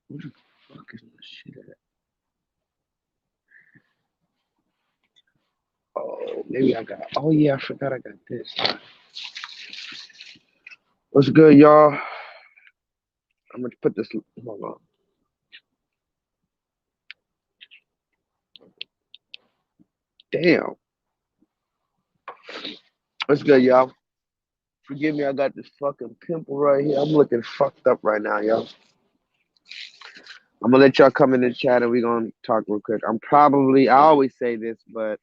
Where the fuck is my shit at? Oh, maybe I got. Oh yeah, I forgot I got this. What's good, y'all? I'm gonna put this. Hold on. Damn. What's good, y'all? Forgive me, I got this fucking pimple right here. I'm looking fucked up right now, y'all. I'm gonna let y'all come in the chat and we gonna talk real quick. I always say this, but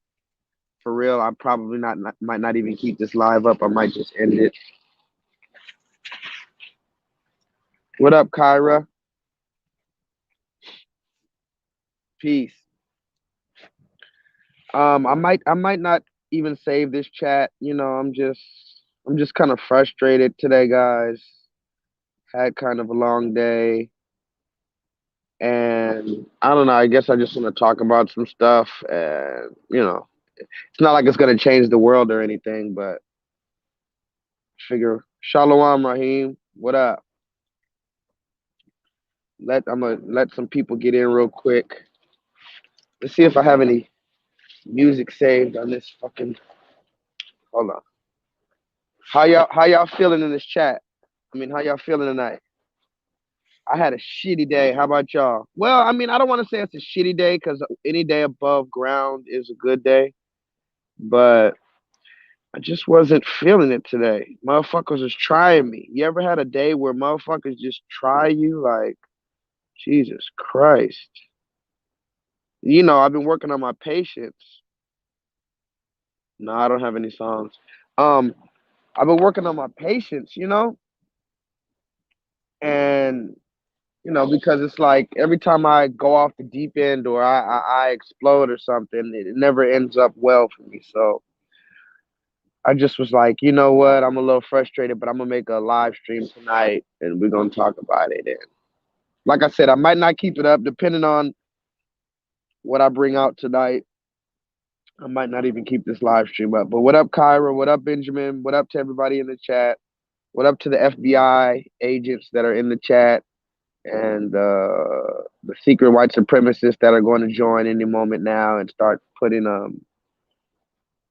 for real, I probably might not even keep this live up. I might just end it. What up, Kyra? Peace. I might not even save this chat. I'm just kind of frustrated today, guys. Had kind of a long day, and I don't know. I guess I just want to talk about some stuff, and it's not like it's gonna change the world or anything, but figure. Shalom, Raheem. What up? I'm gonna let some people get in real quick. Let's see if I have any music saved on this fucking. Hold on. How y'all feeling in this chat? I mean, how y'all feeling tonight? I had a shitty day. How about y'all? Well, I mean, I don't want to say it's a shitty day because any day above ground is a good day, but I just wasn't feeling it today. Motherfuckers was trying me. You ever had a day where motherfuckers just try you? Like, Jesus Christ. I've been working on my patience. No, I don't have any songs. Um, I've been working on my patience, and because it's like every time I go off the deep end or I explode or something, it never ends up well for me. So I just was like, you know what? I'm a little frustrated, but I'm gonna make a live stream tonight and we're gonna talk about it. And like I said, I might not keep it up depending on what I bring out tonight. I might not even keep this live stream up. But what up, Kyra? What up, Benjamin? What up to everybody in the chat? What up to the FBI agents that are in the chat? And the secret white supremacists that are going to join any moment now and start putting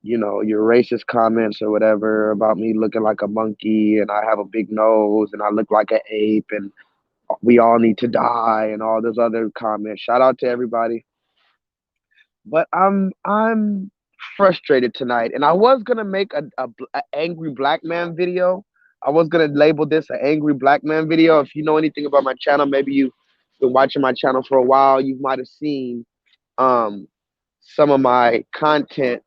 your racist comments or whatever about me looking like a monkey and I have a big nose and I look like an ape and we all need to die and all those other comments. Shout out to everybody. But I'm frustrated tonight, and I was gonna make a angry black man video. I was gonna label this an angry black man video. If you know anything about my channel, maybe you've been watching my channel for a while, you might have seen um some of my content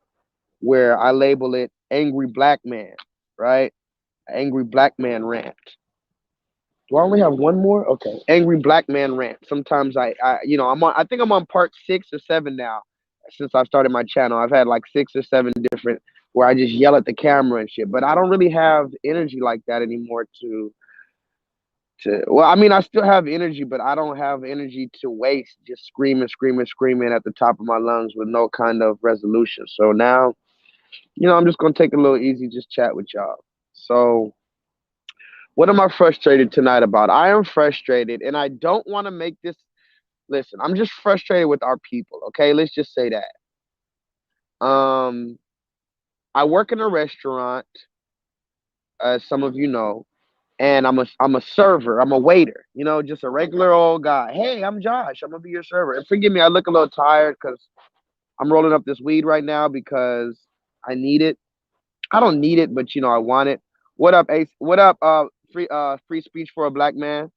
where I label it angry black man, right? Angry black man rant. Do I only have one more? Okay. Angry black man rant. Sometimes I think I'm on part 6 or 7 now since I started my channel. I've had like 6 or 7 different where I just yell at the camera and shit. But I don't really have energy like that anymore well, I mean I still have energy, but I don't have energy to waste just screaming, screaming, screaming at the top of my lungs with no kind of resolution. So now, I'm just gonna take it a little easy, just chat with y'all. So what am I frustrated tonight about? I am frustrated and I don't want to make this. Listen, I'm just frustrated with our people, okay? Let's just say that. Um, I work in a restaurant, as some of you know, and I'm a server. I'm a waiter, just a regular old guy. Hey, I'm Josh. I'm gonna be your server. And forgive me, I look a little tired because I'm rolling up this weed right now because I need it. I don't need it, but I want it. What up, Ace? What up, free speech for a black man?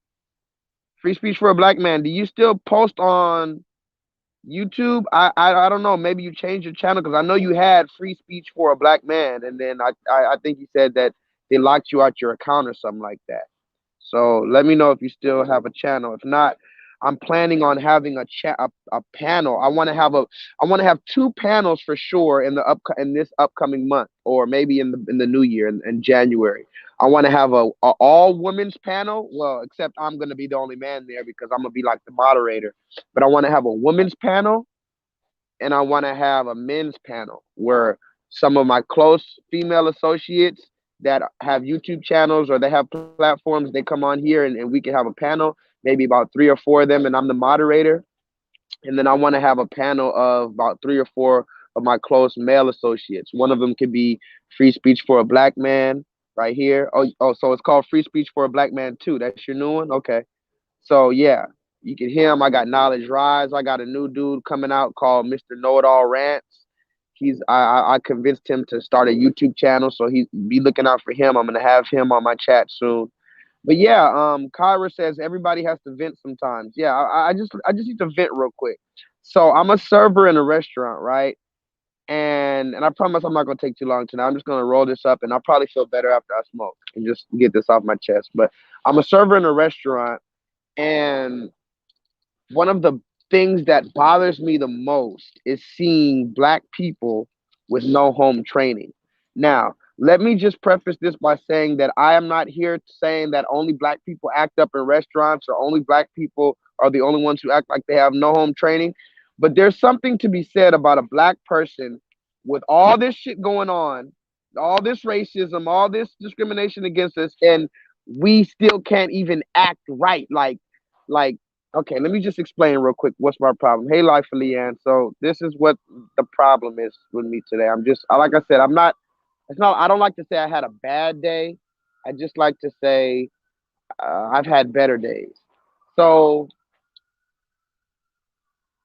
Free speech for a black man. Do you still post on YouTube? I don't know. Maybe you changed your channel because I know you had free speech for a black man, and then I think you said that they locked you out your account or something like that. So let me know if you still have a channel. If not, I'm planning on having a panel. I want to have 2 panels for sure in this upcoming month, or maybe in the new year in January. I want to have a all women's panel. Well, except I'm gonna be the only man there because I'm gonna be like the moderator. But I want to have a women's panel and I want to have a men's panel where some of my close female associates that have YouTube channels or they have platforms. They come on here and we can have a panel, maybe about three or four of them, and I'm the moderator. And then I want to have a panel of about three or four of my close male associates. One of them could be Free Speech for a Black Man right here. So it's called Free Speech for a Black Man too. That's your new one? Okay. So yeah, you can hear him. I got Knowledge Rise. I got a new dude coming out called Mr. Know It All Rants. I convinced him to start a YouTube channel, so he be looking out for him. I'm gonna have him on my chat soon. But yeah, Kyra says everybody has to vent sometimes. Yeah, I just need to vent real quick. So I'm a server in a restaurant, right? And I promise I'm not gonna take too long tonight. I'm just gonna roll this up, and I'll probably feel better after I smoke and just get this off my chest. But I'm a server in a restaurant, and one of the things that bothers me the most is seeing black people with no home training. Now, let me just preface this by saying that I am not here saying that only black people act up in restaurants or only black people are the only ones who act like they have no home training. But there's something to be said about a black person with all this shit going on, all this racism, all this discrimination against us, and we still can't even act right. Like Okay, let me just explain real quick what's my problem. Hey, Life of Leanne. So this is what the problem is with me today. Like I said, I'm not. It's not. I don't like to say I had a bad day. I just like to say I've had better days. So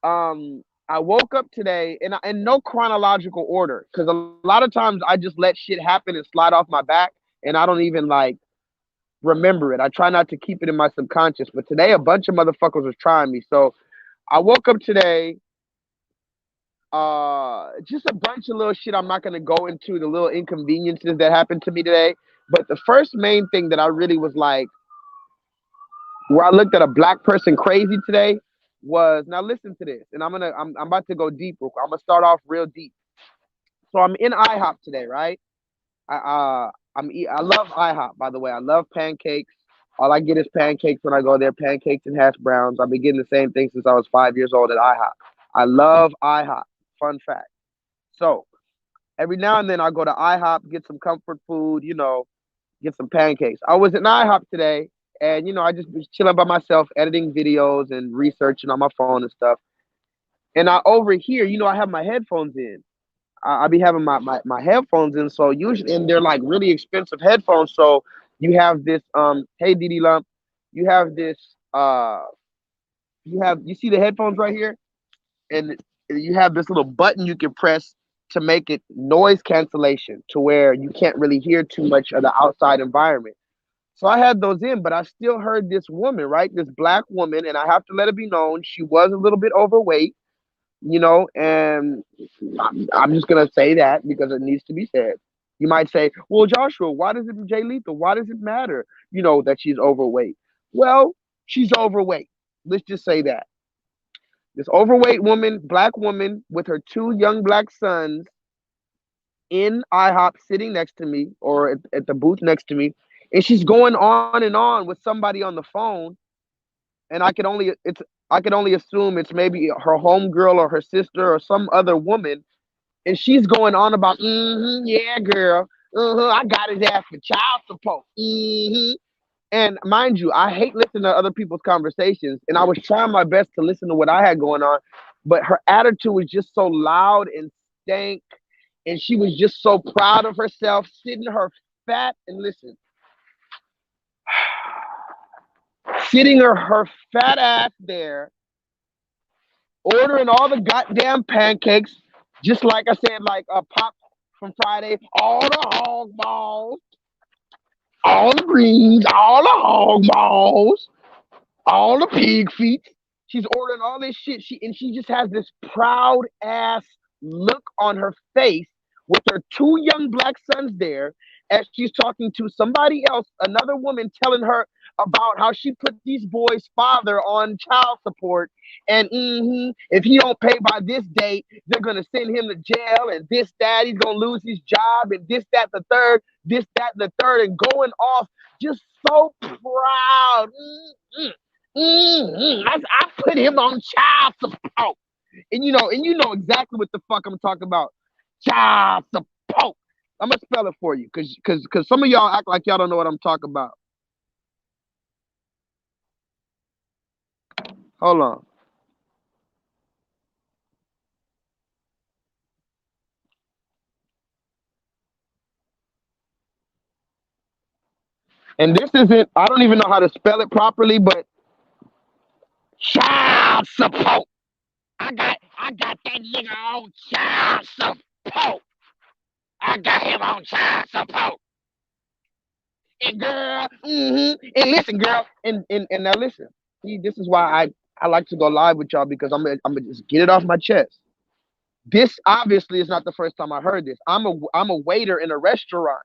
I woke up today in no chronological order because a lot of times I just let shit happen and slide off my back, and I don't even like remember it. I try not to keep it in my subconscious. But today, a bunch of motherfuckers was trying me. So I woke up today. Just a bunch of little shit. I'm not gonna go into the little inconveniences that happened to me today. But the first main thing that I really was like, where I looked at a black person crazy today, was now listen to this, and I'm about to go deep real quick. I'm gonna start off real deep. So I'm in IHOP today, right? I love IHOP, by the way. I love pancakes. All I get is pancakes when I go there, pancakes and hash browns. I've been getting the same thing since I was 5 years old at IHOP. I love IHOP. Fun fact. So every now and then I go to IHOP, get some comfort food, get some pancakes. I was at IHOP today, and I just was chilling by myself, editing videos and researching on my phone and stuff. And I overhear, I have my headphones in. I be having my headphones in, so usually, and they're like really expensive headphones. So you have this, hey Didi Lump, you have this, you see the headphones right here, and you have this little button you can press to make it noise cancellation to where you can't really hear too much of the outside environment. So I had those in, but I still heard this woman, right? This black woman, and I have to let it be known she was a little bit overweight, and I'm just gonna say that because it needs to be said. You might say, "Well, Joshua, why does it Jay Lethal? Why does it matter? That she's overweight." Well, she's overweight. Let's just say that this overweight woman, black woman, with her two young black sons in IHOP, sitting next to me or at the booth next to me, and she's going on and on with somebody on the phone, and I could only assume it's maybe her homegirl or her sister or some other woman. And she's going on about, yeah, girl, I got his ass for child support. And mind you, I hate listening to other people's conversations, and I was trying my best to listen to what I had going on, but her attitude was just so loud and stank, and she was just so proud of herself, sitting her fat and listen, sitting her fat ass there, ordering all the goddamn pancakes, just like I said, like a pop from Friday, all the hog balls, all the greens, all the hog balls, all the pig feet. She's ordering all this shit. She just has this proud ass look on her face with her two young black sons there as she's talking to somebody else, another woman telling her about how she put these boys' father on child support, and if he don't pay by this date, they're gonna send him to jail, and this, that, he's gonna lose his job, and this, that, and the third, and going off just so proud. I put him on child support. And you know exactly what the fuck I'm talking about. Child support. I'm gonna spell it for you, cause some of y'all act like y'all don't know what I'm talking about. Hold on. And this isn't. I don't even know how to spell it properly, but child support. I got that nigga on child support. I got him on child support. And girl, and listen, girl, and now listen. See, this is why I like to go live with y'all because I'm gonna just get it off my chest. This obviously is not the first time I heard this. I'm a waiter in a restaurant.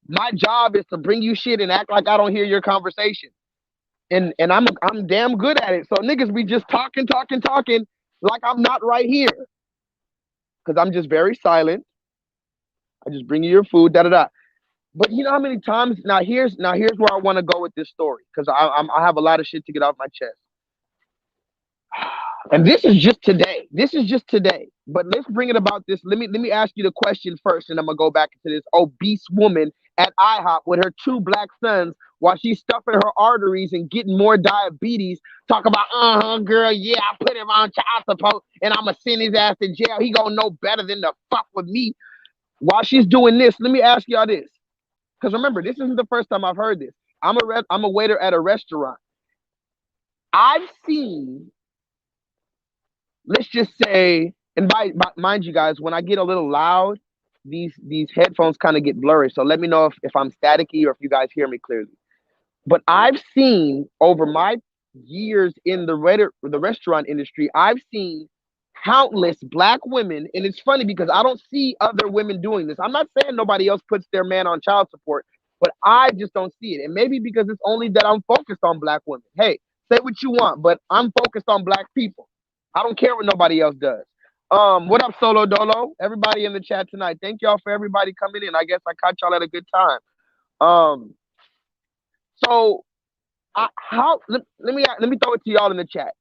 My job is to bring you shit and act like I don't hear your conversation. And I'm damn good at it. So niggas be just talking, talking, talking like I'm not right here. Cause I'm just very silent. I just bring you your food, da da da. But you know how many times now here's where I want to go with this story because I have a lot of shit to get off my chest. And this is just today. This is just today. But let's bring it about this. Let me ask you the question first, and I'm gonna go back into this obese woman at IHOP with her two black sons while she's stuffing her arteries and getting more diabetes. Talk about, girl, yeah, I put him on child support, and I'ma send his ass to jail. He gonna know better than to fuck with me. While she's doing this, let me ask y'all this. Because remember, this isn't the first time I've heard this. I'm a waiter at a restaurant. I've seen, let's just say, and mind you guys, when I get a little loud, these headphones kind of get blurry. So let me know if I'm staticky or if you guys hear me clearly. But I've seen over my years in the restaurant industry, I've seen countless black women, and it's funny because I don't see other women doing this. I'm not saying nobody else puts their man on child support, but I just don't see it. And maybe because it's only that I'm focused on black women. Hey, say what you want, but I'm focused on black people. I don't care what nobody else does. What up, Solo Dolo? Everybody in the chat tonight. Thank y'all for everybody coming in. I guess I caught y'all at a good time. Um, so how let me throw it to y'all in the chat.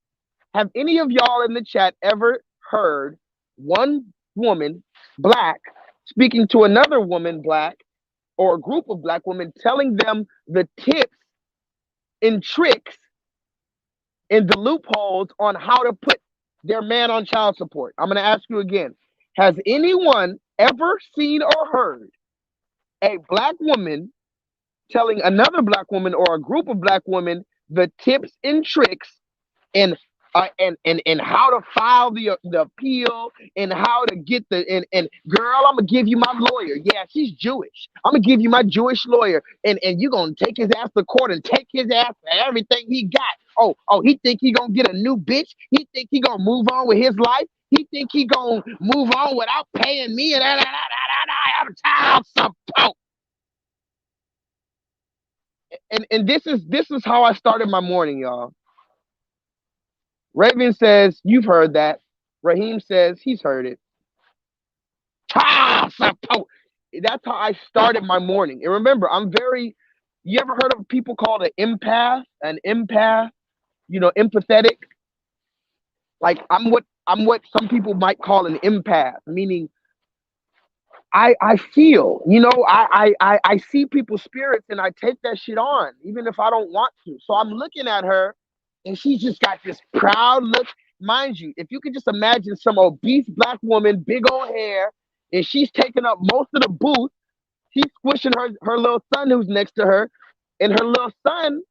Have any of y'all in the chat ever heard one woman, black, speaking to another woman, black, or a group of black women, telling them the tips and tricks and the loopholes on how to put their man on child support? I'm going to ask you again. Has anyone ever seen or heard a black woman telling another black woman or a group of black women the tips and tricks and and how to file the appeal and how to get and girl, I'm gonna give you my lawyer. Yeah, she's Jewish. I'm gonna give you my Jewish lawyer, and you gonna take his ass to court and take his ass for everything he got. Oh, he think he gonna get a new bitch. He think he gonna move on with his life. He think he gonna move on without paying me and I'm child support. And this is how I started my morning, y'all. Raven says, you've heard that. Raheem says he's heard it. Child support. That's how I started my morning. And remember, you ever heard of people called an empath? An empath, empathetic? Like I'm what some people might call an empath, meaning I feel, I see people's spirits and I take that shit on, even if I don't want to. So I'm looking at her and she's just got this proud look. Mind you, if you could just imagine some obese black woman, big old hair, and she's taking up most of the booth, she's squishing her little son who's next to her, and her little son,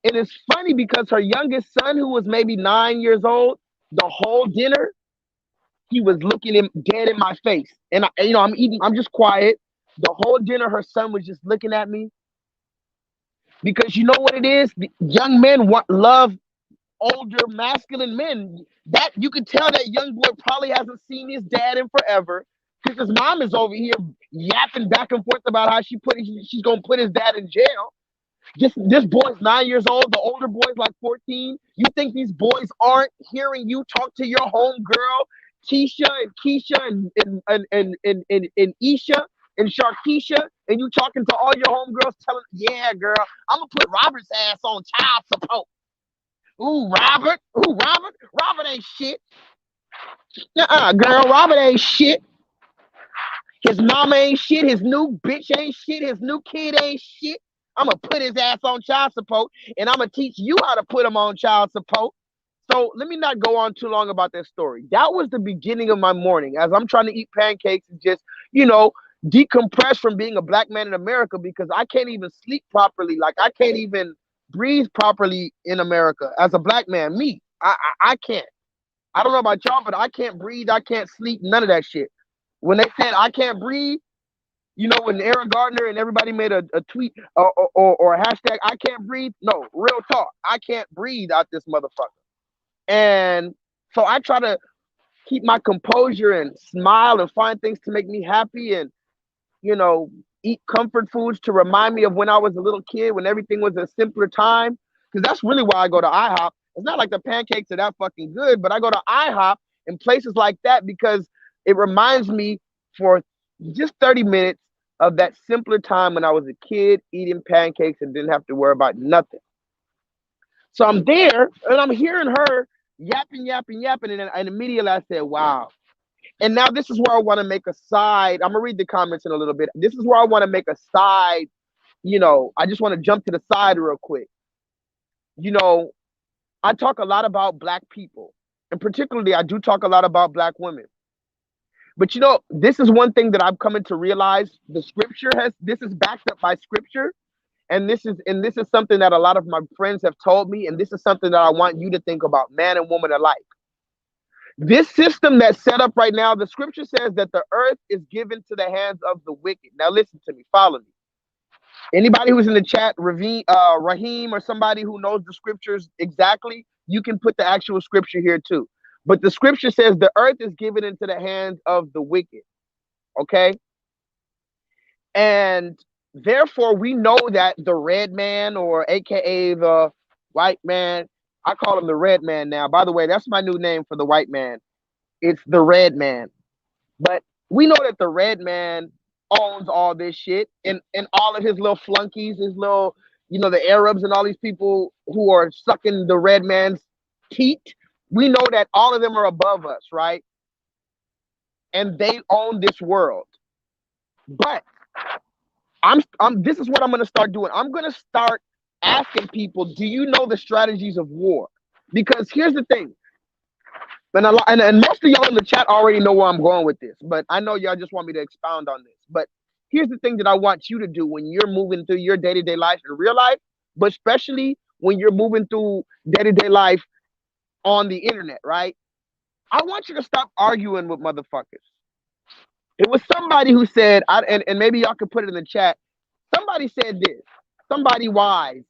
and it's funny because her youngest son, who was maybe 9 years old, the whole dinner, he was looking him dead in my face. And I'm eating, I'm just quiet. The whole dinner, her son was just looking at me because you know what it is? The young men love older masculine men. That you could tell that young boy probably hasn't seen his dad in forever because his mom is over here yapping back and forth about how she's gonna put his dad in jail. This boy's 9 years old. The older boy's like 14. You think these boys aren't hearing you talk to your homegirl, Tisha and Keisha and Isha and Sharkeisha, and you talking to all your homegirls telling, yeah, girl, I'm gonna put Robert's ass on child support. Ooh, Robert. Ooh, Robert. Robert ain't shit. Girl, Robert ain't shit. His mama ain't shit. His new bitch ain't shit. His new kid ain't shit. I'm going to put his ass on child support, and I'm going to teach you how to put him on child support. So let me not go on too long about that story. That was the beginning of my morning as I'm trying to eat pancakes and just, you know, decompress from being a black man in America, because I can't even sleep properly. Like, I can't even breathe properly in America as a black man. Me, I can't. I don't know about y'all, but I can't breathe. I can't sleep. None of that shit. When they said I can't breathe, you know, when Aaron Gardner and everybody made a tweet or a hashtag, I can't breathe. No, real talk. I can't breathe out this motherfucker. And so I try to keep my composure and smile and find things to make me happy, and, you know, eat comfort foods to remind me of when I was a little kid, when everything was a simpler time. Because that's really why I go to IHOP. It's not like the pancakes are that fucking good, but I go to IHOP and places like that because it reminds me for just 30 minutes of that simpler time when I was a kid eating pancakes and didn't have to worry about nothing. So I'm there and I'm hearing her yapping, yapping, yapping. And immediately I said, wow. And now this is where I want to make a side. I'm going to read the comments in a little bit. This is where I want to make a side. You know, I just want to jump to the side real quick. You know, I talk a lot about black people, and particularly I do talk a lot about black women. But, you know, this is one thing that I've come to realize. This is backed up by scripture. And this is something that a lot of my friends have told me. And this is something that I want you to think about, man and woman alike. This system that's set up right now, the scripture says that the earth is given to the hands of the wicked. Now listen to me, follow me. Anybody who's in the chat, Raheem, or somebody who knows the scriptures exactly, you can put the actual scripture here too. But the scripture says the earth is given into the hands of the wicked. Okay? And therefore, we know that the red man, or AKA the white man, I call him the red man now. By the way, that's my new name for the white man. It's the red man. But we know that the red man owns all this shit, and all of his little flunkies, his little, you know, the Arabs and all these people who are sucking the red man's teat. We know that all of them are above us, right? And they own this world. But this is what I'm gonna start doing. I'm gonna start asking people, do you know the strategies of war? Because here's the thing. And most of y'all in the chat already know where I'm going with this, but I know y'all just want me to expound on this. But here's the thing that I want you to do when you're moving through your day-to-day life in real life, but especially when you're moving through day-to-day life on the internet, right? I want you to stop arguing with motherfuckers. It was somebody who said, and maybe y'all could put it in the chat. Somebody said this. Somebody wise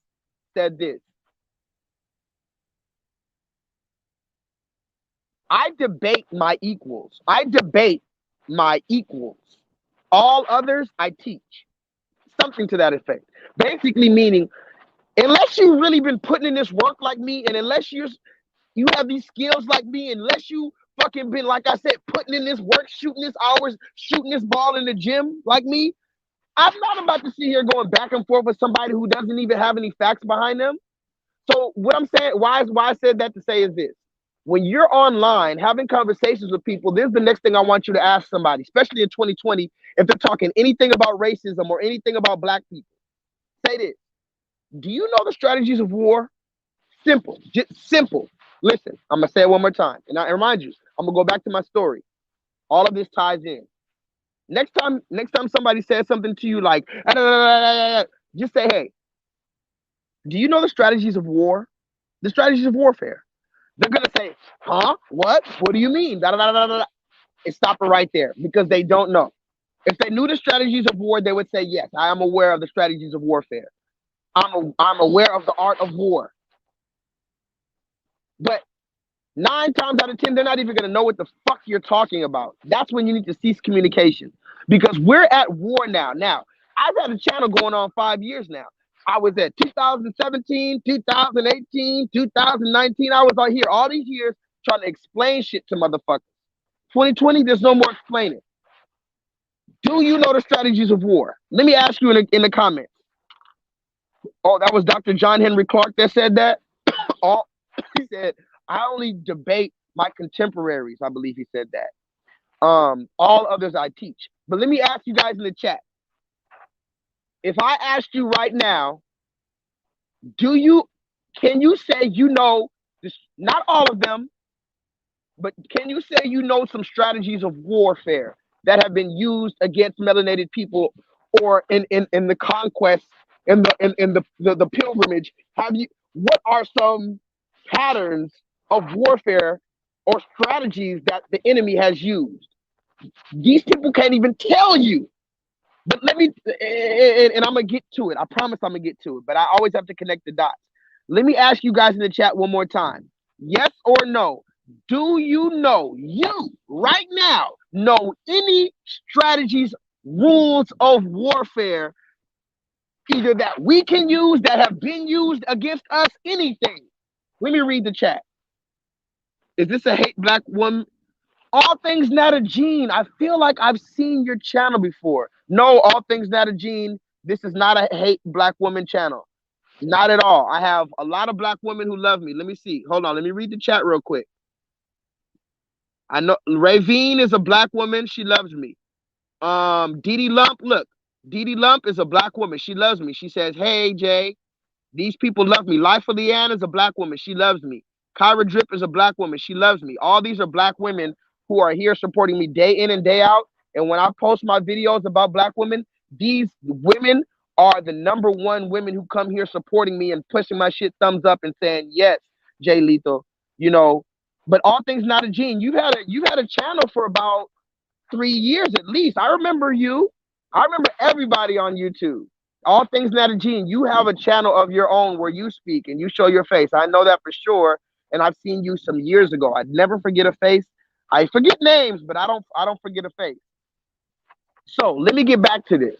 said this. I debate my equals. All others, I teach. Something to that effect. Basically meaning, unless you've really been putting in this work like me, and unless you have these skills like me, unless you fucking been, like I said, putting in this work, shooting this hours, shooting this ball in the gym like me, I'm not about to sit here going back and forth with somebody who doesn't even have any facts behind them. So what I'm saying, why I said that to say is this. When you're online having conversations with people, this is the next thing I want you to ask somebody, especially in 2020, if they're talking anything about racism or anything about black people. Say this. Do you know the strategies of war? Simple. Just simple. Listen, I'm going to say it one more time. And I remind you, I'm going to go back to my story. All of this ties in. Next time somebody says something to you like, just say, hey, do you know the strategies of war? The strategies of warfare. They're going to say, huh? What? What do you mean? And stop it right there, because they don't know. If they knew the strategies of war, they would say, yes, I am aware of the strategies of warfare. I'm aware of the art of war. But 9 times out of 10, they're not even going to know what the fuck you're talking about. That's when you need to cease communication, because we're at war now. Now, I've had a channel going on 5 years now. I was at 2017, 2018, 2019. I was out here all these years trying to explain shit to motherfuckers. 2020, there's no more explaining. Do you know the strategies of war? Let me ask you in the comments. Oh, that was Dr. John Henry Clark that said that? Oh, he said, I only debate my contemporaries. I believe he said that. All others I teach. But let me ask you guys in the chat. If I asked you right now, do you can you say you know this, not all of them, but can you say you know some strategies of warfare that have been used against melanated people or in the conquest in the pilgrimage? Have you what are some patterns of warfare or strategies that the enemy has used? These people can't even tell you. But let me, and I'm gonna get to it. I promise I'm gonna get to it. But I always have to connect the dots. Let me ask you guys in the chat one more time. Yes or no? Do you right now know any strategies, rules of warfare, either that we can use that have been used against us? Anything? Let me read the chat. Is this a hate black woman? All things not a gene. I feel like I've seen your channel before. No, all things not a gene. This is not a hate black woman channel. Not at all. I have a lot of black women who love me. Let me see. Hold on. Let me read the chat real quick. I know Ravine is a black woman. She loves me. Dee Dee Lump, look. Dee Dee Lump is a black woman. She loves me. She says, "Hey Jay, these people love me." Life of Leanne is a black woman. She loves me. Kyra Drip is a black woman. She loves me. All these are black women who are here supporting me day in and day out. And when I post my videos about black women, these women are the number one women who come here supporting me and pushing my shit thumbs up and saying, "Yes, Jay Lethal." You know, but all things not a gene. You've had a channel for about 3 years at least. I remember you. I remember everybody on YouTube. All things not a gene. You have a channel of your own where you speak and you show your face. I know that for sure. And I've seen you some years ago. I'd never forget a face. I forget names, but I don't forget a face. So let me get back to this.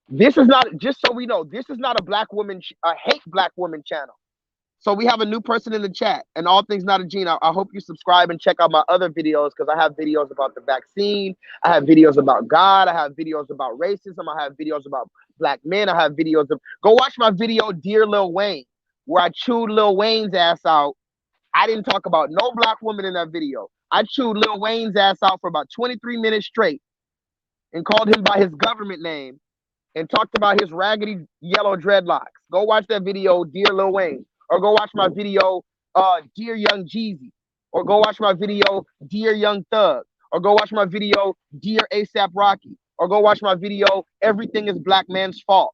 This is not, just so we know, this is not a black woman, a hate black woman channel. So we have a new person in the chat, and all things not a gene. I hope you subscribe and check out my other videos, because I have videos about the vaccine. I have videos about God. I have videos about racism. I have videos about black men. I have videos of, go watch my video, Dear Lil Wayne, where I chewed Lil Wayne's ass out. I didn't talk about no black woman in that video. I chewed Lil Wayne's ass out for about 23 minutes straight and called him by his government name and talked about his raggedy yellow dreadlocks. Go watch that video, Dear Lil Wayne. Or go watch my video, Dear Young Jeezy. Or go watch my video, Dear Young Thug. Or go watch my video, Dear ASAP Rocky. Or go watch my video, Everything is Black Man's Fault.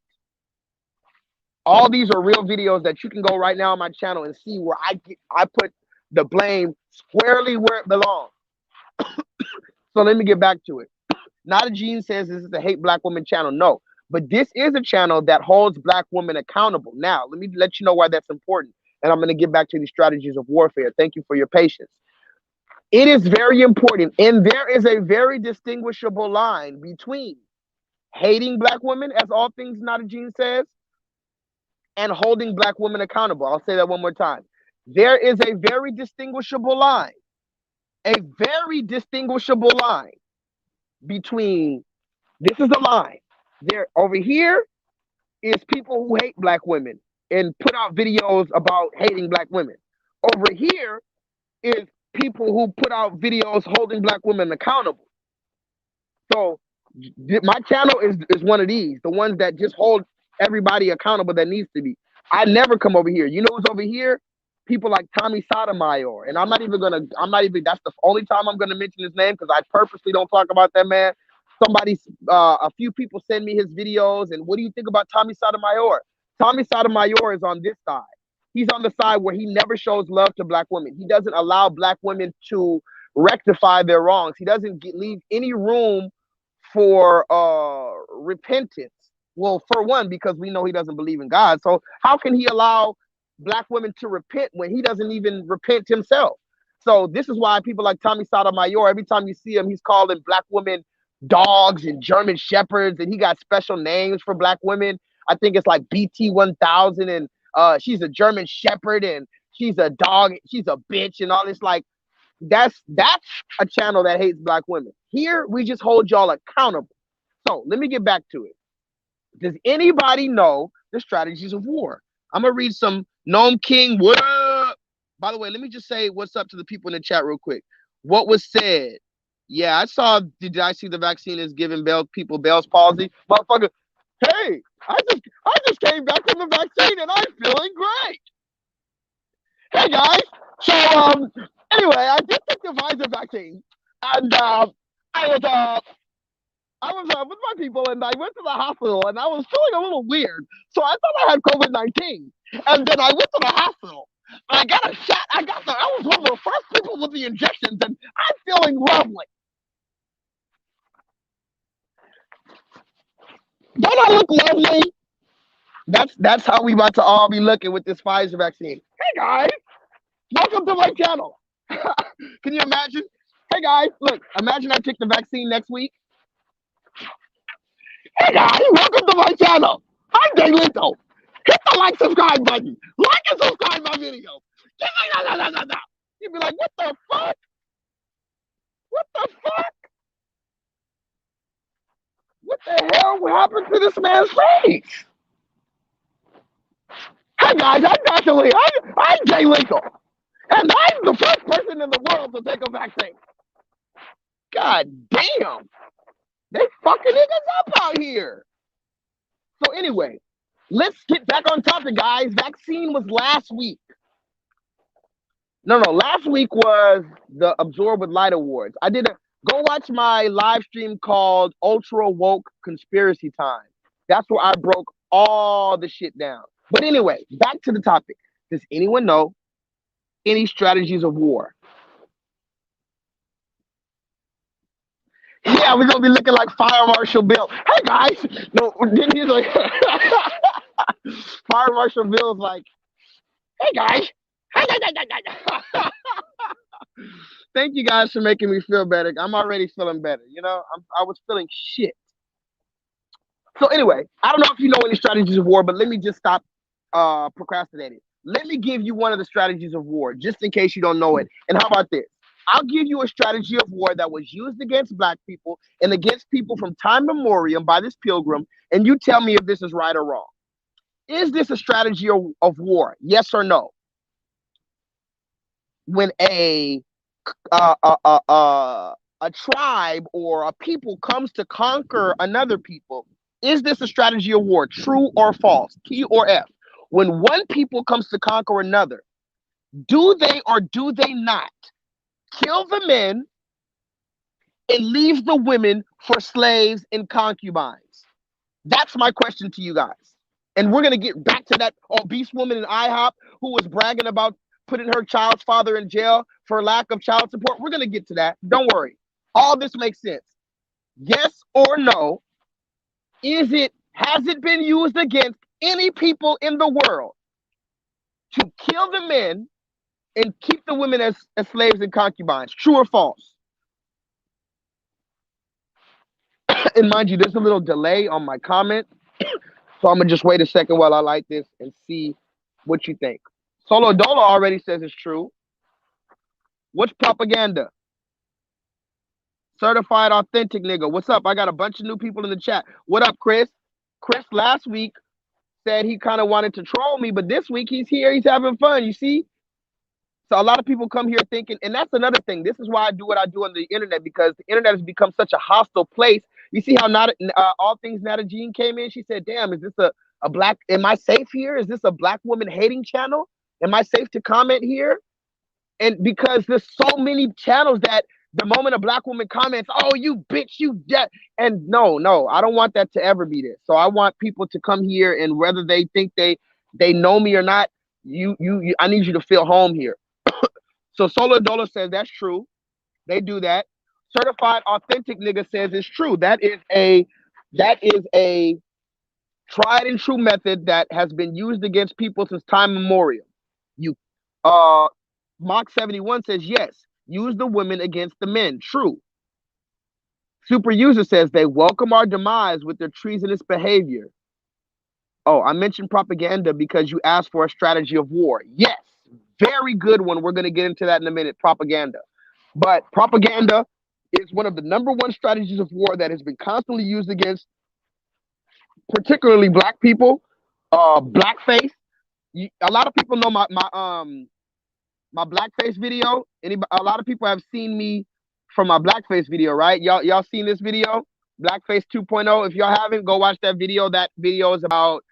All these are real videos that you can go right now on my channel and see where I put the blame squarely where it belongs. So let me get back to it. Not a Gene says this is a hate black woman channel. No. But this is a channel that holds black women accountable. Now, let me let you know why that's important. And I'm going to get back to these strategies of warfare. Thank you for your patience. It is very important. And there is a very distinguishable line between hating black women, as all things not a Gene says, and holding black women accountable. I'll say that one more time. There is a very distinguishable line. A very distinguishable line between, this is the line. There over here is people who hate black women and put out videos about hating black women. Over here is people who put out videos holding black women accountable. So my channel is one of these, the ones that just hold everybody accountable that needs to be. I never come over here. You know who's over here? People like Tommy Sotomayor. And I'm not even, that's the only time I'm gonna mention his name, because I purposely don't talk about that man. A few people send me his videos, and what do you think about Tommy Sotomayor? Tommy Sotomayor is on this side. He's on the side where he never shows love to black women. He doesn't allow black women to rectify their wrongs. He doesn't leave any room for repentance. Well, for one, because we know he doesn't believe in God. So how can he allow black women to repent when he doesn't even repent himself? So this is why people like Tommy Sotomayor, every time you see him, he's calling black women dogs and German shepherds, and he got special names for black women. I think it's like BT 1000, and she's a German shepherd, and she's a dog, she's a bitch, and all this. Like, that's a channel that hates black women. Here we just hold y'all accountable. So let me get back to it. Does anybody know the strategies of war? I'm gonna read some. Gnome King, what up? By the way, let me just say what's up to the people in the chat real quick. What was said? Yeah, I saw. Did I see the vaccine is giving people Bell's palsy? Motherfucker, hey, I just came back from the vaccine and I'm feeling great. Hey guys, so anyway, I did take the Pfizer vaccine, and I was uh, I was with my people, and I went to the hospital, and I was feeling a little weird, so I thought I had COVID-19, and then I went to the hospital. I got a shot. I was one of the first people with the injections, and I'm feeling lovely. Don't I look lovely? That's how we about to all be looking with this Pfizer vaccine. Hey guys, welcome to my channel. Can you imagine? Hey guys, look, imagine I take the vaccine next week. Hey guys, welcome to my channel. I'm Jay Lento. Hit the like, subscribe button. Like and subscribe my video. You'd be like, what the fuck? What the fuck? What the hell happened to this man's face? Hey guys, I'm Jay Lento. And I'm the first person in the world to take a vaccine. God damn. They fucking niggas up out here. So anyway, let's get back on topic, guys. Vaccine was last week. No, last week was the Absorb with Light Awards. Go watch my live stream called Ultra Woke Conspiracy Time. That's where I broke all the shit down. But anyway, back to the topic. Does anyone know any strategies of war? Yeah, we're gonna be looking like Fire Marshal Bill. Hey guys, no, then he's like, Fire Marshal Bill's like, hey guys, thank you guys for making me feel better. I'm already feeling better. I was feeling shit. So anyway, I don't know if you know any strategies of war, but let me just stop procrastinating. Let me give you one of the strategies of war, just in case you don't know it. And how about this? I'll give you a strategy of war that was used against black people and against people from time memorial by this pilgrim, and you tell me if this is right or wrong. Is this a strategy of war? Yes or no? When a tribe or a people comes to conquer another people, is this a strategy of war? True or false? T or F? When one people comes to conquer another, do they or do they not kill the men and leave the women for slaves and concubines? That's my question to you guys. And we're going to get back to that obese woman in IHOP who was bragging about putting her child's father in jail for lack of child support. We're going to get to that. Don't worry. All this makes sense. Yes or no? Has it been used against any people in the world to kill the men and keep the women as slaves and concubines? True or false? And mind you, there's a little delay on my comment. So I'm going to just wait a second while I light this and see what you think. Solo Dolo already says it's true. What's propaganda? Certified authentic nigga. What's up? I got a bunch of new people in the chat. What up, Chris? Chris last week said he kind of wanted to troll me, but this week he's here. He's having fun. You see? So a lot of people come here thinking, and that's another thing. This is why I do what I do on the internet, because the internet has become such a hostile place. You see how not all things Nata Jean came in? She said, damn, is this a black, am I safe here? Is this a black woman hating channel? Am I safe to comment here? And because there's so many channels that the moment a black woman comments, oh, you bitch, you dead. And no, I don't want that to ever be this. So I want people to come here, and whether they think they know me or not, you I need you to feel home here. So Solar Dollar says that's true. They do that. Certified authentic nigga says it's true. That is a tried and true method that has been used against people since time memorial. You Mach 71 says yes. Use the women against the men. True. Super user says they welcome our demise with their treasonous behavior. Oh, I mentioned propaganda because you asked for a strategy of war. Yes, very good one. We're going to get into that in a minute. Propaganda. But propaganda is one of the number one strategies of war that has been constantly used against particularly black people, blackface. A lot of people know my blackface video. A lot of people have seen me from my blackface video, right? Y'all seen this video? Blackface 2.0. If y'all haven't, go watch that video. That video is about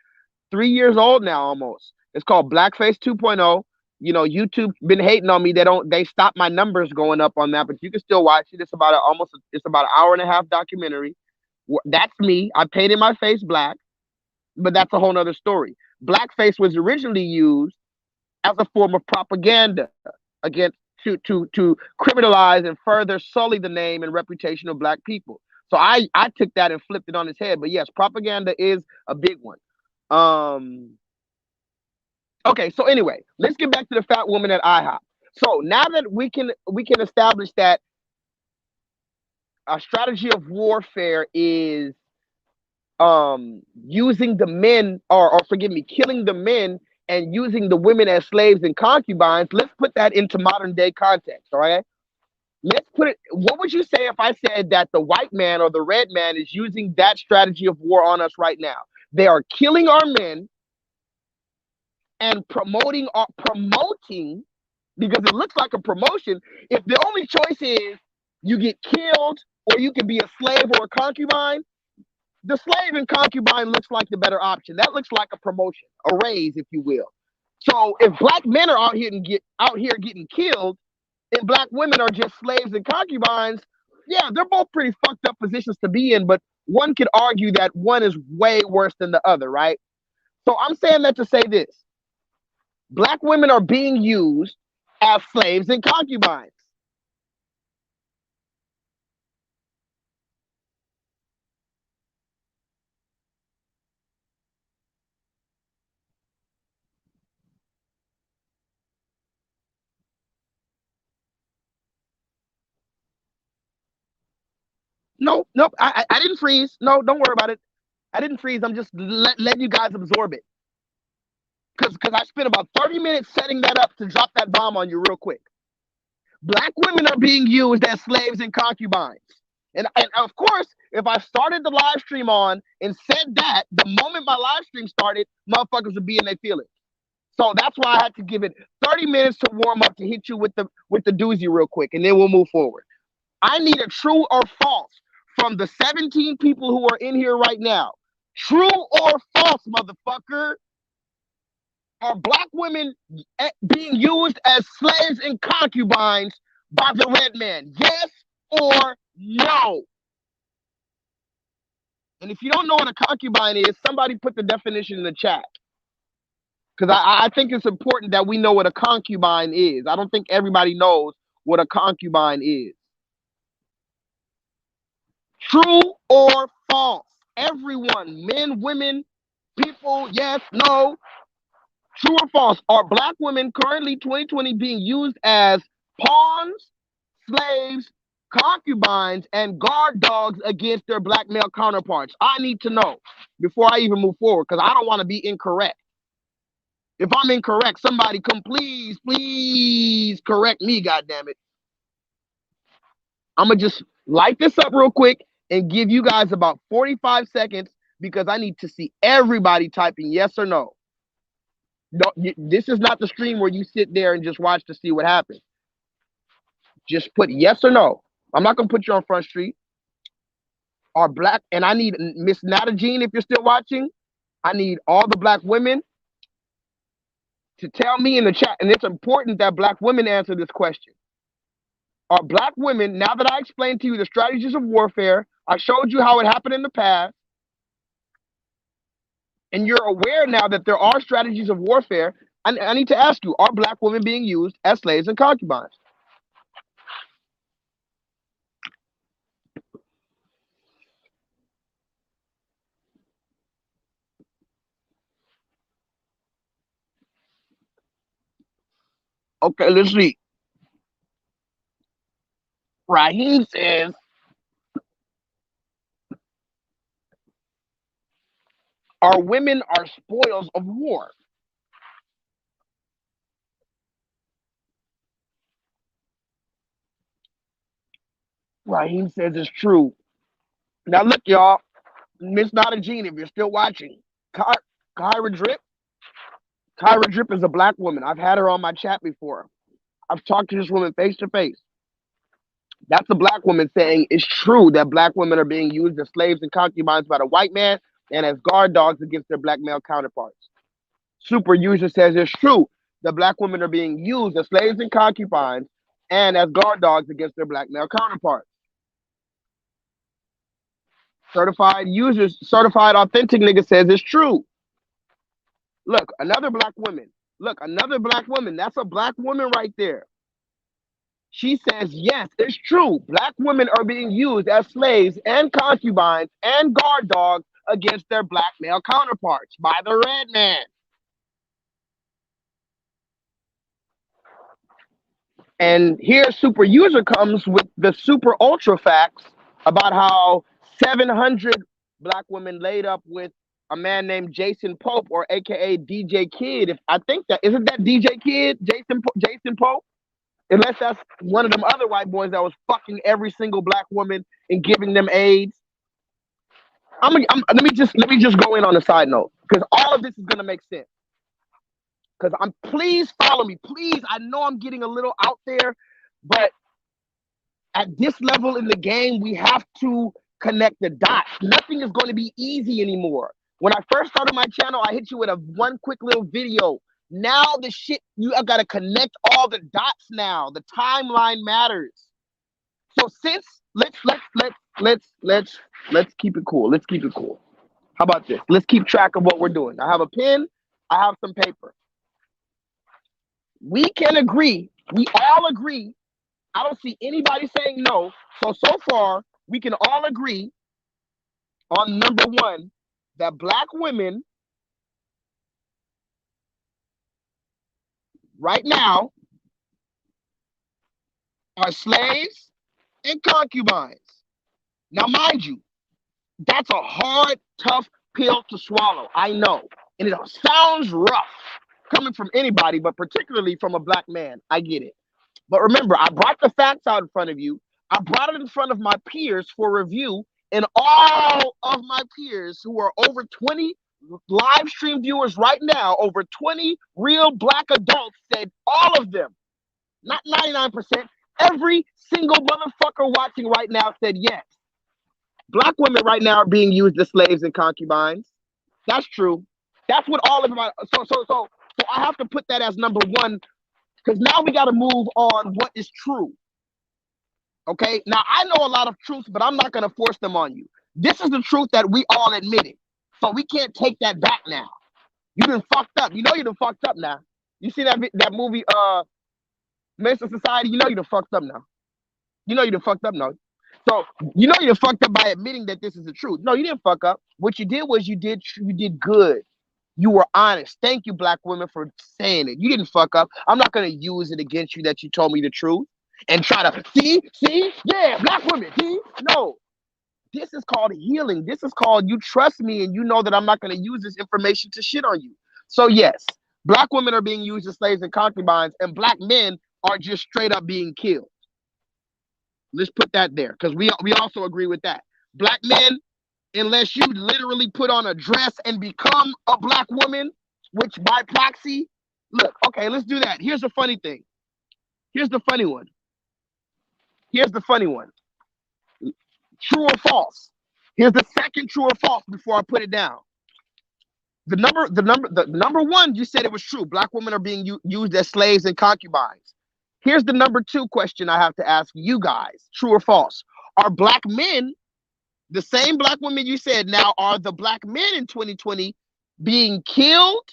3 years old now almost. It's called Blackface 2.0. You know, YouTube been hating on me. They stopped my numbers going up on that, but you can still watch it. It's about an hour and a half documentary. That's me. I painted my face black, but that's a whole nother story. Blackface was originally used as a form of propaganda against to criminalize and further sully the name and reputation of black people. So I took that and flipped it on its head. But yes, propaganda is a big one. Okay, so anyway, let's get back to the fat woman at IHOP. So now that we can establish that a strategy of warfare is using the men, or forgive me, killing the men and using the women as slaves and concubines. Let's put that into modern day context. All right, let's put it. What would you say if I said that the white man or the red man is using that strategy of war on us right now? They are killing our men and promoting, because it looks like a promotion. If the only choice is you get killed or you can be a slave or a concubine, the slave and concubine looks like the better option. That looks like a promotion, a raise, if you will. So if black men are out here getting killed, and black women are just slaves and concubines, yeah, they're both pretty fucked up positions to be in. But one could argue that one is way worse than the other, right? So I'm saying that to say this: black women are being used as slaves and concubines. No, nope. I didn't freeze. No, don't worry about it. I didn't freeze. I'm just letting you guys absorb it. Because I spent about 30 minutes setting that up to drop that bomb on you real quick. Black women are being used as slaves and concubines. And of course, if I started the live stream on and said that, the moment my live stream started, motherfuckers would be in their feelings. So that's why I had to give it 30 minutes to warm up to hit you with the doozy real quick, and then we'll move forward. I need a true or false from the 17 people who are in here right now. True or false, motherfucker? Are black women being used as slaves and concubines by the red man? Yes or no? And if you don't know what a concubine is, somebody put the definition in the chat. Because I think it's important that we know what a concubine is. I don't think everybody knows what a concubine is. True or false? Everyone, men, women, people, yes, no. True or false? Are black women currently 2020 being used as pawns, slaves, concubines, and guard dogs against their black male counterparts? I need to know before I even move forward, because I don't want to be incorrect. If I'm incorrect, somebody come please correct me, goddammit. I'm going to just light this up real quick and give you guys about 45 seconds because I need to see everybody typing yes or no. No, this is not the stream where you sit there and just watch to see what happens. Just put yes or no. I'm not going to put you on Front Street. Are black, and I need Miss Nata Jean, if you're still watching, I need all the black women to tell me in the chat, and it's important that black women answer this question. Are black women, now that I explained to you the strategies of warfare, I showed you how it happened in the past, and you're aware now that there are strategies of warfare, I need to ask you, are black women being used as slaves and concubines? Okay, let's see. Raheem says, our women are spoils of war. Raheem says it's true. Now look, y'all, Miss Nata Jean, if you're still watching, Kyra Drip. Kyra Drip is a black woman. I've had her on my chat before. I've talked to this woman face to face. That's a black woman saying it's true that black women are being used as slaves and concubines by the white man and as guard dogs against their black male counterparts. Super user says it's true that black women are being used as slaves and concubines and as guard dogs against their black male counterparts. Certified authentic nigga says it's true. Look, another black woman. Look, another black woman. That's a black woman right there. She says, yes, it's true. Black women are being used as slaves and concubines and guard dogs against their black male counterparts by the red man. And here super user comes with the super ultra facts about how 700 black women laid up with a man named Jason Pope, or AKA DJ Kid. If I think that isn't that DJ Kid, Jason Pope? Unless that's one of them other white boys that was fucking every single black woman and giving them AIDS. Let me just go in on a side note, because all of this is gonna make sense. Because please follow me, please. I know I'm getting a little out there, but at this level in the game, we have to connect the dots. Nothing is going to be easy anymore. When I first started my channel, I hit you with one quick little video. Now the shit, I gotta connect all the dots now. The timeline matters. So since let's keep it cool. Let's keep it cool. How about this? Let's keep track of what we're doing. I have a pen, I have some paper. We can agree, we all agree. I don't see anybody saying no. So far, we can all agree on number one, that black women right now are slaves and concubines. Now, mind you, that's a hard, tough pill to swallow. I know. And it sounds rough coming from anybody, but particularly from a black man. I get it. But remember, I brought the facts out in front of you. I brought it in front of my peers for review. And all of my peers, who are over 20 live stream viewers right now, over 20 real black adults, said, all of them, not 99%, every single motherfucker watching right now said yes. Black women right now are being used as slaves and concubines. That's true. That's what all of my so I have to put that as number one, because now we got to move on what is true. Okay, now I know a lot of truths, but I'm not going to force them on you. This is the truth that we all admitted, so we can't take that back now. You done fucked up. You know you done fucked up now. You see that movie, Men's Society? You know you done fucked up now. You know you done fucked up now. So you know you done fucked up by admitting that this is the truth. No, you didn't fuck up. What you did was you did good. You were honest. Thank you, black women, for saying it. You didn't fuck up. I'm not going to use it against you that you told me the truth and try to see, yeah, black women, see? No. This is called healing. This is called you trust me and you know that I'm not going to use this information to shit on you. So yes, black women are being used as slaves and concubines, and black men are just straight up being killed. Let's put that there, because we also agree with that. Black men, unless you literally put on a dress and become a black woman, which by proxy, look, okay, let's do that. Here's the funny thing. Here's the funny one. True or false? Here's the second true or false before I put it down. The number one, you said it was true. Black women are being used as slaves and concubines. Here's the number two question I have to ask you guys. True or false? Are black men, the same black women you said, now are the black men in 2020 being killed?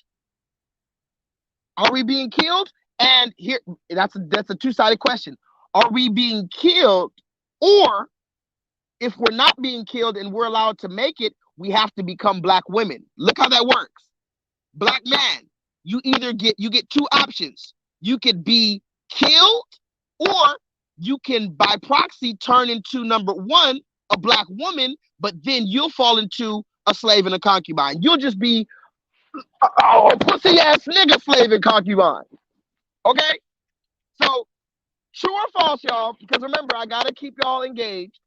Are we being killed? And here, that's a two-sided question. Are we being killed, or if we're not being killed and we're allowed to make it, we have to become black women? Look how that works. Black man, you get two options. You could be killed, or you can by proxy turn into, number one, a black woman, but then you'll fall into a slave and a concubine. You'll just be a pussy ass nigga slave and concubine. Okay? So, true or false, y'all? Because remember, I gotta keep y'all engaged.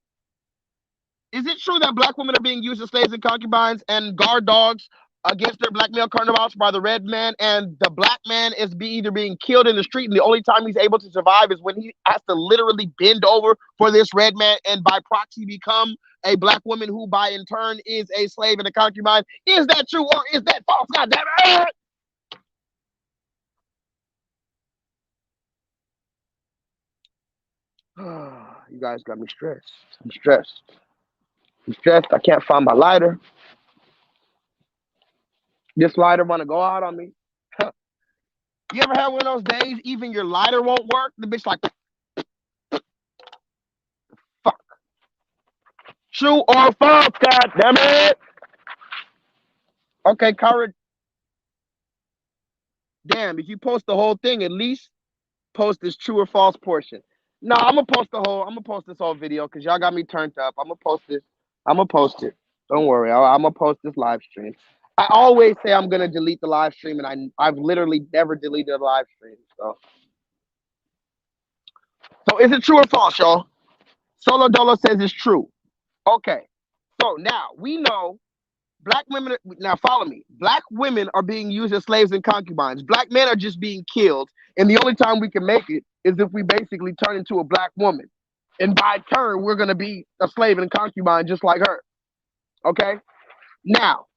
Is it true that black women are being used as slaves and concubines and guard dogs against their black male counterparts by the red man, and the black man is either being killed in the street, and the only time he's able to survive is when he has to literally bend over for this red man and by proxy become a black woman who by in turn is a slave and a concubine. Is that true or is that false? God damn it! You guys got me stressed. I'm stressed. I'm stressed. I can't find my lighter. This lighter want to go out on me. You ever had one of those days even your lighter won't work? The bitch like, fuck. True or false? God damn it. Okay, courage. Damn, if you post the whole thing, at least post this true or false portion. No, I'm gonna post this whole video because y'all got me turned up. I'm gonna post this. I'm gonna post it. Don't worry. I'm gonna post this live stream. I always say I'm gonna delete the live stream, and I've literally never deleted a live stream. So is it true or false, y'all? Solo Dolo says it's true. Okay. So now we know black women. Now follow me. Black women are being used as slaves and concubines. Black men are just being killed, and the only time we can make it is if we basically turn into a black woman, and by turn we're gonna be a slave and concubine just like her. Okay. Now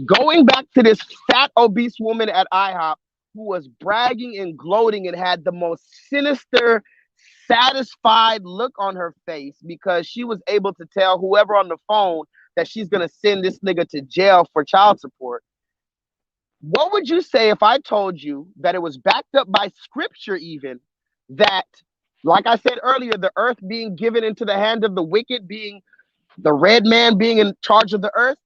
going back to this fat obese woman at IHOP who was bragging and gloating and had the most sinister, satisfied look on her face because she was able to tell whoever on the phone that she's going to send this nigga to jail for child support. What would you say if I told you that it was backed up by scripture, even that, like I said earlier, the earth being given into the hand of the wicked, being the red man being in charge of the earth?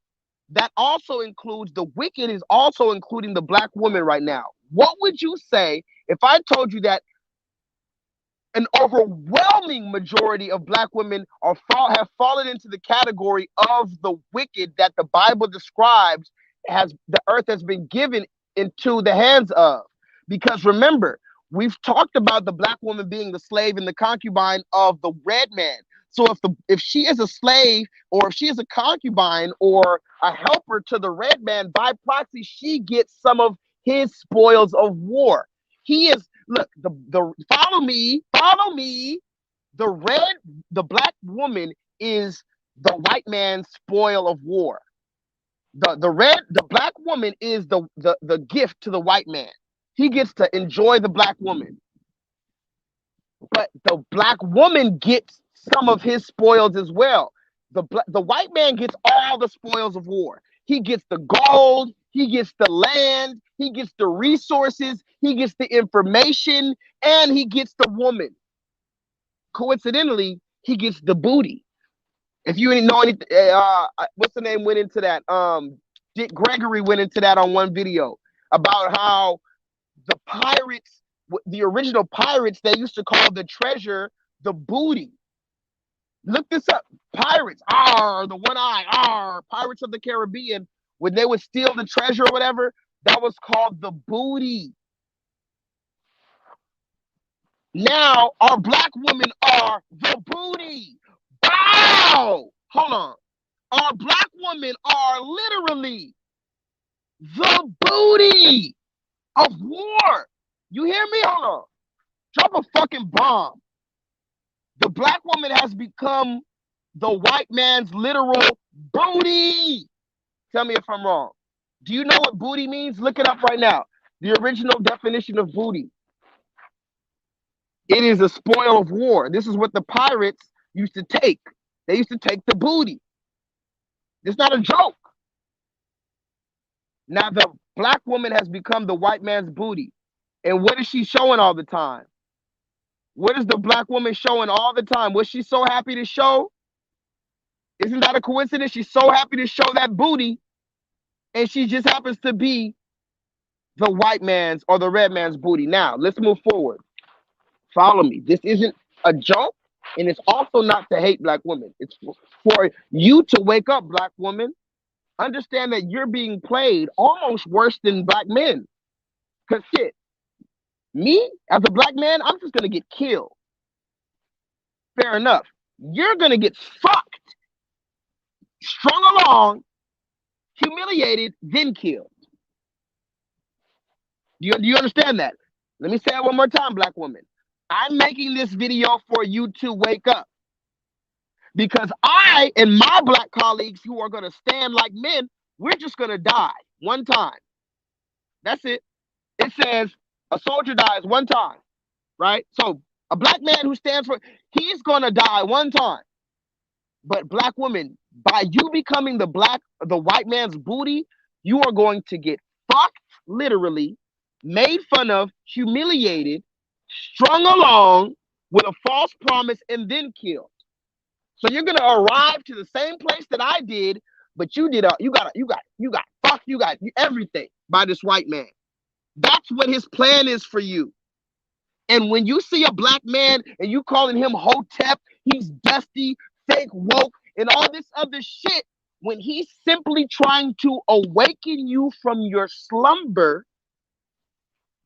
That also includes the wicked, is also including the black woman right now. What would you say if I told you that an overwhelming majority of black women have fallen into the category of the wicked that the Bible describes as the earth has been given into the hands of? Because remember, we've talked about the black woman being the slave and the concubine of the red man. So if she is a slave or if she is a concubine or a helper to the red man, by proxy, she gets some of his spoils of war. He is, look, the follow me. The black woman is the white man's spoil of war. The black woman is the gift to the white man. He gets to enjoy the black woman. But the black woman gets some of his spoils as well. The white man gets all the spoils of war. He gets the gold, he gets the land, he gets the resources, he gets the information, and he gets the woman. Coincidentally, he gets the booty. If you didn't know anything, what's the name went into that? Dick Gregory went into that on one video about how the pirates, the original pirates, they used to call the treasure the booty. Look this up. Pirates, the one eye, Pirates of the Caribbean, when they would steal the treasure or whatever, that was called the booty. Now, our black women are the booty. Wow! Hold on. Our black women are literally the booty of war. You hear me? Hold on. Drop a fucking bomb. The black woman has become the white man's literal booty. Tell me if I'm wrong. Do you know what booty means? Look it up right now. The original definition of booty. It is a spoil of war. This is what the pirates used to take. They used to take the booty. It's not a joke. Now the black woman has become the white man's booty. And what is she showing all the time? What is the black woman showing all the time? Was she so happy to show? Isn't that a coincidence? She's so happy to show that booty, and she just happens to be the white man's or the red man's booty. Now, let's move forward. Follow me. This isn't a joke, and it's also not to hate black women. It's for you to wake up, black woman. Understand that you're being played almost worse than black men. Because shit, me, as a black man, I'm just going to get killed. Fair enough. You're going to get fucked, strung along, humiliated, then killed. Do you understand that? Let me say it one more time, black woman. I'm making this video for you to wake up because I and my black colleagues who are going to stand like men, we're just going to die one time. That's it. It says a soldier dies one time, right? So a black man who stands for, he's going to die one time. But black women, by you becoming the white man's booty, you are going to get fucked, literally, made fun of, humiliated, strung along with a false promise, and then killed. So you're gonna arrive to the same place that I did, but you got fucked, you got everything by this white man. That's what his plan is for you. And when you see a black man and you calling him hotep, he's dusty, fake woke, and all this other shit, when he's simply trying to awaken you from your slumber,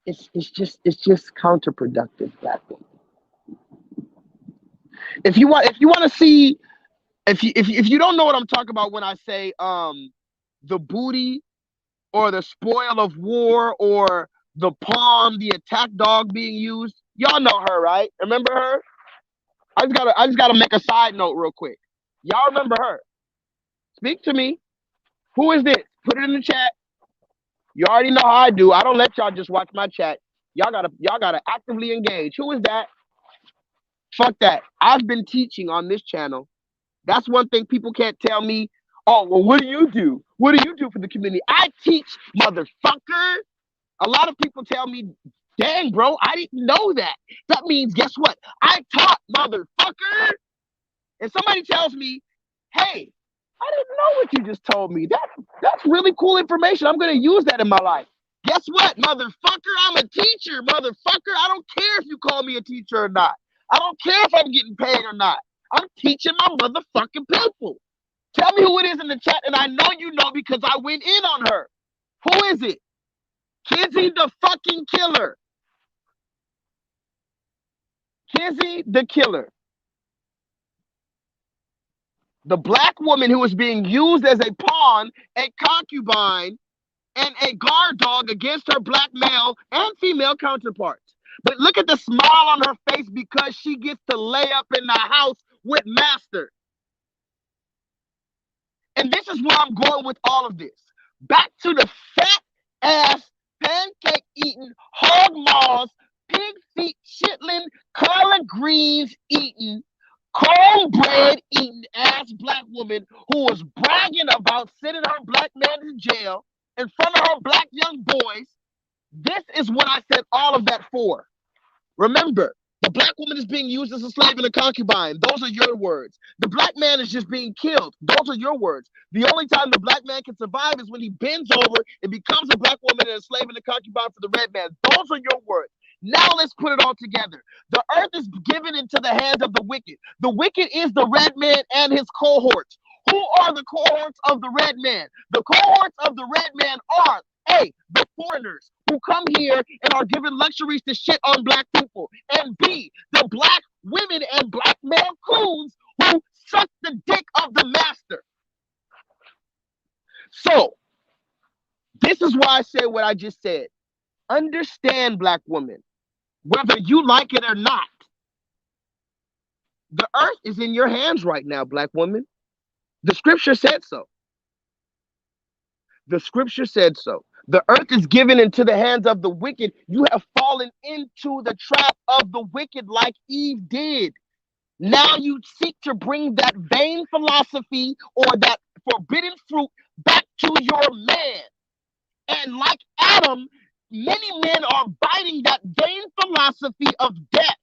it's just counterproductive, black woman. If you want to see, if you don't know what I'm talking about when I say the booty or the spoil of war or the palm, the attack dog being used, y'all know her, right? Remember her? I just gotta make a side note real quick. Y'all remember her? Speak to me. Who is this? Put it in the chat. You already know how I do. I don't let y'all just watch my chat. Y'all gotta actively engage. Who is that? Fuck that. I've been teaching on this channel. That's one thing people can't tell me. Oh, well, what do you do? What do you do for the community? I teach, motherfucker. A lot of people tell me, dang, bro, I didn't know that. That means, guess what? I taught, motherfucker. And somebody tells me, hey, I didn't know what you just told me. That's really cool information. I'm going to use that in my life. Guess what, motherfucker? I'm a teacher, motherfucker. I don't care if you call me a teacher or not. I don't care if I'm getting paid or not. I'm teaching my motherfucking people. Tell me who it is in the chat, and I know you know because I went in on her. Who is it? Kizzy the fucking killer. Kizzy the killer. The black woman who is being used as a pawn, a concubine, and a guard dog against her black male and female counterparts. But look at the smile on her face because she gets to lay up in the house with master. And this is where I'm going with all of this. Back to the fat ass, pancake eating, hog maws, pig feet chitlin, collard greens eating, cornbread eating ass black woman who was bragging about sending her black man to jail in front of her black young boys. This is what I said all of that for. Remember, the black woman is being used as a slave and a concubine. Those are your words. The black man is just being killed. Those are your words. The only time the black man can survive is when he bends over and becomes a black woman and a slave and a concubine for the red man. Those are your words. Now let's put it all together. The earth is given into the hands of the wicked. The wicked is the red man and his cohorts. Who are the cohorts of the red man? The cohorts of the red man are A, the foreigners who come here and are given luxuries to shit on black people. And B, the black women and black male coons who suck the dick of the master. So, this is why I said what I just said. Understand, black woman, whether you like it or not. The earth is in your hands right now, black woman. The scripture said so. The scripture said so. The earth is given into the hands of the wicked. You have fallen into the trap of the wicked like Eve did. Now you seek to bring that vain philosophy or that forbidden fruit back to your man. And like Adam, many men are biting that vain philosophy of death.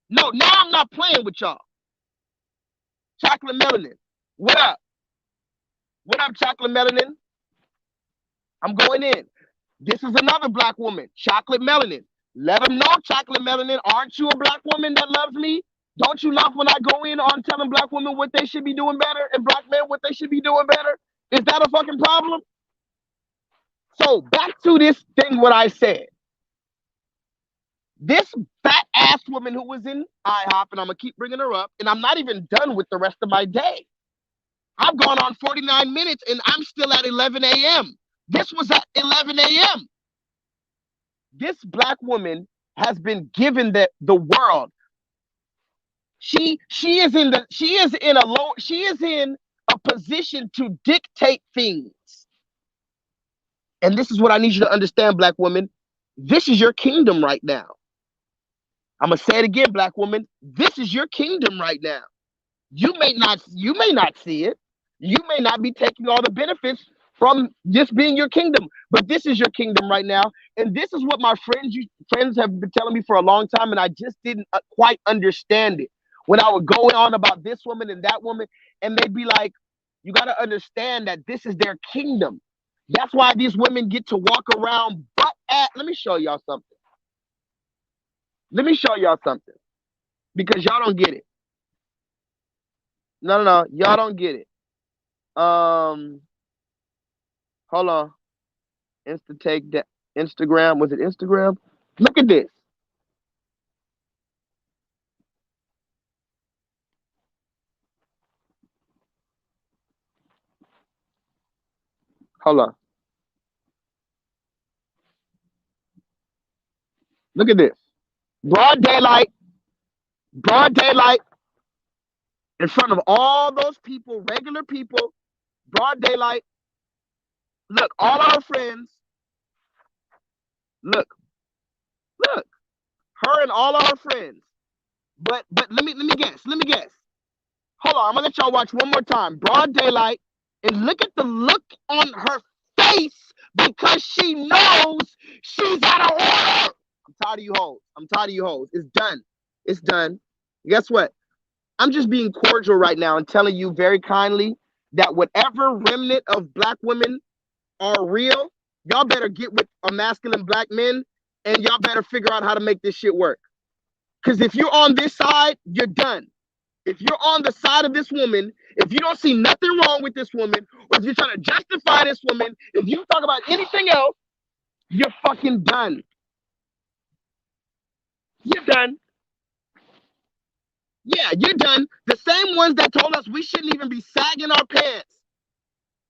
No, now I'm not playing with y'all. Chocolate Melanin, what up? What up, Chocolate Melanin? I'm going in. This is another black woman, Chocolate Melanin. Let them know, Chocolate Melanin, aren't you a black woman that loves me? Don't you laugh when I go in on telling black women what they should be doing better and black men what they should be doing better? Is that a fucking problem? So back to this thing, what I said. This fat ass woman who was in IHOP, and I'm going to keep bringing her up, and I'm not even done with the rest of my day. I've gone on 49 minutes and I'm still at 11 a.m. This was at 11 a.m. This black woman has been given the world. She is in a position to dictate things. And this is what I need you to understand, black woman. This is your kingdom right now. I'm gonna say it again, black woman. This is your kingdom right now. You may not see it. You may not be taking all the benefits from this being your kingdom, but this is your kingdom right now. And this is what my friends have been telling me for a long time, and I just didn't quite understand it. When I would go on about this woman and that woman, and they'd be like, "You got to understand that this is their kingdom. That's why these women get to walk around butt at." Let me show y'all something. Let me show y'all something because y'all don't get it. No, no, no, y'all don't get it. Hold on. Take that. Instagram. Was it Instagram? Look at this. Hold on. Look at this. Broad daylight. Broad daylight. In front of all those people, regular people. Broad daylight. Look, all our friends. Look. Look. Her and all our friends. But let me guess. Let me guess. Hold on. I'm gonna let y'all watch one more time. Broad daylight. And look at the look on her face because she knows she's out of order. I'm tired of you hoes. I'm tired of you hoes. It's done. It's done. Guess what? I'm just being cordial right now and telling you very kindly that whatever remnant of black women are real, y'all better get with a masculine black men and y'all better figure out how to make this shit work. Because if you're on this side, you're done. If you're on the side of this woman, if you don't see nothing wrong with this woman, or if you're trying to justify this woman, if you talk about anything else, you're fucking done. You're done. Yeah, you're done. The same ones that told us we shouldn't even be sagging our pants.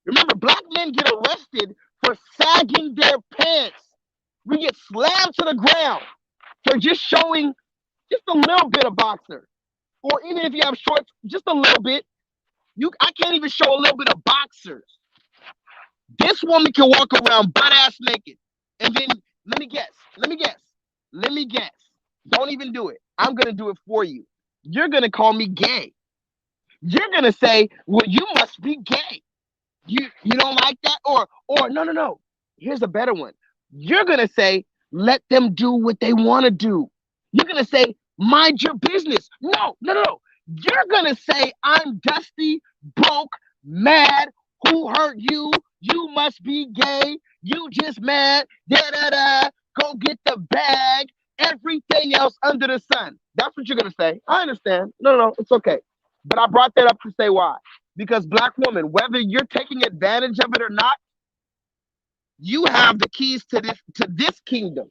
Remember, black men get arrested for sagging their pants. We get slammed to the ground for just showing just a little bit of boxer. Or even if you have shorts, just a little bit. I can't even show a little bit of boxers. This woman can walk around butt ass naked. And then let me guess. Let me guess. Let me guess. Don't even do it. I'm gonna do it for you. You're gonna call me gay. You're gonna say, well, you must be gay. You don't like that? Or no, no, no. Here's a better one. You're gonna say, let them do what they want to do. You're gonna say, mind your business. No, no, no, no. You're gonna say, I'm dusty, broke, mad. Who hurt you? You must be gay. You just mad. Da da da. Go get the bag. Everything else under the sun. That's what you're gonna say. I understand. No, no, no. It's okay. But I brought that up to say why. Because black woman, whether you're taking advantage of it or not, you have the keys to this kingdom.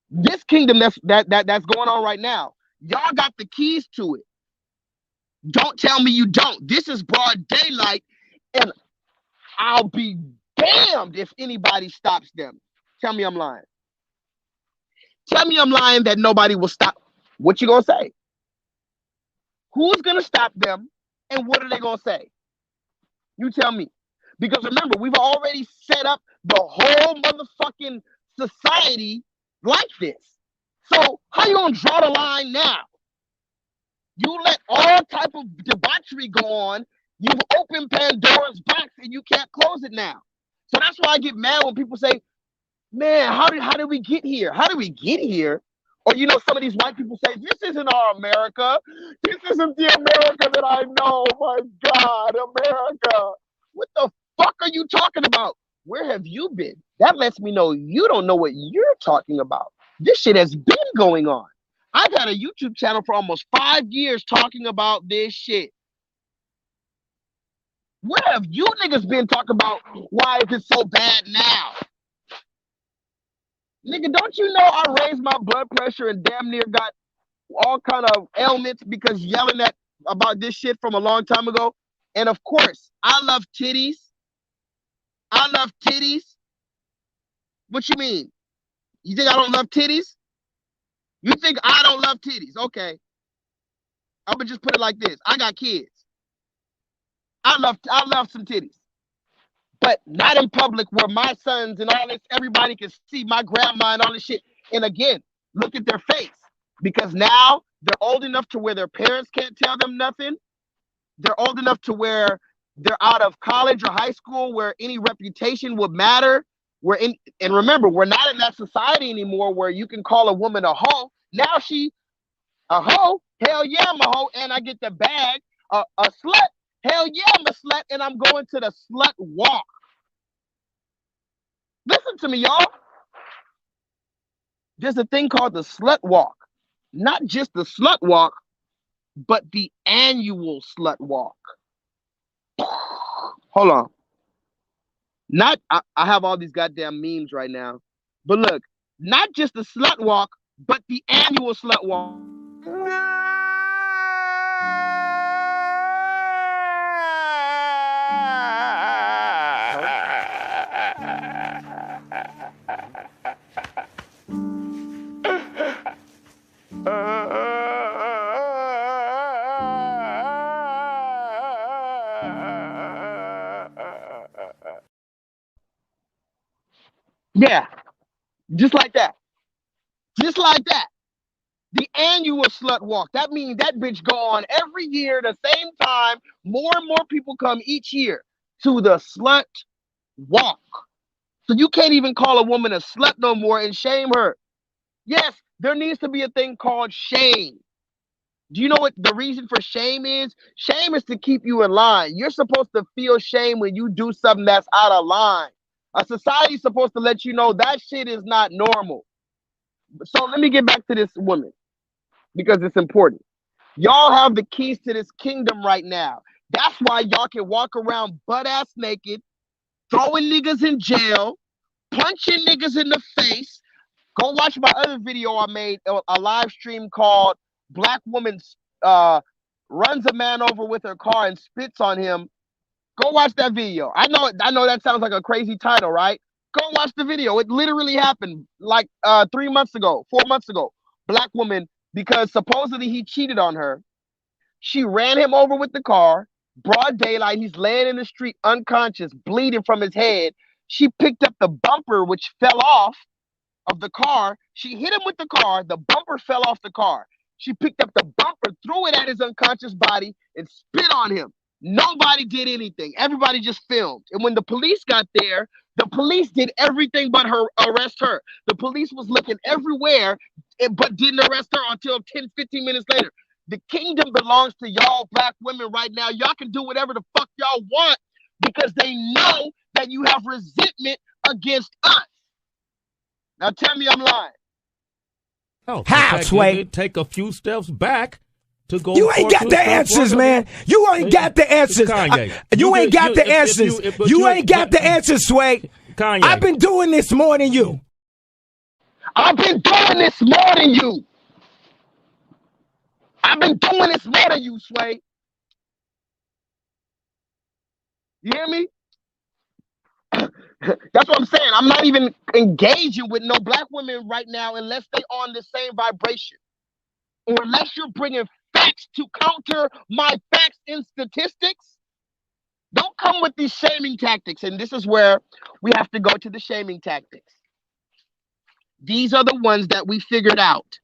This kingdom that's going on right now. Y'all got the keys to it. Don't tell me you don't. This is broad daylight, and I'll be damned if anybody stops them. Tell me I'm lying. Tell me I'm lying that nobody will stop. What you gonna say? Who's gonna stop them? And what are they gonna say? You tell me. Because remember, we've already set up the whole motherfucking society like this. So how you gonna draw the line now? You let all type of debauchery go on. You've opened Pandora's box and you can't close it now. So that's why I get mad when people say, man, how did we get here? How did we get here? Or some of these white people say, this isn't our America. This isn't the America that I know. My God, America. What the fuck are you talking about? Where have you been? That lets me know you don't know what you're talking about. This shit has been going on. I've had a YouTube channel for almost 5 years talking about this shit. What have you niggas been talking about? Why is it so bad now? Nigga, don't you know I raised my blood pressure and damn near got all kind of ailments because yelling at about this shit from a long time ago. And of course, I love titties. I love titties. What you mean? You think I don't love titties? You think I don't love titties? Okay. I'm gonna just put it like this. I got kids. I love some titties. But not in public where my sons and all this, everybody can see my grandma and all this shit. And again, look at their face. Because now they're old enough to where their parents can't tell them nothing. They're old enough to where they're out of college or high school where any reputation would matter. And remember, we're not in that society anymore where you can call a woman a hoe. Now she a hoe? Hell yeah, I'm a hoe, and I get the bag. A slut? Hell yeah, I'm a slut, and I'm going to the slut walk. Listen to me, y'all. There's a thing called the slut walk. Not just the slut walk, but the annual slut walk. Hold on. I have all these goddamn memes right now. But look, not just the slut walk, but the annual slut walk. Yeah, just like that. Just like that. The annual slut walk. That means that bitch go on every year, the same time. More and more people come each year to the slut walk. So you can't even call a woman a slut no more and shame her. Yes, there needs to be a thing called shame. Do you know what the reason for shame is? Shame is to keep you in line. You're supposed to feel shame when you do something that's out of line. A society's supposed to let you know that shit is not normal. So let me get back to this woman because it's important. Y'all have the keys to this kingdom right now. That's why y'all can walk around butt ass naked, throwing niggas in jail, punching niggas in the face. Go watch my other video I made, a live stream called Black Woman Runs a Man Over with Her Car and Spits on Him. Go watch that video. I know that sounds like a crazy title, right? Go watch the video. It literally happened like 3 months ago, 4 months ago. Black woman, because supposedly he cheated on her. She ran him over with the car, broad daylight. He's laying in the street unconscious, bleeding from his head. She picked up the bumper, which fell off of the car. She hit him with the car. The bumper fell off the car. She picked up the bumper, threw it at his unconscious body, and spit on him. Nobody did anything. Everybody just filmed. And when the police got there, the police did everything but arrest her. The police was looking everywhere, but didn't arrest her until 10, 15 minutes later. The kingdom belongs to y'all black women right now. Y'all can do whatever the fuck y'all want because they know that you have resentment against us. Now tell me I'm lying. Oh, how, Sway? Take a few steps back to go. You ain't got the answers, man. You ain't got the answers. You ain't got the answers. You ain't got the answers, Sway. Kanye. I've been doing this more than you. I've been doing this more than you. I've been doing this more than you, Sway. You hear me? That's what I'm saying. I'm not even engaging with no black women right now unless they on the same vibration. Or unless you're bringing facts to counter my facts and statistics. Don't come with these shaming tactics. And this is where we have to go to the shaming tactics. These are the ones that we figured out.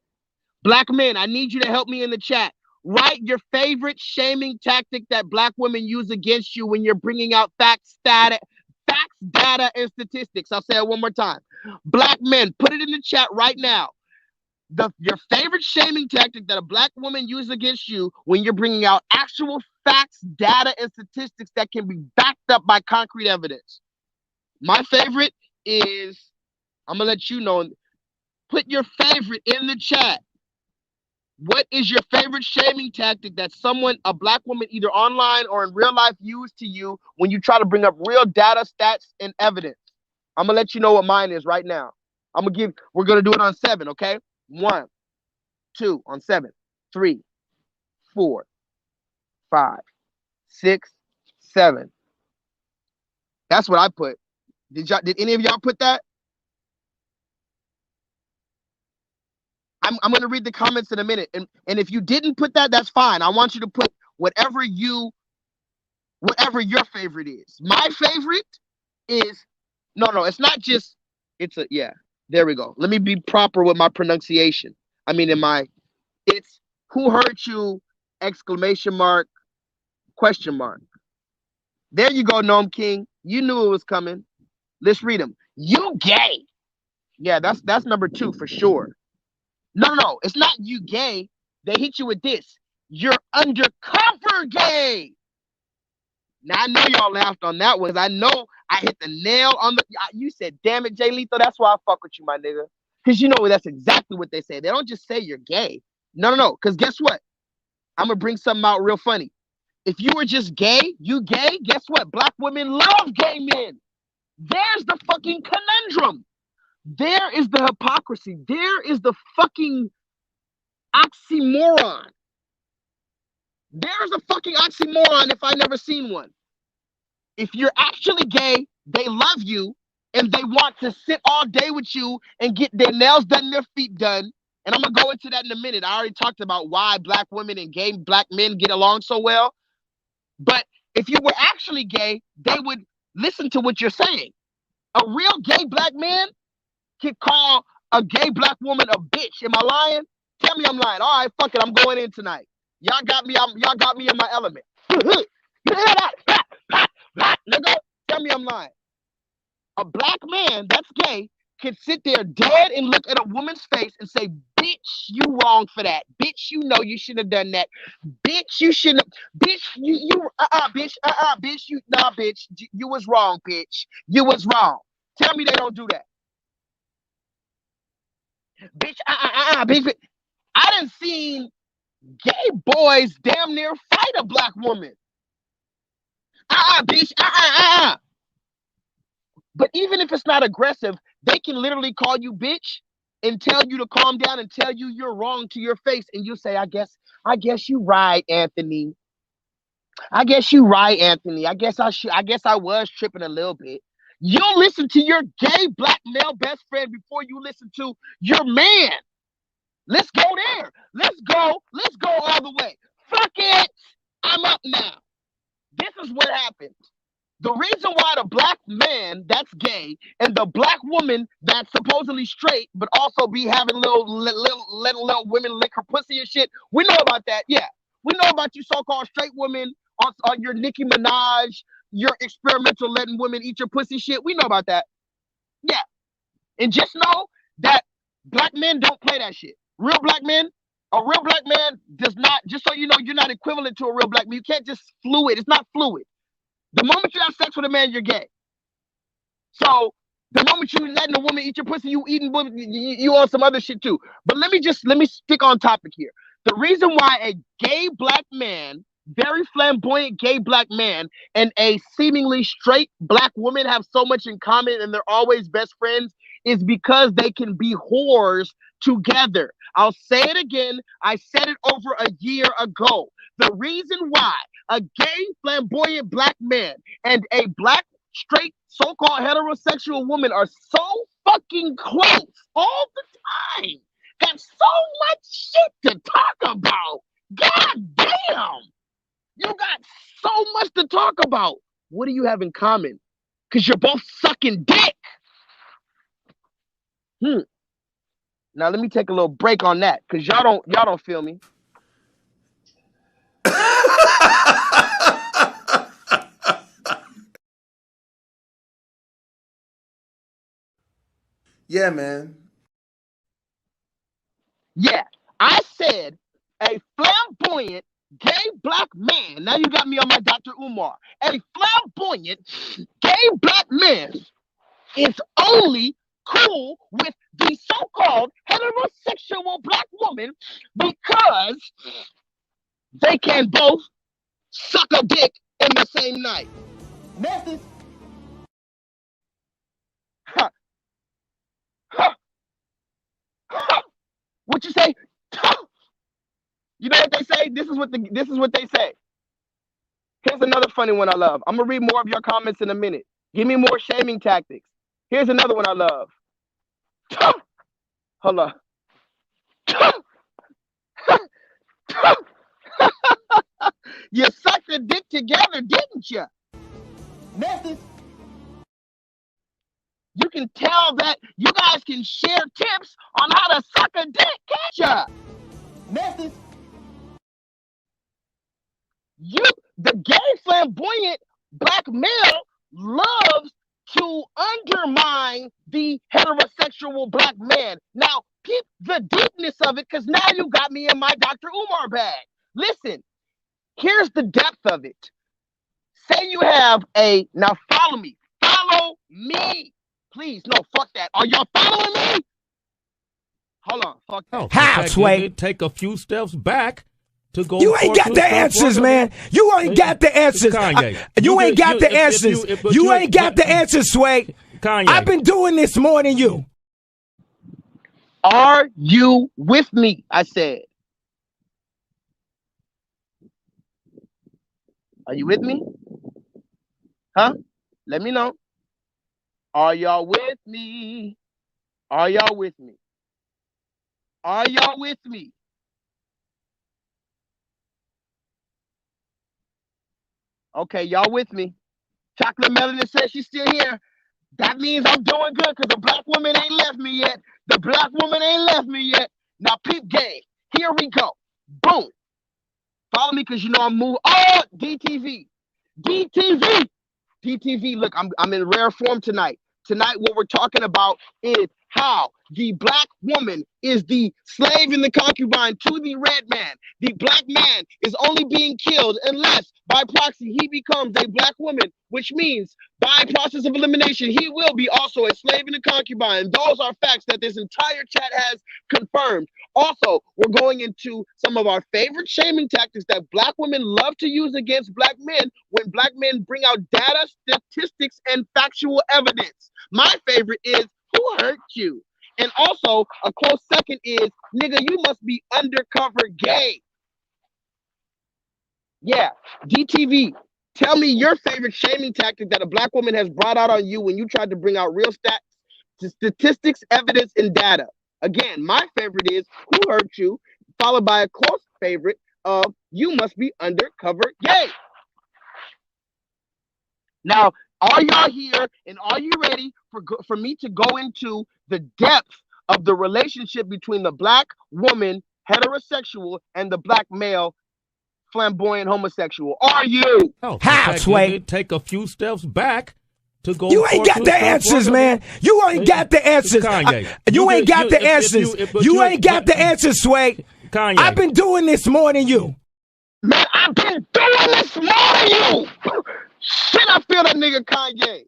Black men, I need you to help me in the chat. Write your favorite shaming tactic that black women use against you when you're bringing out facts, data, and statistics. I'll say it one more time. Black men, put it in the chat right now. Your favorite shaming tactic that a black woman uses against you when you're bringing out actual facts, data, and statistics that can be backed up by concrete evidence. My favorite is, I'm going to let you know, put your favorite in the chat. What is your favorite shaming tactic that a black woman, either online or in real life, use to you when you try to bring up real data, stats, and evidence? I'm going to let you know what mine is right now. We're going to do it on 7, okay? 1, 2, on 7, 3, 4, 5, 6, 7. That's what I put. Did any of y'all put that? I'm gonna read the comments in a minute. And if you didn't put that, that's fine. I want you to put whatever your favorite is. My favorite is no, it's not just yeah. There we go. Let me be proper with my pronunciation. I mean it's who hurt you, exclamation mark, question mark. There you go, Gnome King. You knew it was coming. Let's read them. You gay. Yeah, that's number 2 for sure. No, it's not you gay. They hit you with this. You're undercover gay. Now I know y'all laughed on that one. I know I hit the nail on the. You said, "Damn it, Jay Lethal." That's why I fuck with you, my nigga. Because you know that's exactly what they say. They don't just say you're gay. No. Because guess what? I'm gonna bring something out real funny. If you were just gay, you gay. Guess what? Black women love gay men. There's the fucking conundrum. There is the hypocrisy. There is the fucking oxymoron. There's a fucking oxymoron if I never seen one. If you're actually gay, they love you and they want to sit all day with you and get their nails done, their feet done. And I'm going to go into that in a minute. I already talked about why black women and gay black men get along so well. But if you were actually gay, they would listen to what you're saying. A real gay black man can call a gay black woman a bitch. Am I lying? Tell me I'm lying. All right, fuck it. I'm going in tonight. Y'all got me in my element. You hear that? Nigga, tell me I'm lying. A black man that's gay can sit there dead and look at a woman's face and say, bitch, you wrong for that. Bitch, you know you shouldn't have done that. Bitch, you shouldn't have. Bitch, bitch, you was wrong, bitch. You was wrong. Tell me they don't do that. Bitch, bitch. I done seen gay boys damn near fight a black woman. Bitch, But even if it's not aggressive, they can literally call you bitch and tell you to calm down and tell you you're wrong to your face. And you say, I guess you right, Anthony. I guess you right, Anthony. I guess I was tripping a little bit. You'll listen to your gay black male best friend before you listen to your man. Let's go there. Let's go all the way. Fuck it. I'm up now. This is what happens. The reason why the black man that's gay and the black woman that's supposedly straight, but also be having little women lick her pussy and shit, we know about that. Yeah, we know about you so-called straight women on your Nicki Minaj, your experimental letting women eat your pussy shit. We know about that. Yeah, and just know that black men don't play that shit. Real black men. A real black man does not, just so you know, you're not equivalent to a real black man. You can't just fluid. It's not fluid. The moment you have sex with a man, you're gay. So the moment you letting a woman eat your pussy, you on some other shit too. But let me stick on topic here. The reason why a gay black man, very flamboyant gay black man, and a seemingly straight black woman have so much in common and they're always best friends is because they can be whores together. I'll say it again. I said it over a year ago. The reason why a gay flamboyant black man and a black straight so-called heterosexual woman are so fucking close all the time, got so much shit to talk about. God damn. You got so much to talk about. What do you have in common? Because you're both sucking dick. Now let me take a little break on that, because y'all don't feel me. Yeah, man. Yeah, I said a flamboyant gay black man. Now you got me on my Dr. Umar. A flamboyant gay black man is only cool with the so-called heterosexual black woman because they can both suck a dick in the same night. Message. Huh. Huh. Huh. What you say? Huh. You know what they say? This is what they say. Here's another funny one I love. I'm gonna read more of your comments in a minute. Give me more shaming tactics. Here's another one I love. Hold on. You sucked the dick together, didn't you? Message. You can tell that you guys can share tips on how to suck a dick, can't ya? Message. The gay flamboyant black male loves to undermine the heterosexual black man. Now, keep the deepness of it, because now you got me in my Dr. Umar bag. Listen, here's the depth of it. Say you have now follow me. Follow me. Please, no, fuck that. Are y'all following me? Hold on, fuck that. How, Sway? Take a few steps back to go. You ain't got the answers, man. You ain't got the answers. You ain't got the answers. You ain't got the answers, Sway. I've been doing this more than you. Are you with me? I said. Are you with me? Huh? Let me know. Are y'all with me? Are y'all with me? Are y'all with me? Okay, y'all with me. Chocolate Melanin says she's still here. That means I'm doing good, because the black woman ain't left me yet. The black woman ain't left me yet. Now, peep game. Here we go. Boom. Follow me, because you know I'm moving. Oh, DTV. DTV. DTV. Look, I'm in rare form tonight. Tonight, what we're talking about is how the black woman is the slave and the concubine to the red man. The black man is only being killed unless by proxy he becomes a black woman, which means by process of elimination, he will be also a slave and a concubine. Those are facts that this entire chat has confirmed. Also, we're going into some of our favorite shaming tactics that black women love to use against black men when black men bring out data, statistics, and factual evidence. My favorite is, who hurt you? And also, a close second is, nigga, you must be undercover gay. Yeah, DTV, tell me your favorite shaming tactic that a black woman has brought out on you when you tried to bring out real stats, statistics, evidence, and data. Again, my favorite is, who hurt you? Followed by a close favorite of, you must be undercover gay. Now, are y'all here and are you ready for me to go into the depth of the relationship between the black woman, heterosexual, and the black male, flamboyant homosexual? Are you? How, Sway? Take a few steps back to go. You ain't got the answers, man. You ain't got the answers. You ain't got the answers. You ain't got the answers, Sway. I've been doing this more than you. Man, I've been doing this more than you. Shit, I feel that nigga Kanye.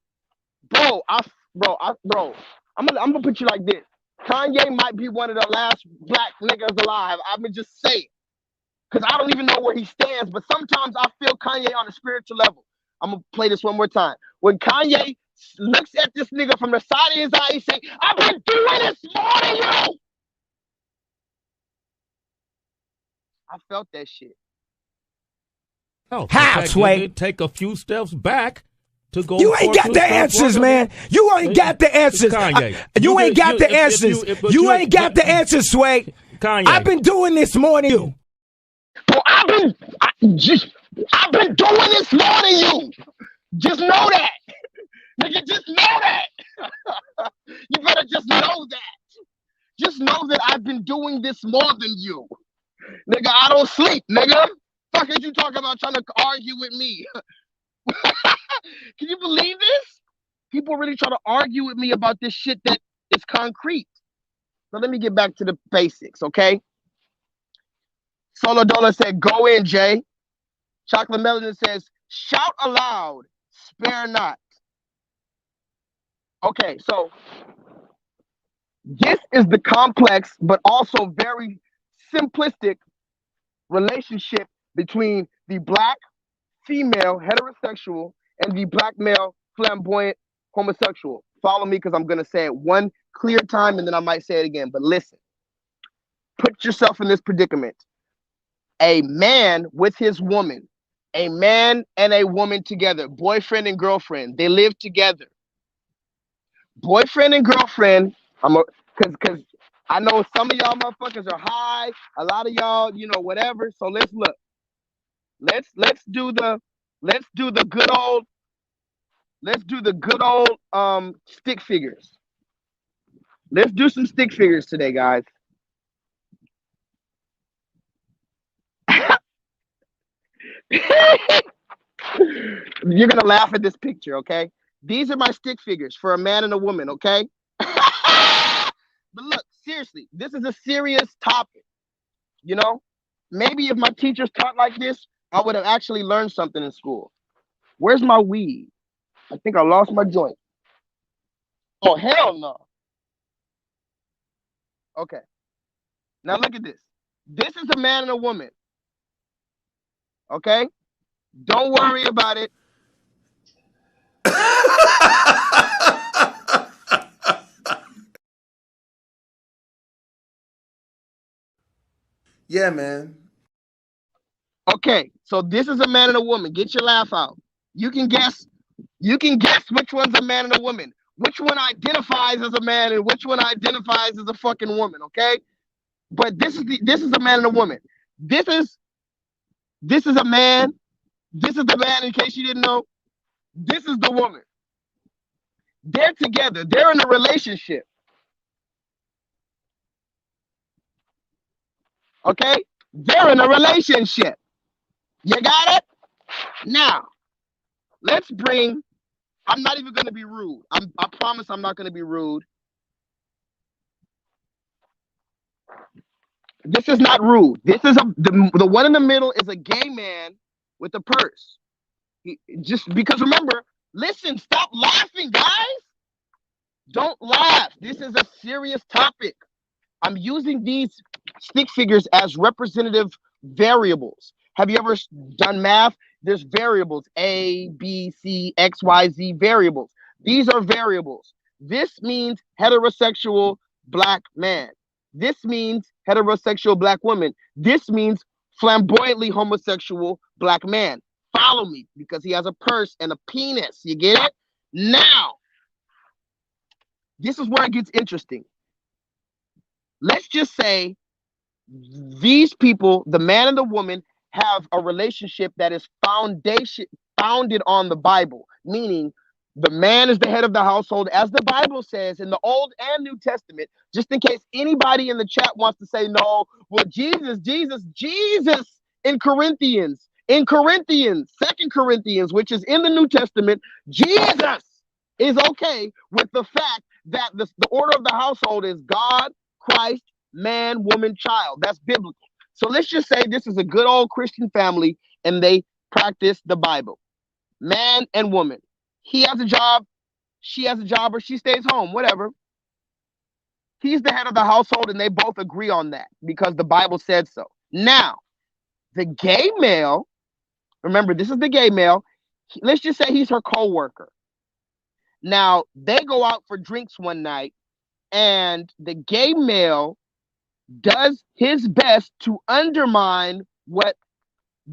Bro, I'm gonna put you like this. Kanye might be one of the last black niggas alive. I'm gonna just say it. Because I don't even know where he stands, but sometimes I feel Kanye on a spiritual level. I'm gonna play this one more time. When Kanye looks at this nigga from the side of his eye, he say, I've been doing this more than you. I felt that shit. How, Sway? Take a few steps back to go. You ain't got the answers, man. You ain't got the answers. You ain't got the answers. You ain't got the answers, Sway. I've been doing this more than you. Bro, I've been doing this more than you. Just know that. Nigga, just know that. You better just know that. Just know that I've been doing this more than you. Nigga, I don't sleep, nigga. Fuck is you talking about trying to argue with me? Can you believe this? People really try to argue with me about this shit that is concrete. So let me get back to the basics, okay? Solo Dollar said, go in, Jay. Chocolate Melanin says, shout aloud, spare not. Okay, so this is the complex but also very simplistic relationship between the black female heterosexual and the black male flamboyant homosexual. Follow me, because I'm going to say it one clear time and then I might say it again. But listen, put yourself in this predicament. A man with his woman, a man and a woman together, boyfriend and girlfriend. They live together. Boyfriend and girlfriend. Cause I know some of y'all motherfuckers are high. A lot of y'all, whatever. So let's look. Let's do the good old stick figures. Let's do some stick figures today, guys. You're gonna laugh at this picture, okay? These are my stick figures for a man and a woman, okay? But look, seriously, this is a serious topic. Maybe if my teachers taught like this, I would have actually learned something in school. Where's my weed? I think I lost my joint. Oh, hell no. Okay. Now look at this. This is a man and a woman. Okay? Don't worry about it. Yeah, man. Okay, so this is a man and a woman. Get your laugh out. You can guess which one's a man and a woman. Which one identifies as a man and which one identifies as a fucking woman, okay? But this is a man and a woman. This is a man. This is the man, in case you didn't know. This is the woman. They're together. They're in a relationship. Okay? They're in a relationship. You got it? Now, I'm not even going to be rude. I promise I'm not going to be rude. This is not rude. This is the one in the middle is a gay man with a purse. Just because, remember, listen, stop laughing, guys. Don't laugh. This is a serious topic. I'm using these stick figures as representative variables. Have you ever done math? There's variables, A, B, C, X, Y, Z variables. These are variables. This means heterosexual black man. This means heterosexual black woman. This means flamboyantly homosexual black man. Follow me, because he has a purse and a penis. You get it? Now, this is where it gets interesting. Let's just say these people, the man and the woman, have a relationship that is founded on the Bible, meaning the man is the head of the household, as the Bible says in the Old and New Testament. Just in case anybody in the chat wants to say no, well, Jesus in Corinthians, 2 Corinthians, which is in the New Testament, Jesus is okay with the fact that the order of the household is God, Christ, man, woman, child. That's biblical. So let's just say this is a good old Christian family and they practice the Bible. Man and woman. He has a job, she has a job, or she stays home, whatever. He's the head of the household and they both agree on that because the Bible said so. Now, the gay male, remember, this is the gay male. Let's just say he's her co-worker. Now, they go out for drinks one night and the gay male does his best to undermine what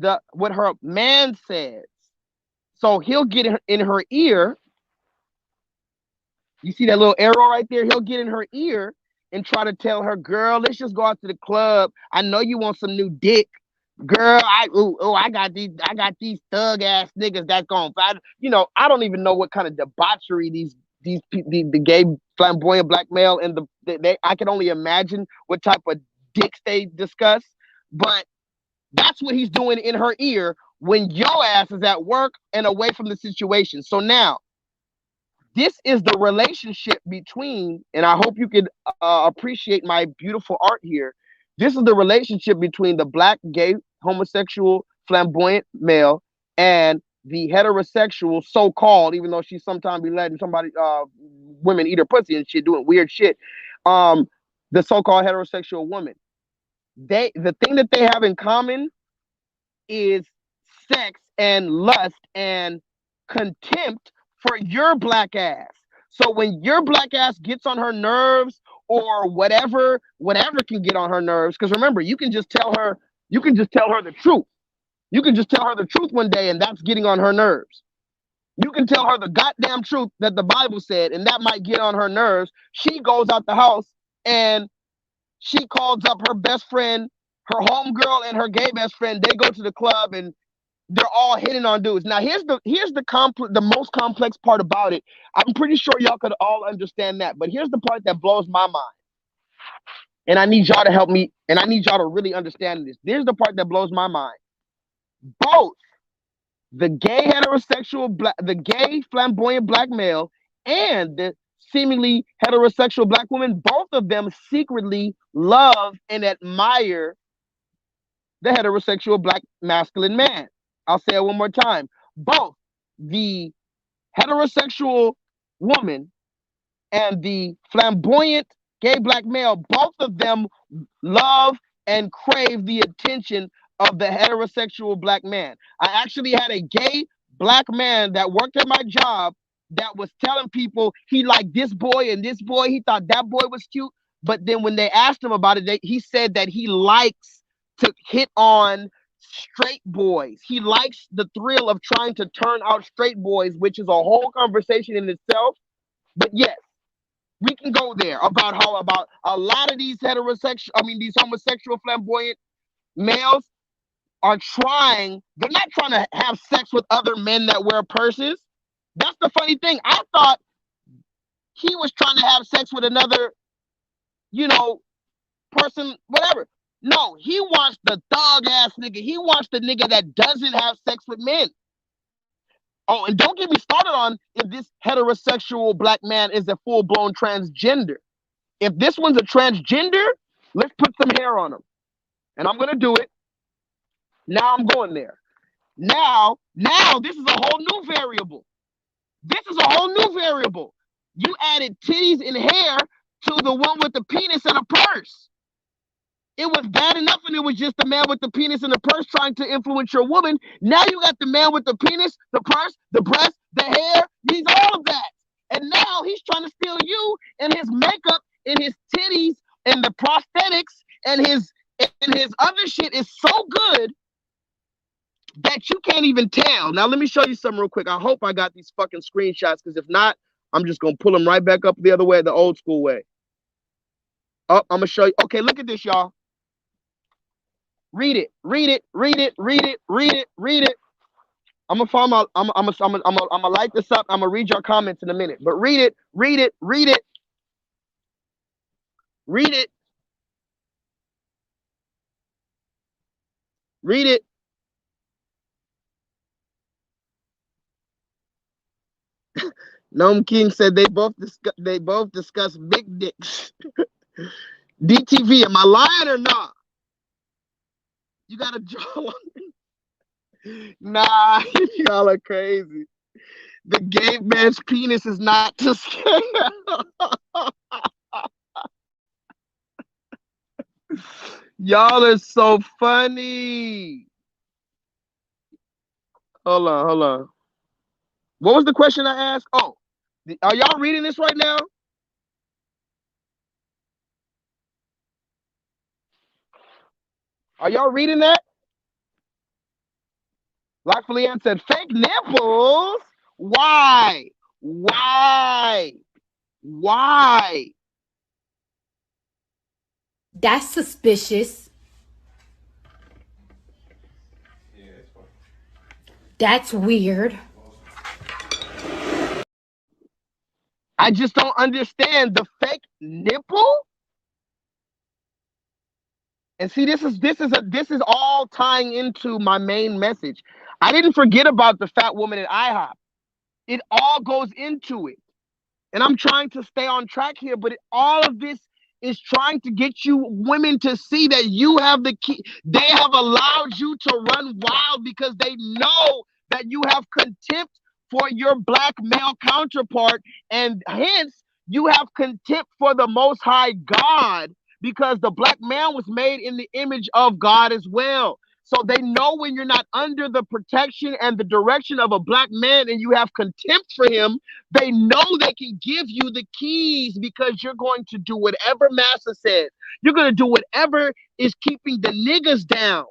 her man says. So he'll get in her ear. You see that little arrow right there? He'll get in her ear and try to tell her, girl, let's just go out to the club. I know you want some new dick. Girl, I got these thug ass niggas that's gonna fight. I don't even know what kind of debauchery the gay flamboyant black male and I can only imagine what type of dicks they discuss, but that's what he's doing in her ear when your ass is at work and away from the situation. So now, this is the relationship between, and I hope you could appreciate my beautiful art here. This is the relationship between the black, gay, homosexual, flamboyant male and the heterosexual, so-called, even though she sometimes be letting women eat her pussy and shit, doing weird shit. The so-called heterosexual woman. The thing that they have in common is sex and lust and contempt for your black ass. So when your black ass gets on her nerves or whatever can get on her nerves, because remember, you can just tell her the truth. You can just tell her the truth one day and that's getting on her nerves. You can tell her the goddamn truth that the Bible said and that might get on her nerves. She goes out the house and she calls up her best friend, her homegirl, and her gay best friend. They go to the club and they're all hitting on dudes. Now here's the most complex part about it. I'm pretty sure y'all could all understand that, but here's the part that blows my mind. And I need y'all to help me, and I need y'all to really understand this. Here's the part that blows my mind. Both the gay the gay flamboyant black male and the seemingly heterosexual black woman, both of them secretly love and admire the heterosexual black masculine man. I'll say it one more time. Both the heterosexual woman and the flamboyant gay black male, both of them love and crave the attention of the heterosexual black man. I actually had a gay black man that worked at my job that was telling people he liked this boy and this boy. He thought that boy was cute. But then when they asked him about it, he said that he likes to hit on straight boys. He likes the thrill of trying to turn out straight boys, which is a whole conversation in itself. But yes, we can go there about a lot of these these homosexual flamboyant males are they're not trying to have sex with other men that wear purses. That's the funny thing. I thought he was trying to have sex with another, person, whatever. No, he wants the dog ass nigga. He wants the nigga that doesn't have sex with men. Oh, and don't get me started on if this heterosexual black man is a full-blown transgender. If this one's a transgender, let's put some hair on him. And I'm going to do it. Now I'm going there. Now, this is a whole new variable. This is a whole new variable. You added titties and hair to the one with the penis and a purse. It was bad enough when it was just the man with the penis and the purse trying to influence your woman. Now you got the man with the penis, the purse, the breast, the hair. He's all of that. And now he's trying to steal you and his makeup and his titties and the prosthetics and his other shit is so good that you can't even tell. Now let me show you something real quick. I hope I got these fucking screenshots, because if not, I'm just going to pull them right back up the other way, the old school way. Oh, I'm going to show you. Okay, look at this, y'all. Read it. I'm gonna find my. I'm gonna light this up. I'm gonna read your comments in a minute. But read it. Gnome King said they both discuss big dicks. DTV, am I lying or not? You gotta draw one. Nah, y'all are crazy. The gay man's penis is not to scale. Y'all are so funny. Hold on. What was the question I asked? Oh, are y'all reading this right now? Are y'all reading that? Like Leanne said, fake nipples? Why? That's suspicious. That's weird. I just don't understand the fake nipple. And see, this is all tying into my main message. I didn't forget about the fat woman at IHOP. It all goes into it. And I'm trying to stay on track here, but all of this is trying to get you women to see that you have the key. They have allowed you to run wild because they know that you have contempt for your black male counterpart, and hence you have contempt for the Most High God, because the black man was made in the image of God as well. So they know when you're not under the protection and the direction of a black man and you have contempt for him, they know they can give you the keys, because you're going to do whatever Massa says. You're going to do whatever is keeping the niggas down.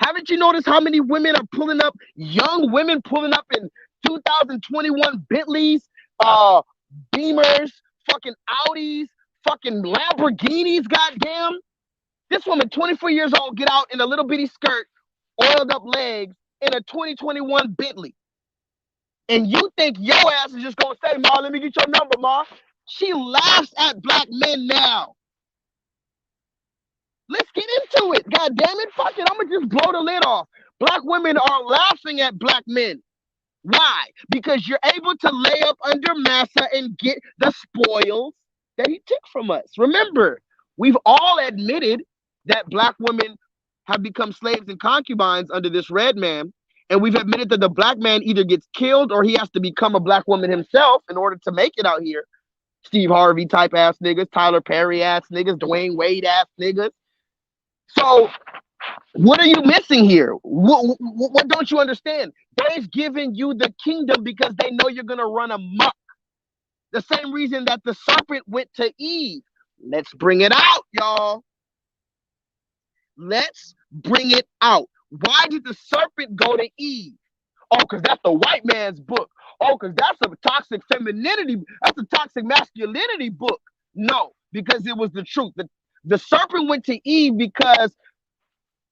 Haven't you noticed how many women are pulling up, young women pulling up in 2021 Bentleys, Beamers, fucking Audis, fucking Lamborghinis, goddamn? This woman, 24 years old, get out in a little bitty skirt, oiled up legs, in a 2021 Bentley. And you think your ass is just gonna say, Ma, let me get your number, Ma. She laughs at black men now. Let's get into it. God damn it. Fuck it. I'm gonna just blow the lid off. Black women are laughing at black men. Why? Because you're able to lay up under massa and get the spoils that he took from us. Remember, we've all admitted that black women have become slaves and concubines under this red man. And we've admitted that the black man either gets killed or he has to become a black woman himself in order to make it out here. Steve Harvey type ass niggas, Tyler Perry ass niggas, Dwayne Wade ass niggas. So what are you missing here? What don't you understand? They've given you the kingdom because they know you're going to run amok. The same reason that the serpent went to Eve. Let's bring it out, y'all. Let's bring it out. Why did the serpent go to Eve? Oh, because that's the white man's book. Oh, because that's a toxic femininity. That's a toxic masculinity book. No, because it was the truth. The serpent went to Eve because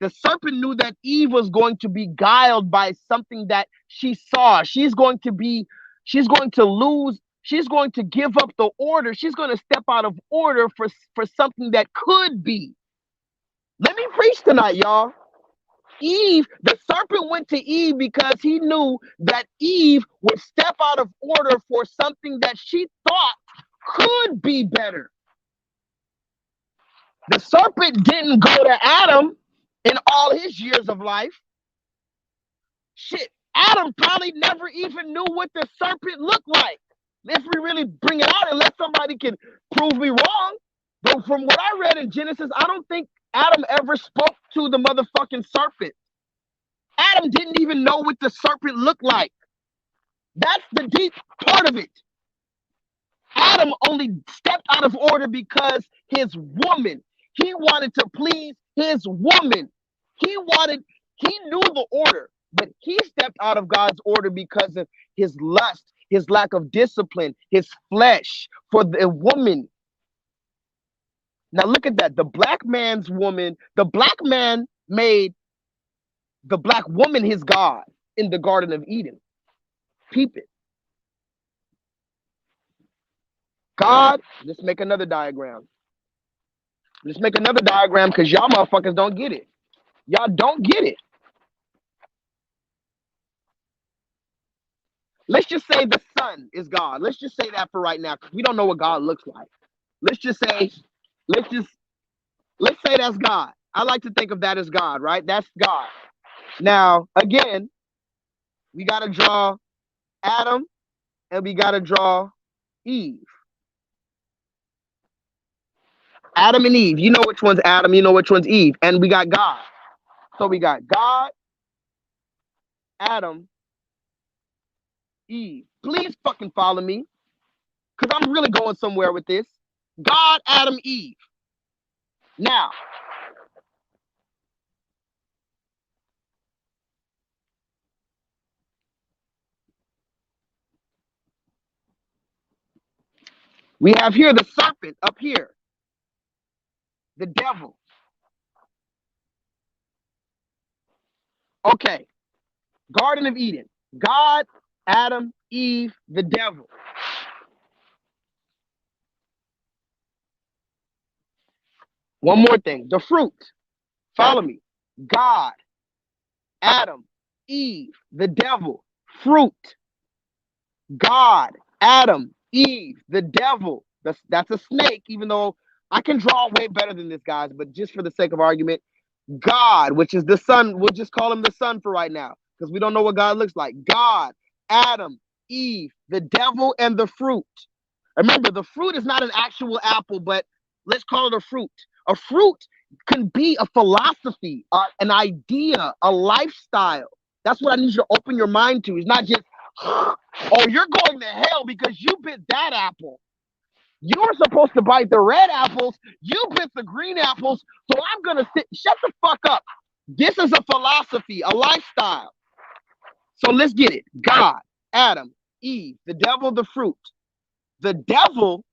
the serpent knew that Eve was going to be guiled by something that she saw. She's going to lose. She's going to give up the order. She's going to step out of order for something that could be. Let me preach tonight, y'all. Eve, the serpent went to Eve because he knew that Eve would step out of order for something that she thought could be better. The serpent didn't go to Adam in all his years of life. Shit, Adam probably never even knew what the serpent looked like. If we really bring it out, unless somebody can prove me wrong. But from what I read in Genesis, I don't think Adam ever spoke to the motherfucking serpent. Adam didn't even know what the serpent looked like. That's the deep part of it. Adam only stepped out of order because his woman, he wanted to please his woman. He knew the order, but he stepped out of God's order because of his lust, his lack of discipline, his flesh for the woman. Now look at that. The black man made the black woman his God in the Garden of Eden. Peep it. God, let's make another diagram. Let's make another diagram because y'all motherfuckers don't get it. Y'all don't get it. Let's just say the sun is God. Let's just say that for right now because we don't know what God looks like. Let's say that's God. I like to think of that as God, right? That's God. Now, again, we got to draw Adam and we got to draw Eve. Adam and Eve. You know which one's Adam, you know which one's Eve. And we got God. So we got God, Adam, Eve. Please fucking follow me because I'm really going somewhere with this. God, Adam, Eve. Now, we have here the serpent up here, the devil. Okay, Garden of Eden. God, Adam, Eve, the devil. One more thing, the fruit. Follow me. God, Adam, Eve, the devil, fruit. God, Adam, Eve, the devil. That's a snake, even though I can draw way better than this, guys, but just for the sake of argument, God, which is the sun, we'll just call him the sun for right now, because we don't know what God looks like. God, Adam, Eve, the devil, and the fruit. Remember, the fruit is not an actual apple, but let's call it a fruit. A fruit can be a philosophy, an idea, a lifestyle. That's what I need you to open your mind to. It's not just, oh, you're going to hell because you bit that apple. You're supposed to bite the red apples. You bit the green apples. So I'm going to sit. Shut the fuck up. This is a philosophy, a lifestyle. So let's get it. God, Adam, Eve, the devil, the fruit. The devil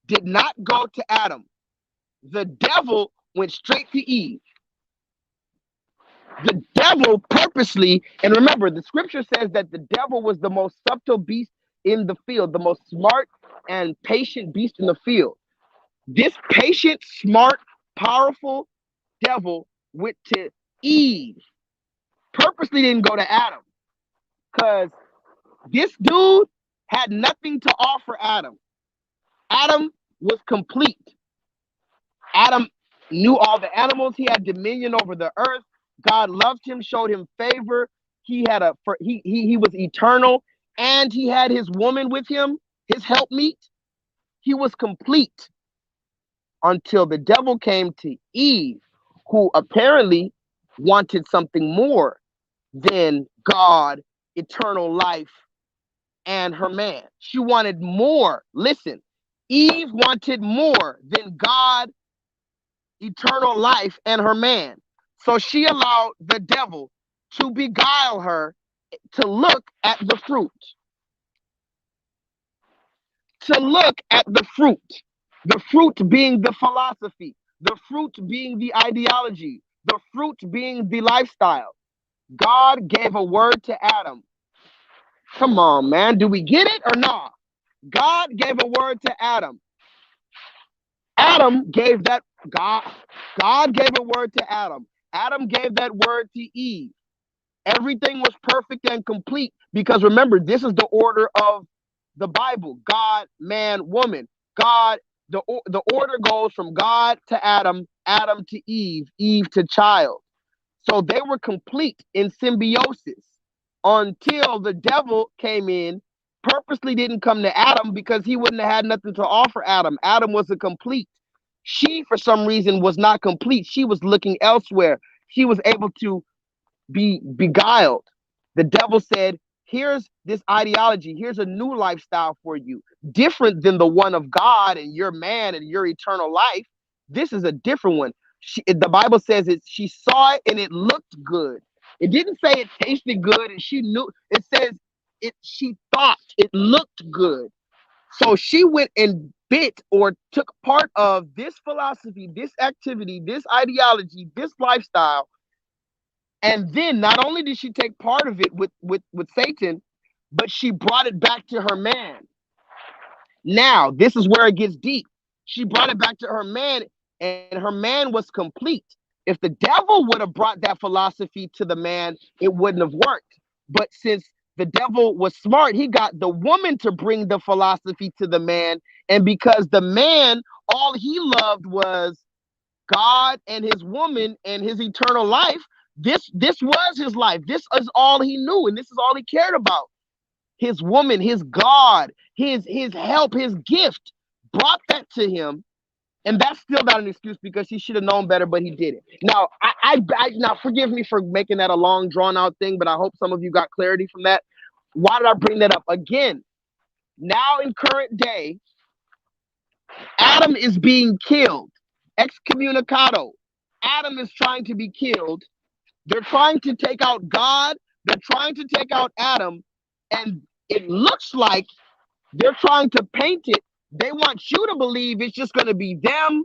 did not go to Adam. The devil went straight to Eve. The devil purposely, and remember, the scripture says that the devil was the most subtle beast in the field, the most smart and patient beast in the field. This patient, smart, powerful devil went to Eve. Purposely didn't go to Adam. Because this dude had nothing to offer Adam. Adam was complete. Adam knew all the animals. He had dominion over the earth. God loved him, showed him favor. He had he was eternal, and he had his woman with him, his helpmeet. He was complete until the devil came to Eve, who apparently wanted something more than God, eternal life, and her man. She wanted more. Listen, Eve wanted more than God, eternal life, and her man. So she allowed the devil to beguile her to look at the fruit. To look at the fruit. The fruit being the philosophy. The fruit being the ideology. The fruit being the lifestyle. God gave a word to Adam. Come on, man. Do we get it or not? God gave a word to Adam. Adam gave that God gave a word to Adam. Adam gave that word to Eve. Everything was perfect and complete because remember, this is the order of the Bible. God, man, woman. God, the order goes from God to Adam, Adam to Eve, Eve to child. So they were complete in symbiosis until the devil came in, purposely didn't come to Adam because he wouldn't have had nothing to offer Adam. Adam was a complete. She, for some reason, was not complete. She was looking elsewhere. She was able to be beguiled. The devil said, here's this ideology. Here's a new lifestyle for you, different than the one of God and your man and your eternal life. This is a different one. The Bible says it. She saw it and it looked good. It didn't say it tasted good and she knew. It says it. She thought it looked good. So she went and bit or took part of this philosophy, this activity, this ideology, this lifestyle. And then not only did she take part of it with Satan, but she brought it back to her man. Now, this is where it gets deep. She brought it back to her man, and her man was complete. If the devil would have brought that philosophy to the man, it wouldn't have worked. But since the devil was smart, he got the woman to bring the philosophy to the man. And because the man, all he loved was God and his woman and his eternal life, this was his life. This is all he knew, and this is all he cared about. His woman, his God, his help, his gift brought that to him. And that's still not an excuse because he should have known better, but he did it. Now, now forgive me for making that a long, drawn out thing, but I hope some of you got clarity from that. Why did I bring that up? Again, now in current day, Adam is being killed. Excommunicado. Adam is trying to be killed. They're trying to take out God. They're trying to take out Adam. And it looks like they're trying to paint it. They want you to believe it's just going to be them,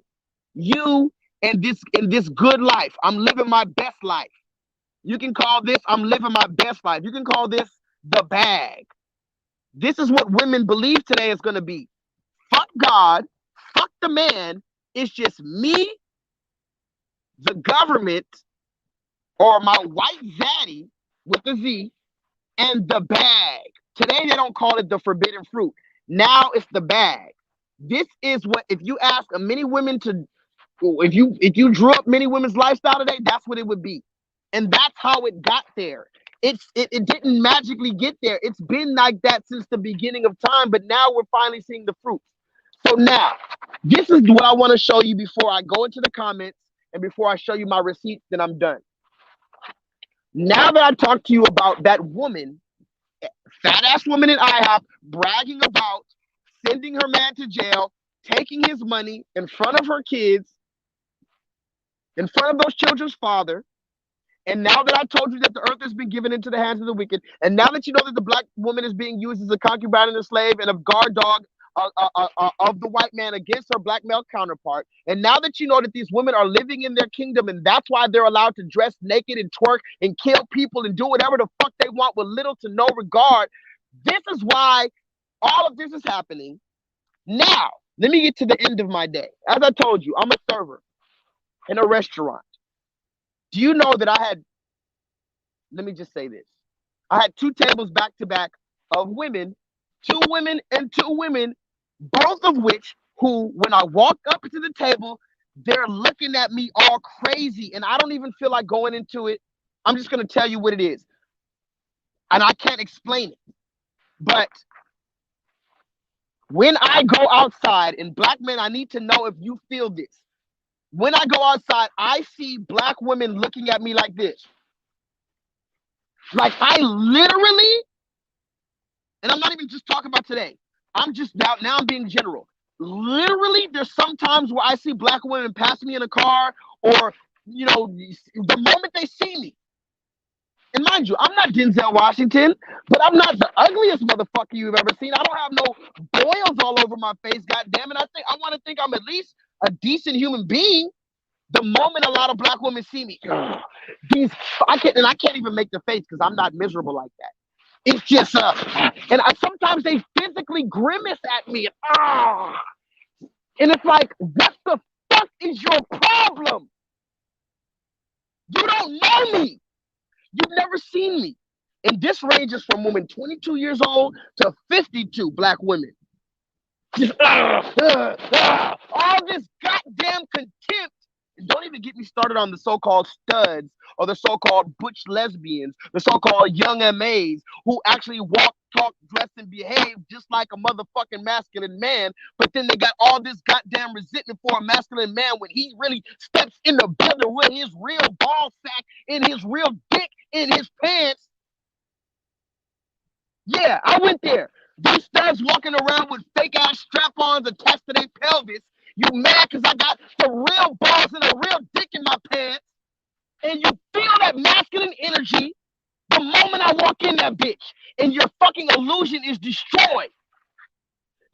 you, and this good life. I'm living my best life. You can call this, I'm living my best life. You can call this the bag. This is what women believe today is going to be. Fuck God. Fuck the man. It's just me, the government, or my white zaddy with the Z, and the bag. Today they don't call it the forbidden fruit. Now it's the bag. This is what, if you ask many women to, if you drew up many women's lifestyle today, that's what it would be. And that's how it got there. It didn't magically get there. It's been like that since the beginning of time, but now we're finally seeing the fruits. So now, this is what I want to show you before I go into the comments and before I show you my receipts, then I'm done. Now that I talked to you about that woman, fat ass woman in IHOP, bragging about sending her man to jail, taking his money in front of her kids, in front of those children's father, And now that I told you that the earth has been given into the hands of the wicked, and now that you know that the black woman is being used as a concubine and a slave and a guard dog of the white man against her black male counterpart, and now that you know that these women are living in their kingdom and that's why they're allowed to dress naked and twerk and kill people and do whatever the fuck they want with little to no regard, this is why all of this is happening. Now, let me get to the end of my day. As I told you, I'm a server in a restaurant. Do you know that let me just say this. I had 2 tables back to back of women, 2 women and 2 women, both of which who, when I walk up to the table, they're looking at me all crazy. And I don't even feel like going into it. I'm just going to tell you what it is. And I can't explain it. But when I go outside, and black men, I need to know if you feel this. When I go outside, I see black women looking at me like this. Like I literally, and I'm not even just talking about today. I'm just now I'm being general. Literally, there's sometimes where I see black women pass me in a car, or the moment they see me. And mind you, I'm not Denzel Washington, but I'm not the ugliest motherfucker you've ever seen. I don't have no boils all over my face. God damn it! I want to think I'm at least a decent human being. The moment a lot of black women see me, I can't even make the face because I'm not miserable like that. It's just sometimes they physically grimace at me, and it's like, what the fuck is your problem? You don't know me. You've never seen me. And this ranges from women 22 years old to 52 black women. Just all this goddamn contempt. Don't even get me started on the so-called studs or the so-called butch lesbians, the so-called young MAs who actually walk, talk, dress, and behave just like a motherfucking masculine man, but then they got all this goddamn resentment for a masculine man when he really steps in the building with his real ball sack and his real dick in his pants. Yeah, I went there. These studs walking around with fake-ass strap-ons attached to their pelvis. You mad because I got the real balls and a real dick in my pants, and you feel that masculine energy the moment I walk in that bitch, and your fucking illusion is destroyed.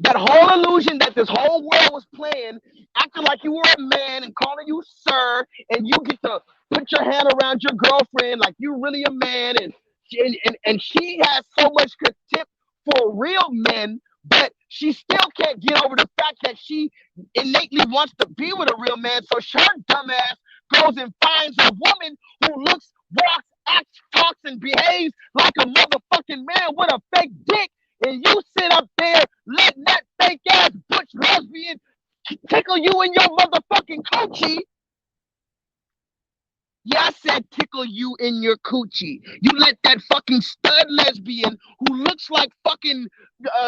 That whole illusion that this whole world was playing, acting like you were a man and calling you sir, and you get to put your hand around your girlfriend like you're really a man, and she has so much contempt for real men, but she still can't get over the fact that she innately wants to be with a real man. So her dumbass goes and finds a woman who looks, walks, acts, talks, and behaves like a motherfucking man with a fake dick. And you sit up there letting that fake ass butch lesbian tickle you in your motherfucking coochie. Yeah, I said tickle you in your coochie. You let that fucking stud lesbian who looks like fucking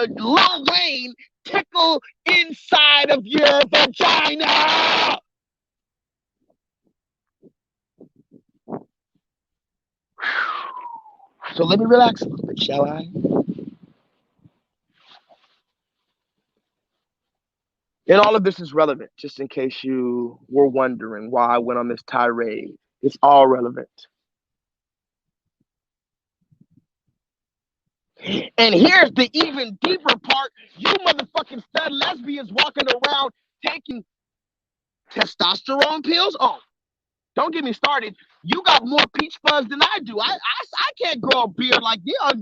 Lil Wayne tickle inside of your vagina. So let me relax a little bit, shall I? And all of this is relevant, just in case you were wondering why I went on this tirade. It's all relevant. And here's the even deeper part. You motherfucking stud lesbians walking around taking testosterone pills? Oh, don't get me started. You got more peach fuzz than I do. I can't grow a beard like y'all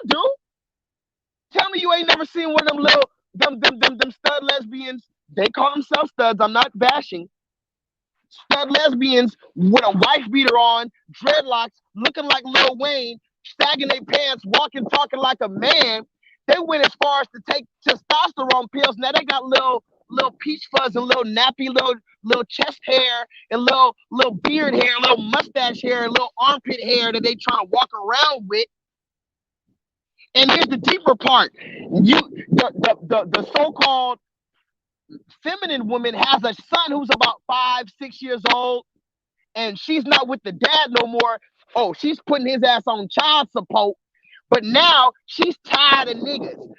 do. Tell me you ain't never seen one of them little them stud lesbians. They call themselves studs. I'm not bashing. Stud lesbians with a wife beater on, dreadlocks, looking like Lil Wayne, sagging their pants, walking, talking like a man. They went as far as to take testosterone pills. Now they got little peach fuzz and little nappy little chest hair and little beard hair, little mustache hair, and little armpit hair that they trying to walk around with. And here's the deeper part. The so-called feminine woman has a son who's about 5-6 years old, and she's not with the dad no more. Oh, she's putting his ass on child support, but now she's tired of niggas.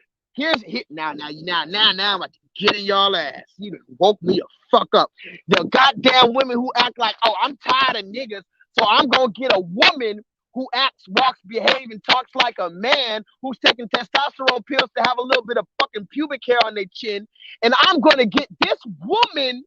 Now I'm about to get in y'all ass. You done woke me the fuck up. The goddamn women who act like, oh, I'm tired of niggas. So I'm going to get a woman who acts, walks, behaves, and talks like a man, who's taking testosterone pills to have a little bit of fucking pubic hair on their chin. And I'm going to get this woman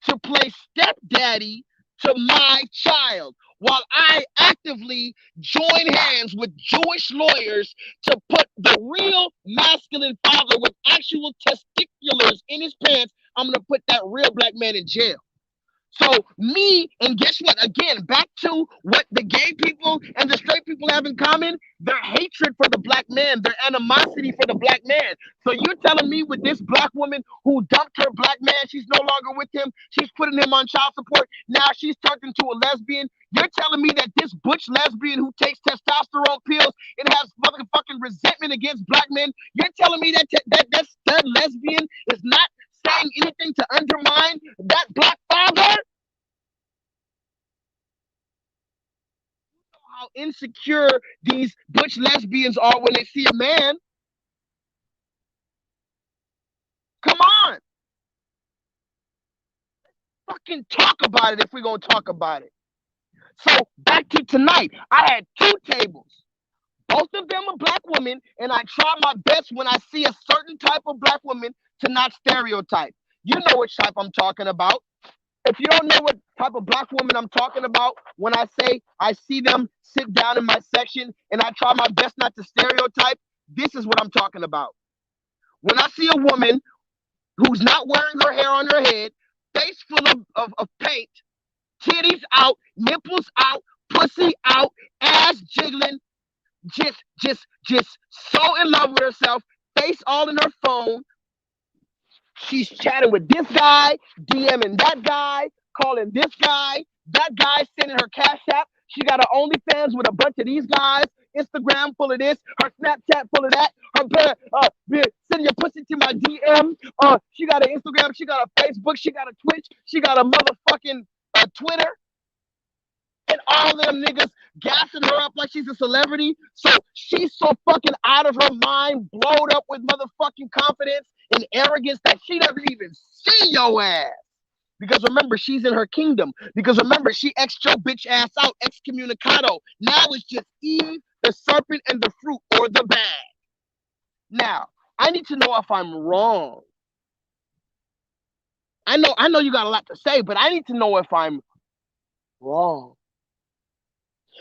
to play stepdaddy to my child while I actively join hands with Jewish lawyers to put the real masculine father with actual testiculars in his pants. I'm going to put that real black man in jail. So me, and guess what? Again, back to what the gay people and the straight people have in common, their hatred for the black man, their animosity for the black man. So you're telling me with this black woman who dumped her black man, she's no longer with him, she's putting him on child support, now she's turned into a lesbian. You're telling me that this butch lesbian who takes testosterone pills and has motherfucking resentment against black men, you're telling me that that stud lesbian is not saying anything to undermine that black father? How insecure these butch lesbians are when they see a man. Come on. Fucking talk about it if we're going to talk about it. So back to tonight. I had 2 tables. Both of them are black women, and I try my best when I see a certain type of black woman to not stereotype. You know which type I'm talking about. If you don't know what type of black woman I'm talking about, when I say I see them sit down in my section and I try my best not to stereotype, this is what I'm talking about. When I see a woman who's not wearing her hair on her head, face full of paint, titties out, nipples out, pussy out, ass jiggling, just so in love with herself, face all in her phone. She's chatting with this guy, DMing that guy, calling this guy, that guy sending her Cash.App. She got her OnlyFans with a bunch of these guys, Instagram full of this, her Snapchat full of that, her send your pussy to my DM. She got an Instagram, she got a Facebook, she got a Twitch, she got a motherfucking Twitter. And all of them niggas gassing her up like she's a celebrity. So she's so fucking out of her mind, blowed up with motherfucking confidence and arrogance that she doesn't even see your ass. Because remember, she's in her kingdom. Because remember, she X'd your bitch ass out, excommunicado. Now it's just Eve, the serpent, and the fruit, or the bag. Now, I need to know if I'm wrong. I know you got a lot to say, but I need to know if I'm wrong.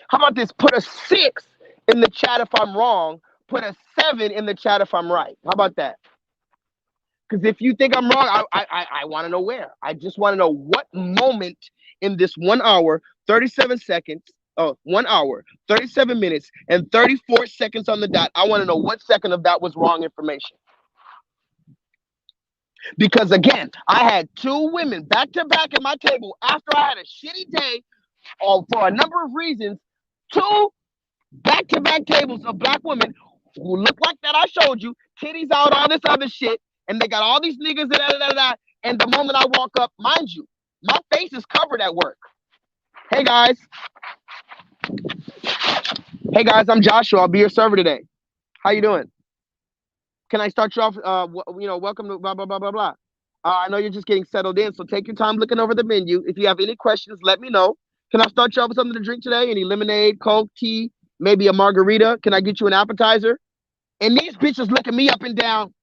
How about this? Put a 6 in the chat if I'm wrong. Put a 7 in the chat if I'm right. How about that? Because if you think I'm wrong, I want to know where. I just want to know what moment in this 1 hour, 37 seconds, 1 hour, 37 minutes, and 34 seconds on the dot. I want to know what second of that was wrong information. Because again, I had 2 women back to back at my table after I had a shitty day for a number of reasons. 2 back-to-back tables of black women who look like that I showed you, titties out, all this other shit, and they got all these niggas, and the moment I walk up, mind you, my face is covered at work. Hey guys, I'm Joshua. I'll be your server today. How you doing? Can I start you off? Welcome to blah, blah, blah, blah, blah. I know you're just getting settled in, so take your time looking over the menu. If you have any questions, let me know. Can I start you off with something to drink today? Any lemonade, Coke, tea, maybe a margarita? Can I get you an appetizer? And these bitches looking me up and down.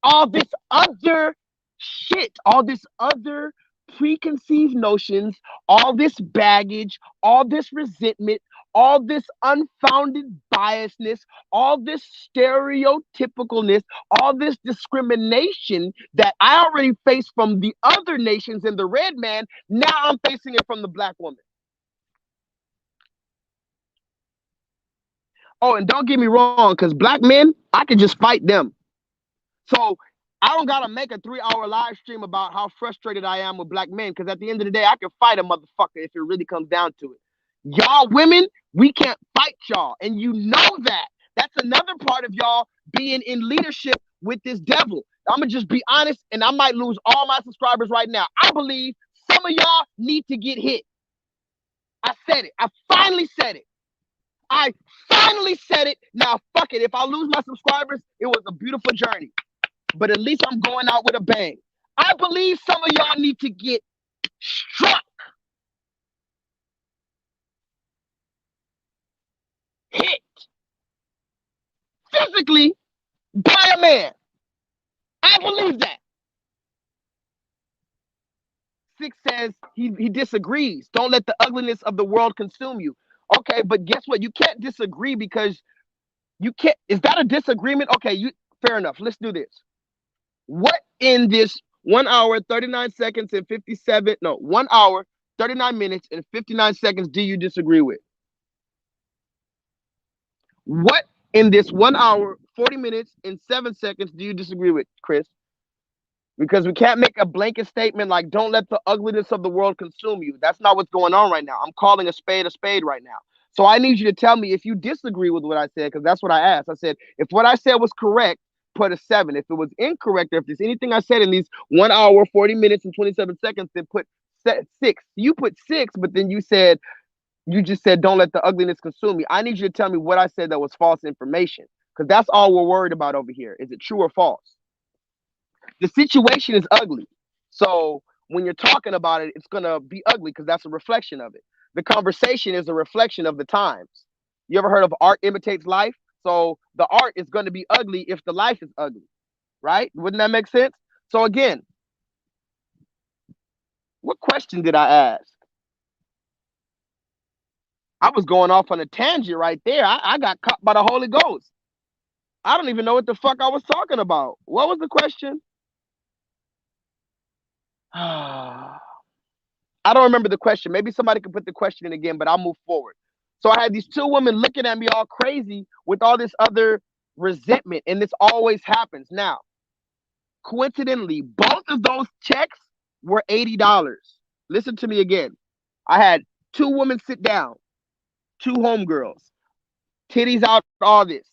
All this other shit, all this other preconceived notions, all this baggage, all this resentment, all this unfounded biasness, all this stereotypicalness, all this discrimination that I already faced from the other nations and the red man, now I'm facing it from the black woman. Oh, and don't get me wrong, because black men, I can just fight them. So I don't got to make a 3-hour live stream about how frustrated I am with black men, because at the end of the day, I can fight a motherfucker if it really comes down to it. Y'all women, we can't fight y'all. And you know that. That's another part of y'all being in leadership with this devil. I'm going to just be honest, and I might lose all my subscribers right now. I believe some of y'all need to get hit. I said it. I finally said it. I finally said it. Now, fuck it. If I lose my subscribers, it was a beautiful journey. But at least I'm going out with a bang. I believe some of y'all need to get struck. physically by a man. I believe that. 6 says he disagrees. Don't let the ugliness of the world consume you. Okay, but guess what? You can't disagree because you can't. Is that a disagreement? Okay, fair enough. Let's do this. What in this 1 hour, 39 seconds and 57, no, 1 hour, 39 minutes and 59 seconds do you disagree with? What in this 1 hour, 40 minutes and 7 seconds do you disagree with, Chris? Because we can't make a blanket statement like, don't let the ugliness of the world consume you. That's not what's going on right now. I'm calling a spade right now. So I need you to tell me if you disagree with what I said, because that's what I asked. I said, if what I said was correct, put a 7. If it was incorrect, or if there's anything I said in these 1 hour, 40 minutes and 27 seconds, then put 6. You put 6, but then you just said, don't let the ugliness consume me. I need you to tell me what I said that was false information, because that's all we're worried about over here. Is it true or false? The situation is ugly. So when you're talking about it, it's going to be ugly because that's a reflection of it. The conversation is a reflection of the times. You ever heard of art imitates life? So the art is going to be ugly if the life is ugly, right? Wouldn't that make sense? So again, what question did I ask? I was going off on a tangent right there. I got caught by the Holy Ghost. I don't even know what the fuck I was talking about. What was the question? I don't remember the question. Maybe somebody can put the question in again, but I'll move forward. So I had these 2 women looking at me all crazy with all this other resentment, and this always happens. Now, coincidentally, both of those checks were $80. Listen to me again. I had 2 women sit down, 2 homegirls, titties out, all this.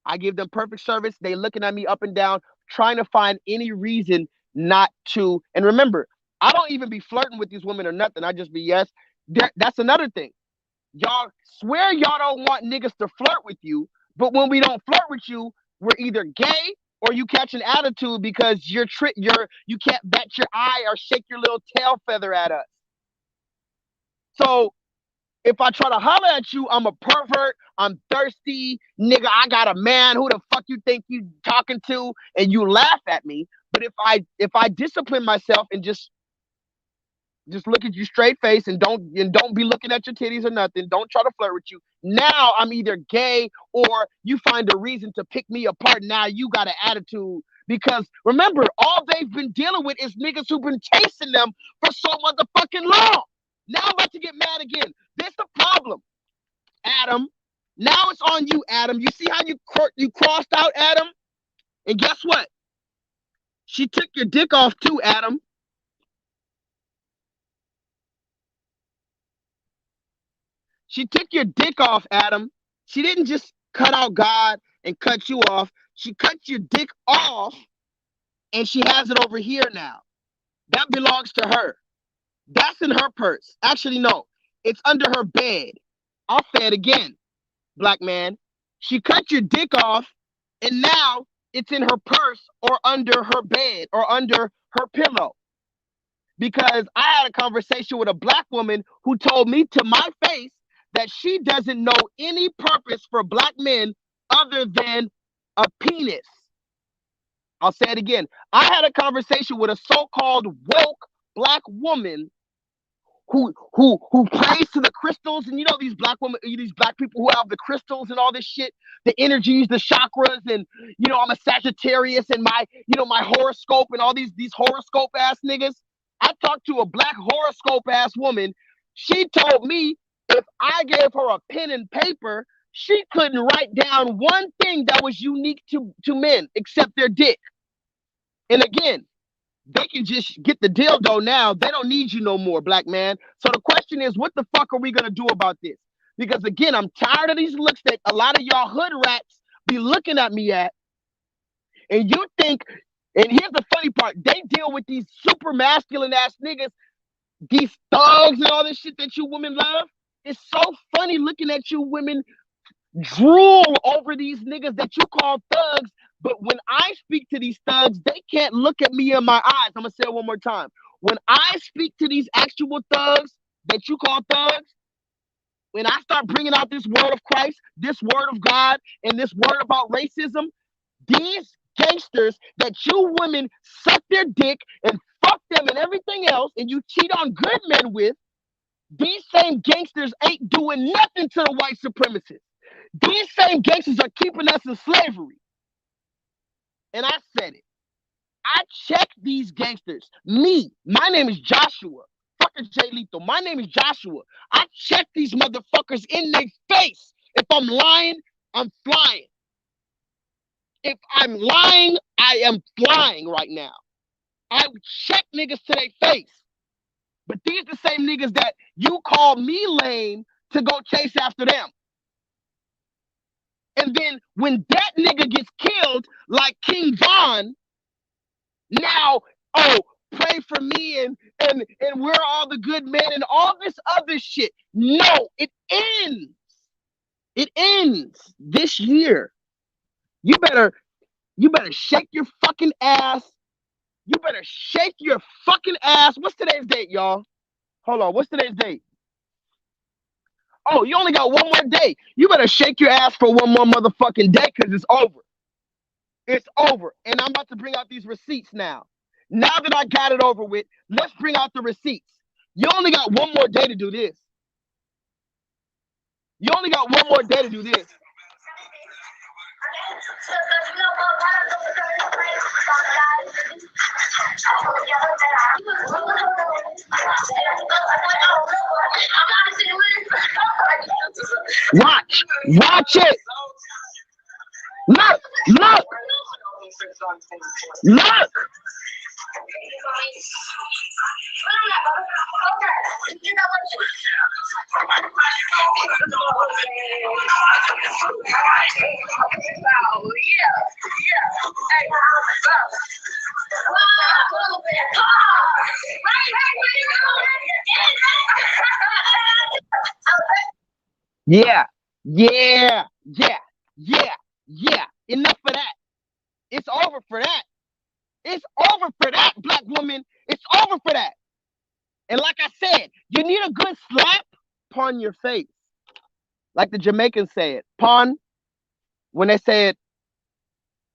I give them perfect service. They looking at me up and down, trying to find any reason not to. And remember, I don't even be flirting with these women or nothing. I just be, yes. That's another thing. Y'all swear y'all don't want niggas to flirt with you, but when we don't flirt with you, we're either gay or you catch an attitude because you can't bat your eye or shake your little tail feather at us. So if I try to holler at you, I'm a pervert, I'm thirsty, nigga, I got a man, who the fuck you think you talking to? And you laugh at me. But if I discipline myself and just look at you straight face and don't be looking at your titties or nothing, don't try to flirt with you. Now I'm either gay or you find a reason to pick me apart. Now you got an attitude. Because remember, all they've been dealing with is niggas who've been chasing them for so motherfucking long. Now I'm about to get mad again. This the problem, Adam. Now it's on you, Adam. You see how you crossed out, Adam? And guess what? She took your dick off too, Adam. She took your dick off, Adam. She didn't just cut out God and cut you off. She cut your dick off and she has it over here now. That belongs to her. That's in her purse. Actually, no. It's under her bed. I'll say it again, black man. She cut your dick off and now it's in her purse or under her bed or under her pillow. Because I had a conversation with a black woman who told me to my face that she doesn't know any purpose for black men other than a penis. I'll say it again. I had a conversation with a so-called woke black woman who prays to the crystals, and you know these black women, these black people who have the crystals and all this shit, the energies, the chakras, and you know I'm a Sagittarius and my horoscope and all these horoscope ass niggas. I talked to a black horoscope ass woman. She told me if I gave her a pen and paper, she couldn't write down one thing that was unique to men except their dick. And again, they can just get the dildo now. They don't need you no more, black man. So the question is, what the fuck are we going to do about this? Because again, I'm tired of these looks that a lot of y'all hood rats be looking at me at. And you think, and here's the funny part, they deal with these super masculine ass niggas, these thugs and all this shit that you women love. It's so funny looking at you women drool over these niggas that you call thugs. But when I speak to these thugs, they can't look at me in my eyes. I'm going to say it one more time. When I speak to these actual thugs that you call thugs, when I start bringing out this word of Christ, this word of God, and this word about racism, these gangsters that you women suck their dick and fuck them and everything else, and you cheat on good men with, these same gangsters ain't doing nothing to the white supremacists. These same gangsters are keeping us in slavery. And I said it. I check these gangsters. My name is Joshua. Fucking Jay Lethal. My name is Joshua. I check these motherfuckers in their face. If I'm lying, I'm flying. If I'm lying, I am flying right now. I check niggas to their face. But these the same niggas that you call me lame to go chase after them. And then when that nigga gets killed, like King Von, now, oh, pray for me and we're all the good men and all this other shit. No, it ends. It ends this year. You better shake your fucking ass. You better shake your fucking ass. What's today's date, y'all? Hold on. What's today's date? Oh, you only got one more day. You better shake your ass for one more motherfucking day because it's over. It's over. And I'm about to bring out these receipts now. Now that I got it over with, let's bring out the receipts. You only got one more day to do this. You only got one more day to do this. Watch it. Look. Yeah. Enough of that. It's over for that. It's over for that, black woman. It's over for that. And like I said, you need a good slap upon your face. Like the Jamaicans say it. Pon, when they say it,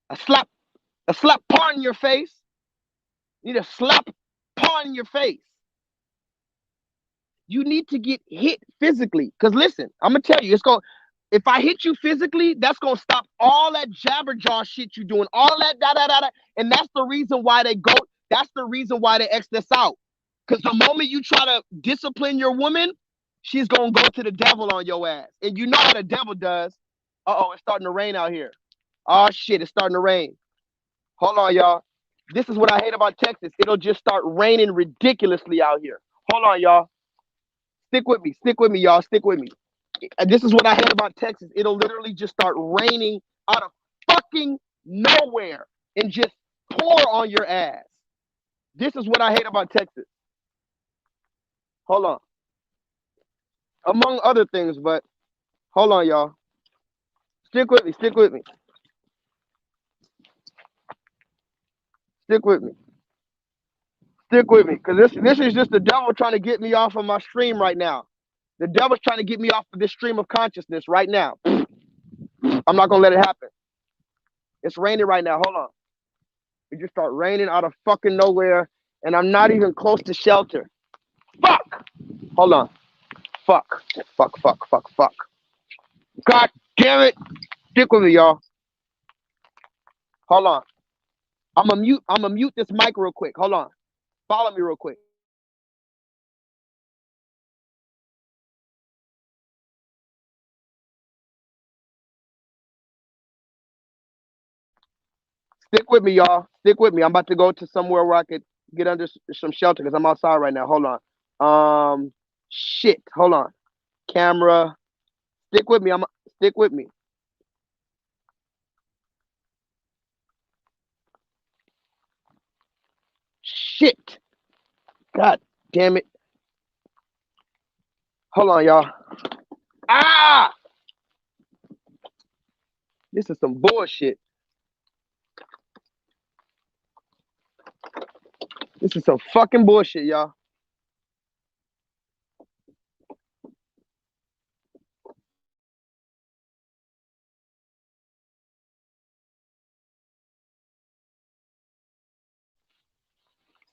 a slap upon your face. You need a slap upon your face. You need to get hit physically. Because listen, I'm going to tell you, if I hit you physically, that's going to stop all that jabberjaw shit you doing, all that da-da-da-da. And that's the reason why they X this out. Because the moment you try to discipline your woman, she's going to go to the devil on your ass. And you know what the devil does. Uh-oh, it's starting to rain out here. Oh, shit, it's starting to rain. Hold on, y'all. This is what I hate about Texas. It'll just start raining ridiculously out here. Hold on, y'all. Stick with me, y'all. Stick with me. This is what I hate about Texas. It'll literally just start raining out of fucking nowhere and just pour on your ass. This is what I hate about Texas. Hold on. Among other things, but hold on, y'all. Stick with me. Stick with me, because this is just the devil trying to get me off of my stream right now. The devil's trying to get me off of this stream of consciousness right now. I'm not going to let it happen. It's raining right now. Hold on. It just start raining out of fucking nowhere, and I'm not even close to shelter. Fuck! Hold on. Fuck. God damn it. Stick with me, y'all. Hold on. I'm gonna mute this mic real quick. Hold on. Follow me real quick. Stick with me, y'all. Stick with me. I'm about to go to somewhere where I could get under some shelter because I'm outside right now. Hold on. Shit. Hold on. Camera. Stick with me. Stick with me. Shit. God damn it. Hold on, y'all. Ah! This is some bullshit. This is some fucking bullshit, y'all.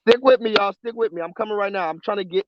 Stick with me, y'all. Stick with me. I'm coming right now. I'm trying to get.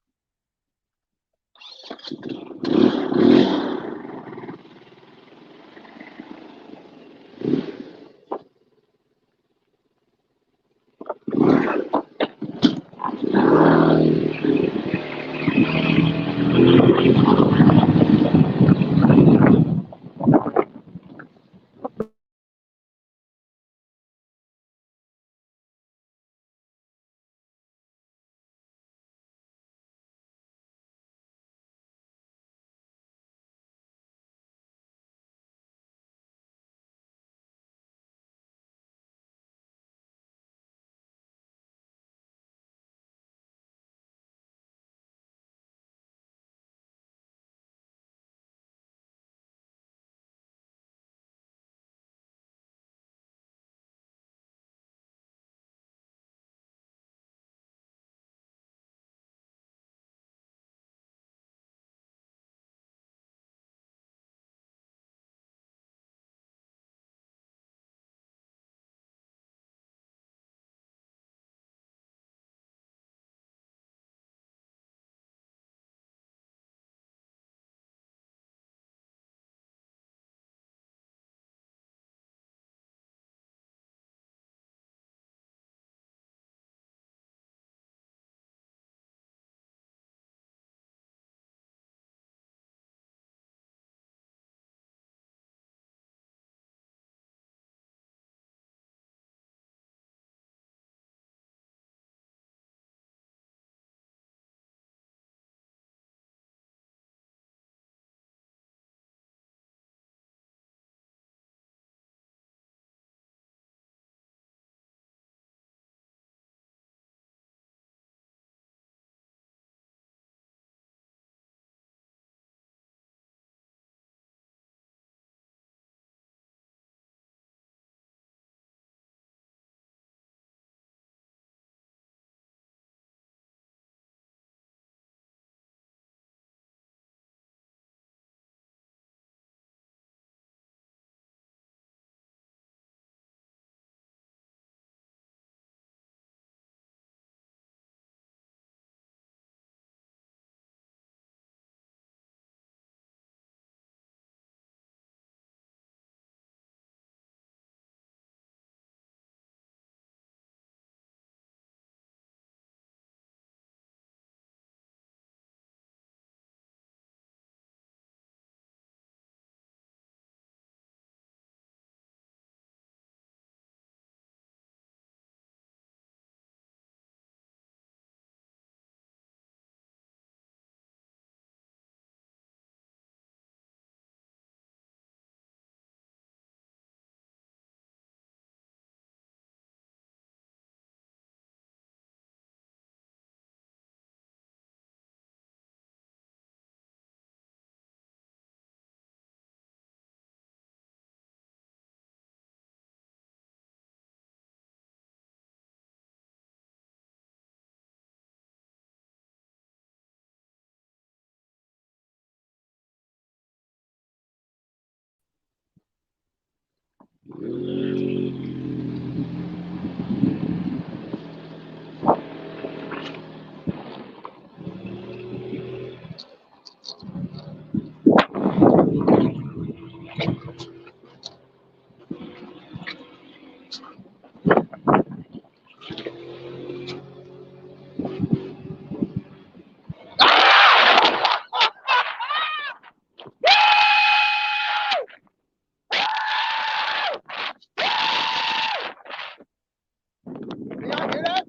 Can y'all hear that?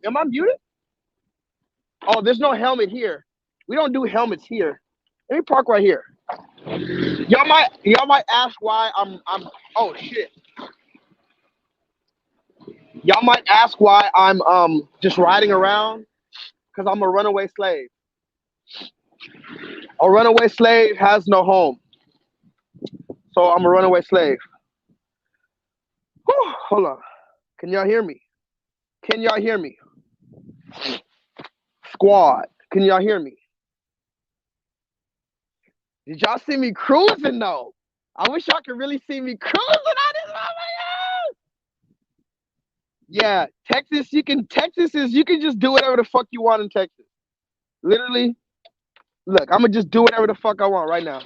Am I muted? Oh, there's no helmet here. We don't do helmets here. Let me park right here. Y'all might ask why I'm. Oh shit. Y'all might ask why I'm just riding around because I'm a runaway slave. A runaway slave has no home, so I'm a runaway slave. Whew, hold on. Can y'all hear me? Can y'all hear me? Squad, can y'all hear me? Did y'all see me cruising though? I wish y'all could really see me cruising on this motherfucker. Yeah, you can just do whatever the fuck you want in Texas. Literally, look, I'm gonna just do whatever the fuck I want right now.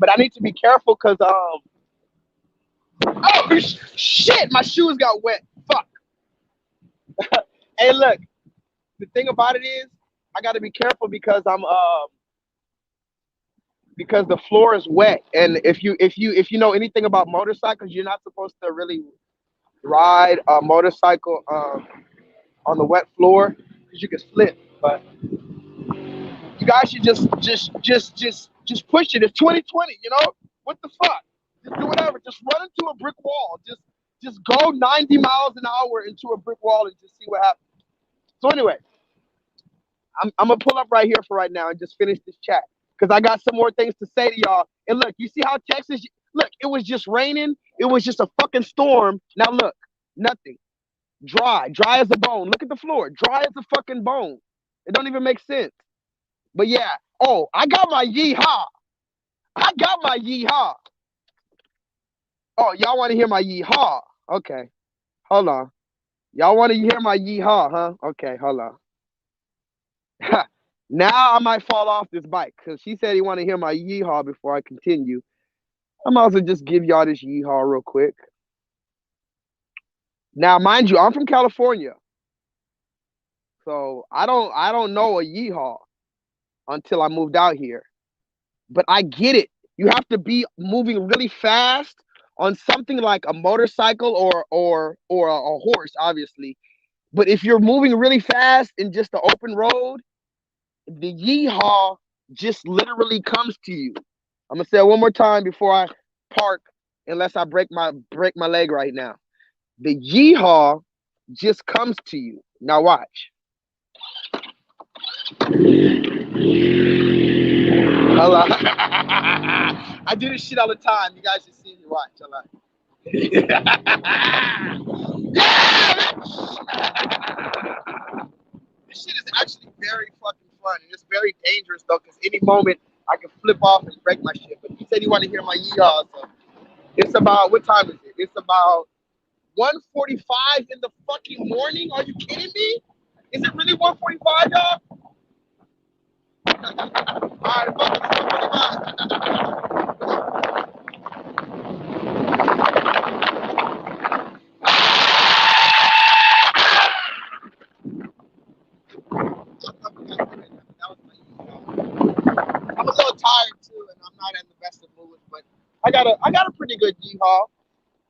But I need to be careful because oh shit, my shoes got wet. Fuck. Hey, look, the thing about it is, I got to be careful because the floor is wet, and if you know anything about motorcycles, you're not supposed to really ride a motorcycle on the wet floor because you can slip. But you guys should just push it. It's 2020, you know? What the fuck? Just do whatever. Just run into a brick wall. Just go 90 miles an hour into a brick wall and just see what happens. So anyway, I'm gonna pull up right here for right now and just finish this chat because I got some more things to say to y'all. And look, you see how Texas? Look, it was just raining. It was just a fucking storm. Now look, nothing. Dry as a bone. Look at the floor, dry as a fucking bone. It don't even make sense. But yeah. Oh, I got my yeehaw. I got my yeehaw. Oh, y'all want to hear my yeehaw? Okay, hold on. Y'all want to hear my yeehaw, huh? Okay, hold on. Now I might fall off this bike because she said he want to hear my yeehaw before I continue. I might as well just give y'all this yeehaw real quick. Now, mind you, I'm from California, so I don't know a yeehaw until I moved out here. But I get it. You have to be moving really fast on something like a motorcycle or a horse, obviously. But if you're moving really fast in just the open road, the yeehaw just literally comes to you. I'm gonna say it one more time before I park, unless I break my leg right now. The yeehaw just comes to you. Now watch. Hello. I do this shit all the time. You guys should see me watch. Hello. This shit is actually very fucking fun, and it's very dangerous though, because any moment I can flip off and break my shit. But he said he wanted to hear my yeehaw, so it's about what time is it? It's about 1:45 in the fucking morning. Are you kidding me? Is it really 1:45, y'all? All right, fuck it, 1:45. I'm a little tired too, and I'm not in the best of moods, but I got a pretty good yeehaw.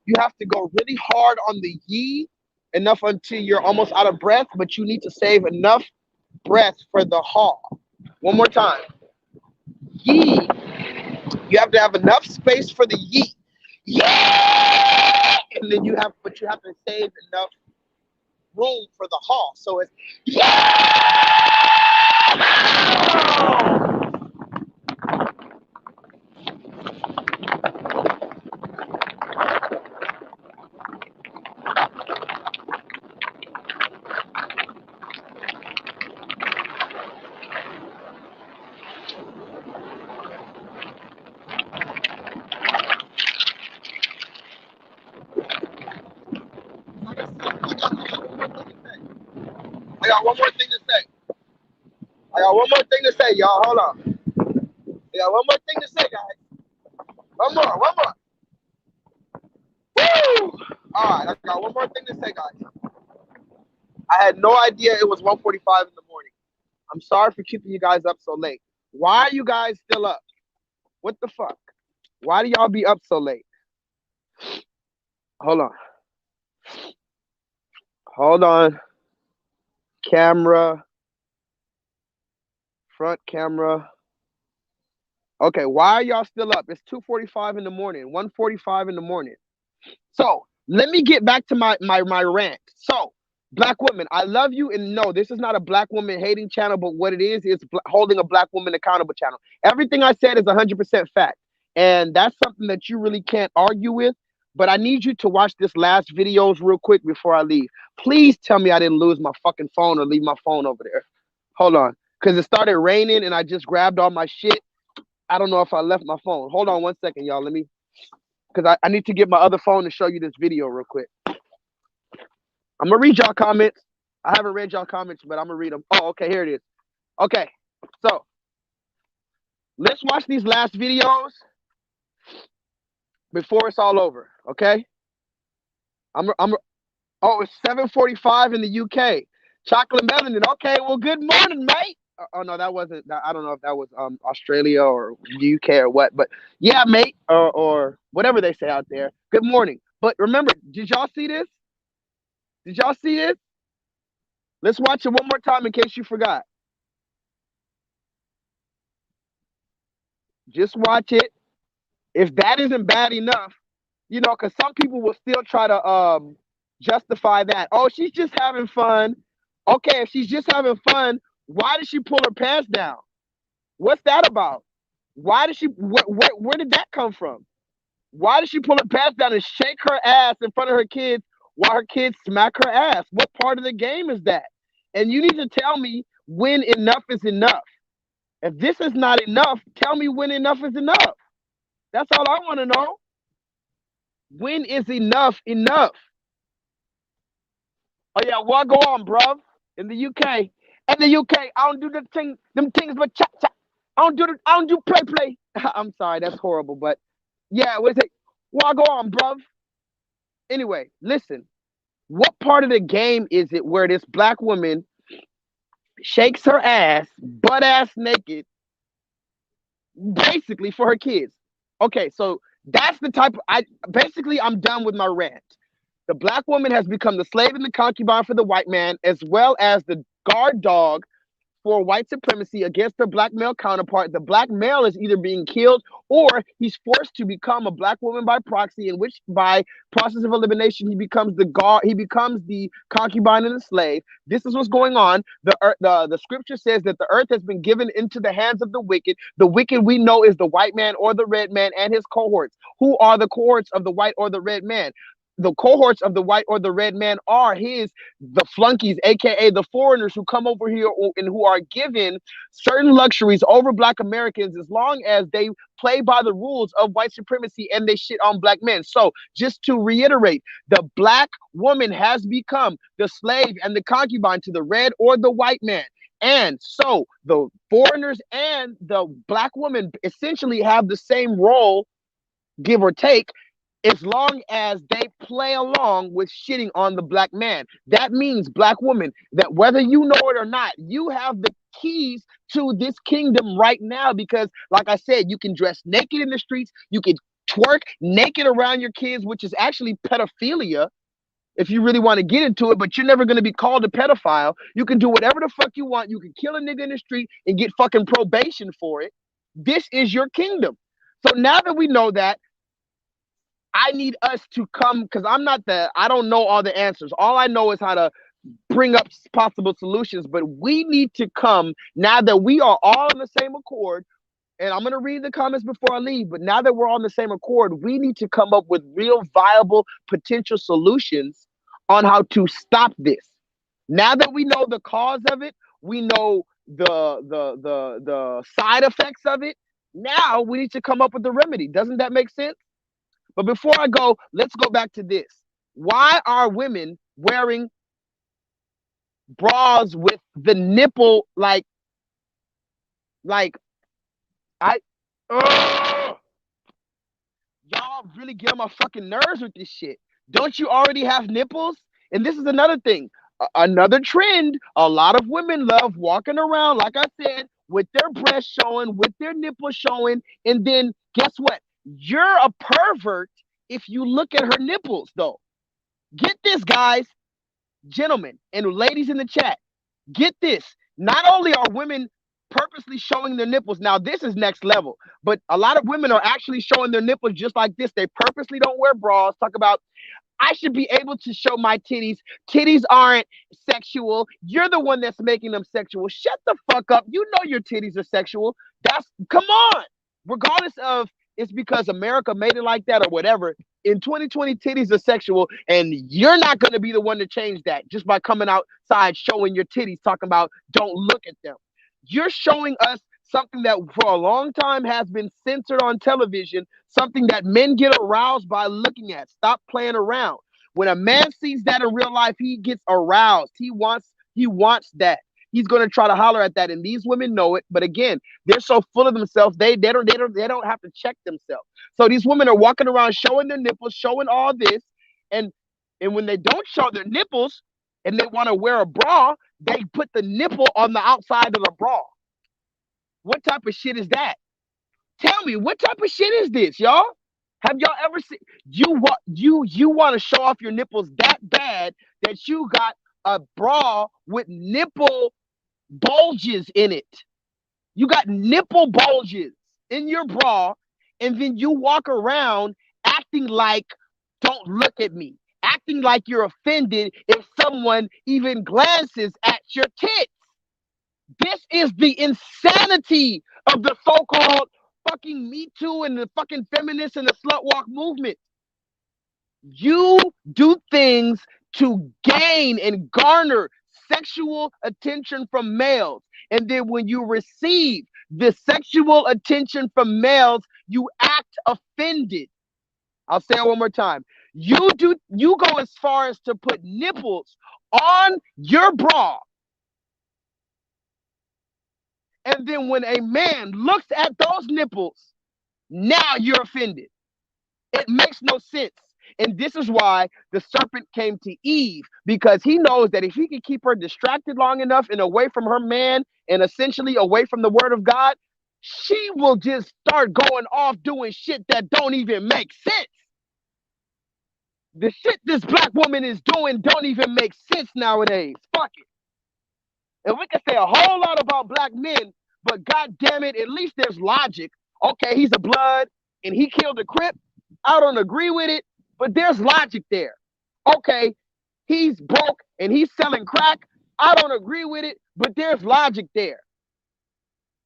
You have to go really hard on the yee, enough until you're almost out of breath, but you need to save enough breath for the haw. One more time. Yee. You have to have enough space for the yee. Yeah! And then but you have to save enough room for the haw. So it's yeah! I got one more thing to say. I got one more thing to say, y'all. Hold on. I got one more thing to say, guys. One more. Woo! All right, I got one more thing to say, guys. I had no idea it was 1:45 in the morning. I'm sorry for keeping you guys up so late. Why are you guys still up? What the fuck? Why do y'all be up so late? Hold on. Hold on. Camera. Front camera. Okay, why are y'all still up? It's 2:45 in the morning, 1:45 in the morning. So let me get back to my rant. So, black women, I love you, and no, this is not a black woman hating channel, but what it is holding a black woman accountable channel. Everything I said is 100% fact. And that's something that you really can't argue with. But I need you to watch this last videos real quick before I leave. Please tell me I didn't lose my fucking phone or leave my phone over there. Hold on. Because it started raining and I just grabbed all my shit. I don't know if I left my phone. Hold on 1 second, y'all. Let me, because I need to get my other phone to show you this video real quick. I'm going to read y'all comments. I haven't read y'all comments, but I'm going to read them. Oh, okay, here it is. Okay, so let's watch these last videos before it's all over, okay? Oh, it's 7:45 in the UK. Chocolate melanin. Okay, well, good morning, mate. Oh no, that wasn't. I don't know if that was Australia or UK or what, but yeah, mate, or whatever they say out there. Good morning. But remember, did y'all see this? Did y'all see this? Let's watch it one more time in case you forgot. Just watch it. If that isn't bad enough, you know, because some people will still try to justify that. Oh, she's just having fun. Okay, if she's just having fun, why did she pull her pants down? What's that about? Why did she? Where did that come from? Why did she pull her pants down and shake her ass in front of her kids while her kids smack her ass? What part of the game is that? And you need to tell me when enough is enough. If this is not enough, tell me when enough is enough. That's all I want to know. When is enough enough? Oh yeah, what go on, bruv? In the UK. In the UK, I don't do them things but chat chat. I don't do play. I'm sorry, that's horrible, but yeah, what is it? What go on, bruv? Anyway, listen. What part of the game is it where this black woman shakes her ass, butt ass naked, basically for her kids? Okay, so that's the type I'm done with my rant. The black woman has become the slave and the concubine for the white man, as well as the guard dog for white supremacy against their black male counterpart. The black male is either being killed or he's forced to become a black woman by proxy, in which by process of elimination he becomes the guard, he becomes the concubine and the slave. This is what's going on. The scripture says that the earth has been given into the hands of the wicked. The wicked we know is the white man or the red man and his cohorts. Who are the cohorts of the white or the red man? The cohorts of the white or the red man are the flunkies, aka the foreigners who come over here and who are given certain luxuries over black Americans as long as they play by the rules of white supremacy and they shit on black men. So just to reiterate, the black woman has become the slave and the concubine to the red or the white man. And so the foreigners and the black woman essentially have the same role, give or take, as long as they play along with shitting on the black man. That means, black woman, that whether you know it or not, you have the keys to this kingdom right now, because like I said, you can dress naked in the streets, you can twerk naked around your kids, which is actually pedophilia if you really want to get into it, but you're never going to be called a pedophile. You can do whatever the fuck you want. You can kill a nigga in the street and get fucking probation for it. This is your kingdom. So now that we know that, I need us to come, because I don't know all the answers. All I know is how to bring up possible solutions, but we need to come now that we are all on the same accord. And I'm going to read the comments before I leave, but now that we're on the same accord, we need to come up with real viable potential solutions on how to stop this. Now that we know the cause of it, we know the side effects of it. Now we need to come up with the remedy. Doesn't that make sense? But before I go, let's go back to this. Why are women wearing bras with the nipple like I y'all really get on my fucking nerves with this shit. Don't you already have nipples? And this is another thing. Another trend. A lot of women love walking around, like I said, with their breasts showing, with their nipples showing, and then guess what? You're a pervert if you look at her nipples, though. Get this, guys, gentlemen, and ladies in the chat. Get this. Not only are women purposely showing their nipples, now this is next level, but a lot of women are actually showing their nipples just like this. They purposely don't wear bras. Talk about, I should be able to show my titties. Titties aren't sexual. You're the one that's making them sexual. Shut the fuck up. You know your titties are sexual. Come on. Regardless of it's because America made it like that or whatever. In 2020, titties are sexual, and you're not going to be the one to change that just by coming outside showing your titties, talking about don't look at them. You're showing us something that for a long time has been censored on television, something that men get aroused by looking at. Stop playing around. When a man sees that in real life, he gets aroused. He wants that. He's going to try to holler at that, and these women know it. But again, they're so full of themselves, they don't have to check themselves. So these women are walking around showing their nipples, showing all this, and when they don't show their nipples and they want to wear a bra, they put the nipple on the outside of the bra. What type of shit is that? Tell me, what type of shit is this, y'all? Have y'all ever seen you want to show off your nipples that bad that you got a bra with nipple bulges in it? You got nipple bulges in your bra, and then you walk around acting like don't look at me, acting like you're offended if someone even glances at your tits. This is the insanity of the so-called fucking Me Too and the fucking feminists and the slut walk movement. You do things to gain and garner sexual attention from males. And then when you receive the sexual attention from males, you act offended. I'll say it one more time. You go as far as to put nipples on your bra. And then when a man looks at those nipples, now you're offended. It makes no sense. And this is why the serpent came to Eve, because he knows that if he can keep her distracted long enough and away from her man and essentially away from the word of God, she will just start going off doing shit that don't even make sense. The shit this black woman is doing don't even make sense nowadays. Fuck it. And we can say a whole lot about black men, but god damn it, at least there's logic. Okay, he's a blood and he killed a Crip. I don't agree with it, but there's logic there. Okay, he's broke and he's selling crack. I don't agree with it, but there's logic there.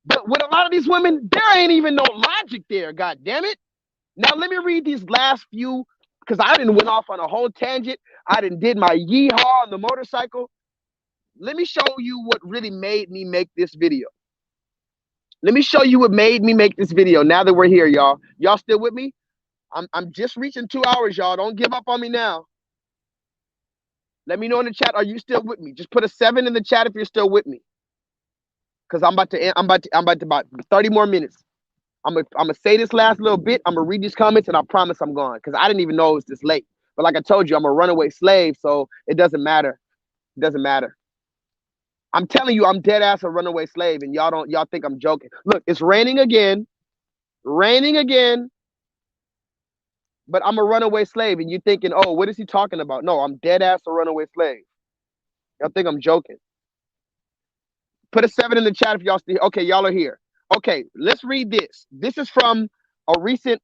But with a lot of these women, there ain't even no logic there, god damn it. Now let me read these last few, because I didn't went off on a whole tangent. I did my yeehaw on the motorcycle. Let me show you what really made me make this video. Let me show you what made me make this video now that we're here, y'all. Y'all still with me? I'm just reaching 2 hours, y'all. Don't give up on me now. Let me know in the chat. Are you still with me? Just put a 7 in the chat if you're still with me. Because I'm about to about 30 more minutes. I'm gonna say this last little bit. I'm gonna read these comments and I promise I'm gone. Because I didn't even know it was this late. But like I told you, I'm a runaway slave, so it doesn't matter. It doesn't matter. I'm telling you, I'm dead ass a runaway slave, and y'all think I'm joking. Look, it's raining again. Raining again. But I'm a runaway slave, and you're thinking, oh, what is he talking about? No, I'm dead ass a runaway slave. Y'all think I'm joking. Put a 7 in the chat if y'all still here. Okay, y'all are here. Okay, let's read this. This is from a recent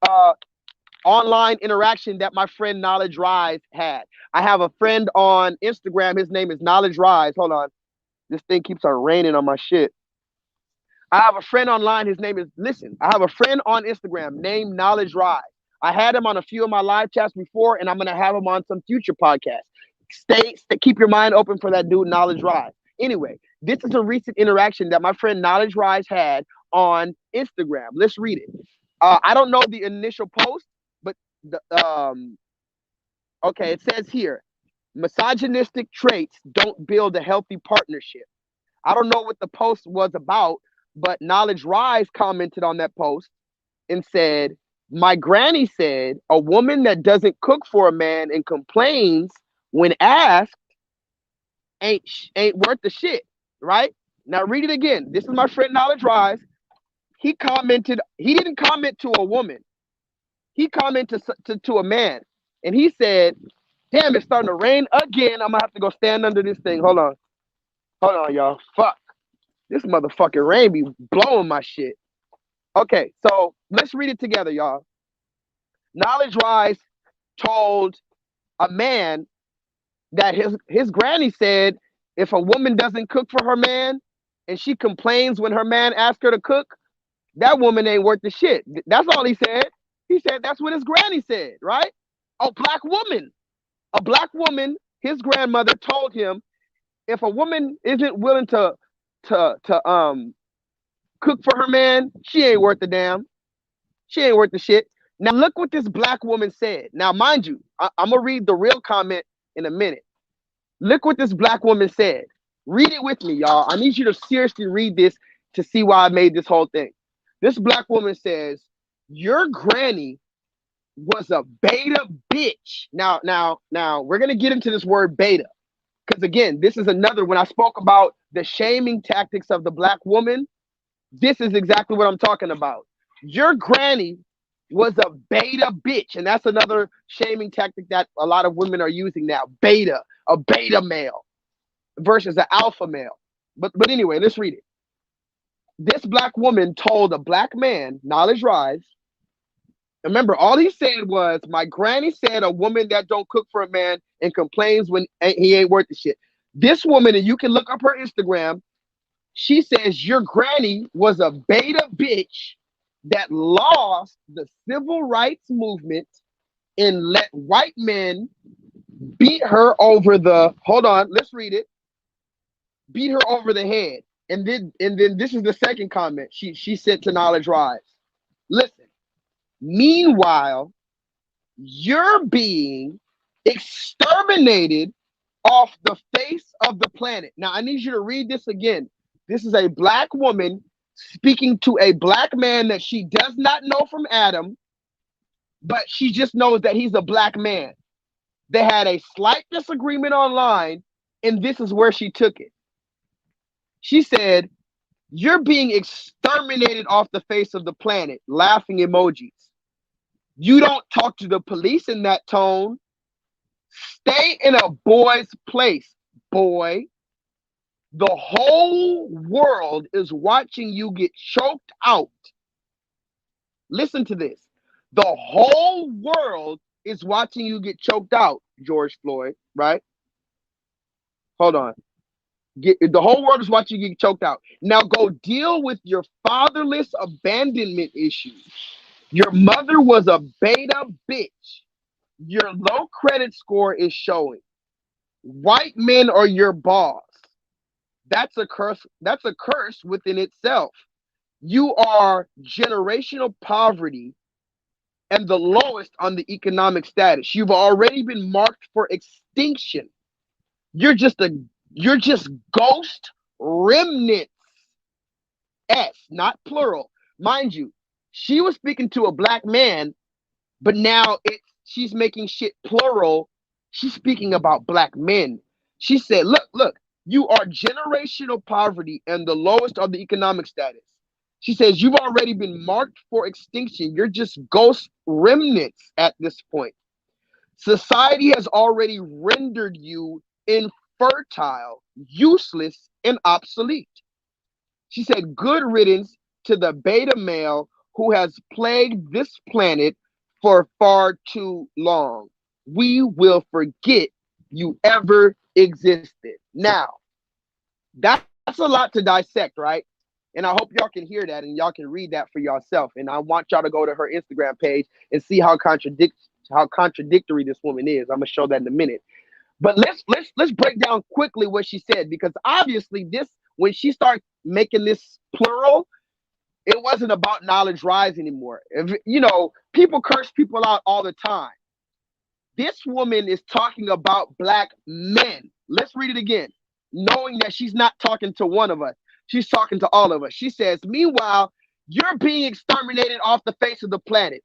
online interaction that my friend Knowledge Rise had. I have a friend on Instagram. His name is Knowledge Rise. Hold on. This thing keeps on raining on my shit. I have a friend online. His name is, I have a friend on Instagram named Knowledge Rise. I had him on a few of my live chats before, and I'm going to have him on some future podcasts. Keep your mind open for that dude, Knowledge Rise. Anyway, this is a recent interaction that my friend Knowledge Rise had on Instagram. Let's read it. I don't know the initial post, but okay, it says here, misogynistic traits don't build a healthy partnership. I don't know what the post was about, but Knowledge Rise commented on that post and said, my granny said a woman that doesn't cook for a man and complains when asked ain't worth the shit, right? Now read it again. This is my friend Knowledge Rise. He commented, he didn't comment to a woman. He commented to a man. And he said, damn, it's starting to rain again. I'm going to have to go stand under this thing. Hold on. Hold on, y'all. Fuck. This motherfucking rain be blowing my shit. Okay, so let's read it together, y'all. Knowledge Rise told a man that his granny said if a woman doesn't cook for her man and she complains when her man asks her to cook, that woman ain't worth the shit. That's all he said. He said that's what his granny said, right? A black woman. A black woman, his grandmother told him, if a woman isn't willing to cook for her man, she ain't worth a damn. She ain't worth the shit. Now look what this black woman said. Now, mind you, I'm gonna read the real comment in a minute. Look what this black woman said. Read it with me, y'all. I need you to seriously read this to see why I made this whole thing. This black woman says, "Your granny was a beta bitch." Now, we're gonna get into this word beta because again, this is another. When I spoke about the shaming tactics of the black woman, this is exactly what I'm talking about. Your granny was a beta bitch, and that's another shaming tactic that a lot of women are using now. Beta, a beta male versus an alpha male. But anyway, let's read it. This black woman told a black man, Knowledge Rise. Remember, all he said was, "My granny said a woman that don't cook for a man and complains when he ain't worth the shit." This woman, and you can look up her Instagram, she says your granny was a beta bitch that lost the civil rights movement and let white men beat her over the, hold on, let's read it. Beat her over the head. And then this is the second comment she said to Knowledge Rise. Listen, meanwhile, you're being exterminated off the face of the planet. Now, I need you to read this again. This is a black woman speaking to a black man that she does not know from Adam, but she just knows that he's a black man. They had a slight disagreement online, and this is where she took it. She said, "You're being exterminated off the face of the planet." Laughing emojis. You don't talk to the police in that tone. Stay in a boy's place, boy. The whole world is watching you get choked out. Listen to this. The whole world is watching you get choked out, George Floyd, right? Hold on. The whole world is watching you get choked out. Now go deal with your fatherless abandonment issues. Your mother was a beta bitch. Your low credit score is showing. White men are your boss. That's a curse. That's a curse within itself. You are generational poverty and the lowest on the economic status. You've already been marked for extinction. You're just ghost remnants. S, not plural. Mind you, she was speaking to a black man, but now she's making shit plural. She's speaking about black men. She said, look, you are generational poverty and the lowest of the economic status. She says, you've already been marked for extinction. You're just ghost remnants at this point. Society has already rendered you infertile, useless, and obsolete. She said, good riddance to the beta male who has plagued this planet for far too long. We will forget you ever existed. Now, that's a lot to dissect, right? And I hope y'all can hear that and y'all can read that for yourself. And I want y'all to go to her Instagram page and see how contradictory this woman is. I'm gonna show that in a minute. But let's break down quickly what she said, because obviously this, when she started making this plural, it wasn't about Knowledge Rise anymore. People curse people out all the time. This woman is talking about black men. Let's read it again, knowing that she's not talking to one of us. She's talking to all of us. She says, meanwhile, you're being exterminated off the face of the planet.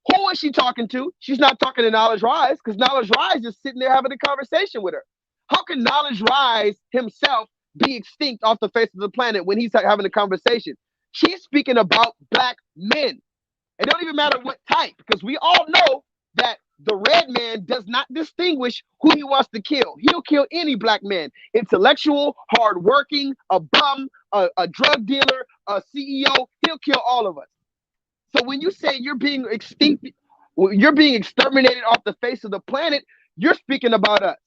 Who is she talking to? She's not talking to Knowledge Rise, because Knowledge Rise is sitting there having a conversation with her. How can Knowledge Rise himself be extinct off the face of the planet when he's having a conversation? She's speaking about black men. It don't even matter what type, because we all know that the red man does not distinguish who he wants to kill. He'll kill any black man. Intellectual, hardworking, a bum, a drug dealer, a CEO. He'll kill all of us. So when you say you're being extinct, you're being exterminated off the face of the planet, you're speaking about us.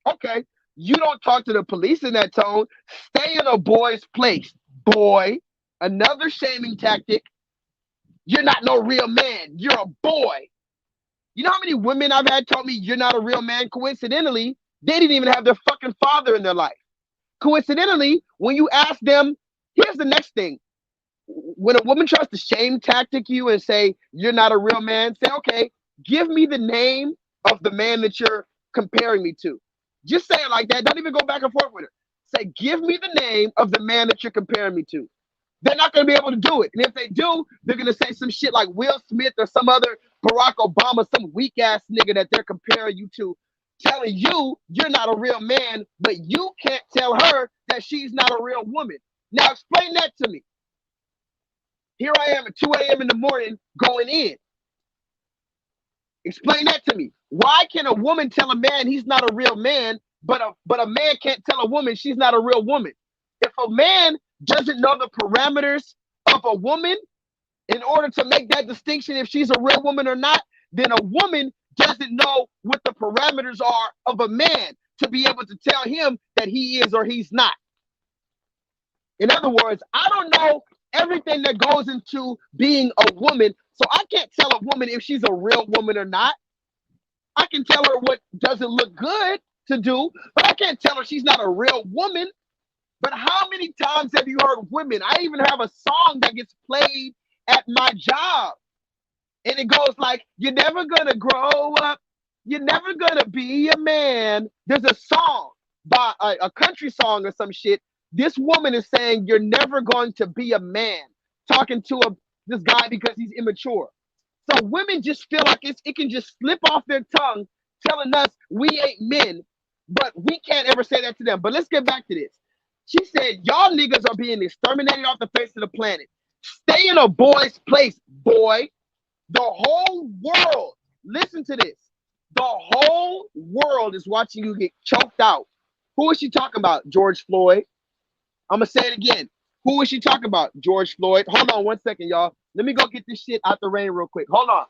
Okay. You don't talk to the police in that tone. Stay in a boy's place, boy. Another shaming tactic. You're not no real man. You're a boy. You know how many women I've had told me you're not a real man? Coincidentally, they didn't even have their fucking father in their life. Coincidentally, when you ask them, here's the next thing. When a woman tries to shame tactic you and say you're not a real man, say, okay, give me the name of the man that you're comparing me to. Just say it like that. Don't even go back and forth with her. Say, give me the name of the man that you're comparing me to. They're not going to be able to do it. And if they do, they're going to say some shit like Will Smith or some other Barack Obama, some weak ass nigga that they're comparing you to, telling you you're not a real man, but you can't tell her that she's not a real woman. Now explain that to me. Here I am at 2 a.m. in the morning going in. Explain that to me. Why can a woman tell a man he's not a real man, but a man can't tell a woman she's not a real woman? If a man doesn't know the parameters of a woman in order to make that distinction if she's a real woman or not, then a woman doesn't know what the parameters are of a man to be able to tell him that he is or he's not. In other words, I don't know everything that goes into being a woman, so I can't tell a woman if she's a real woman or not. I can tell her what doesn't look good to do, but I can't tell her she's not a real woman. But how many times have you heard women? I even have a song that gets played at my job. And it goes like, you're never going to grow up. You're never going to be a man. There's a song by a country song or some shit. This woman is saying, you're never going to be a man. Talking to this guy because he's immature. So women just feel like it can just slip off their tongue telling us we ain't men. But we can't ever say that to them. But let's get back to this. She said, y'all niggas are being exterminated off the face of the planet. Stay in a boy's place, boy. The whole world, listen to this. The whole world is watching you get choked out. Who is she talking about? George Floyd. I'm going to say it again. Who is she talking about? George Floyd. Hold on 1 second, y'all. Let me go get this shit out the rain real quick. Hold on.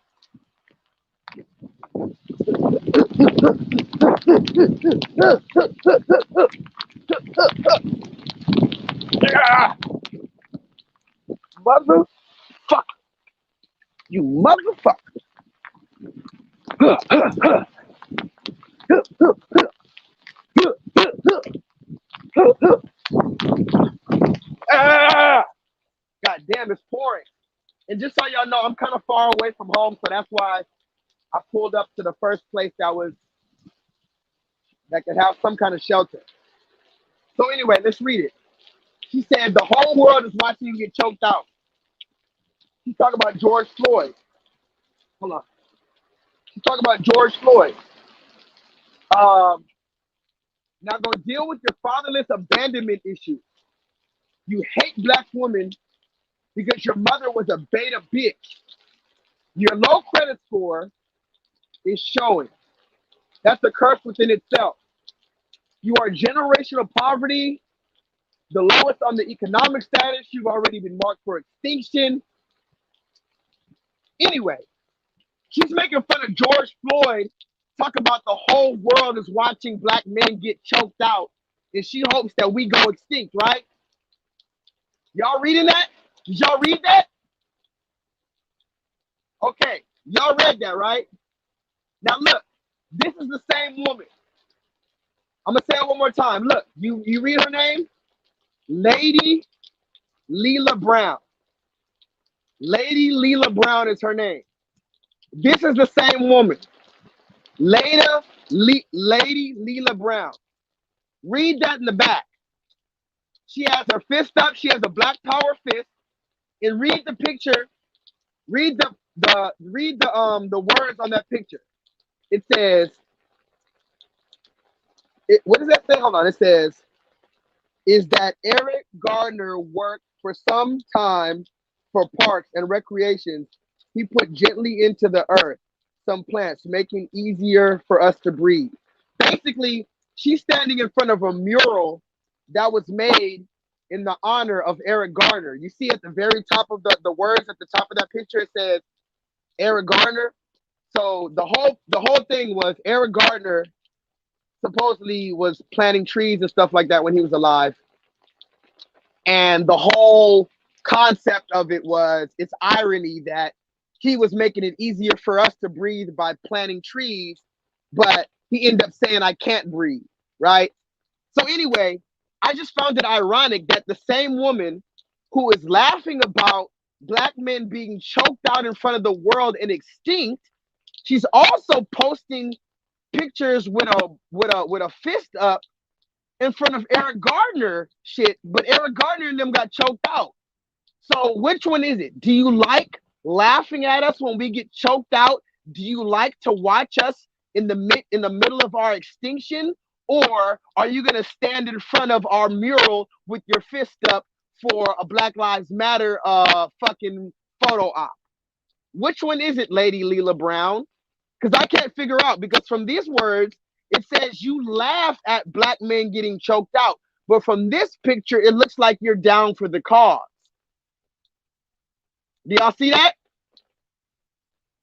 Motherfucker. You motherfucker. God damn, it's pouring. And just so y'all know, I'm kind of far away from home, so that's why I pulled up to the first place that could have some kind of shelter. So anyway, let's read it. She said the whole world is watching you get choked out. She's talking about George Floyd. Hold on. She's talking about George Floyd. Now go deal with your fatherless abandonment issue. You hate black women because your mother was a beta bitch. Your low credit score is showing. That's a curse within itself. You are generational poverty, the lowest on the economic status. You've already been marked for extinction. Anyway, she's making fun of George Floyd, talk about the whole world is watching black men get choked out, and she hopes that we go extinct, right? Y'all reading that? Did y'all read that? Okay, y'all read that, right? Now look, this is the same woman. I'm gonna say it one more time. Look, you read her name? Lady Leela Brown. Lady Leela Brown is her name. This is the same woman. Lady Leela Brown. Read that in the back. She has her fist up. She has a black power fist. And read the picture. Read the words on that picture. It says, what does that say? Hold on. It says, is that Eric Gardner worked for some time for parks and recreations. He put gently into the earth some plants, making easier for us to breathe. Basically, she's standing in front of a mural that was made in the honor of Eric Garner. You see at the very top of the words at the top of that picture, it says Eric Garner. So the whole thing was Eric Gardner supposedly was planting trees and stuff like that when he was alive. And the whole concept of it was it's irony that he was making it easier for us to breathe by planting trees, but he ended up saying I can't breathe, right? So anyway, I just found it ironic that the same woman who is laughing about black men being choked out in front of the world and extinct, she's also posting pictures with a fist up in front of Eric Gardner shit, but Eric Gardner and them got choked out. So which one is it? Do you like laughing at us when we get choked out? Do you like to watch us in the middle of our extinction? Or are you gonna stand in front of our mural with your fist up for a Black Lives Matter fucking photo op? Which one is it, Lady Leela Brown? Because I can't figure out, because from these words, it says you laugh at black men getting choked out. But from this picture, it looks like you're down for the cause. Do y'all see that?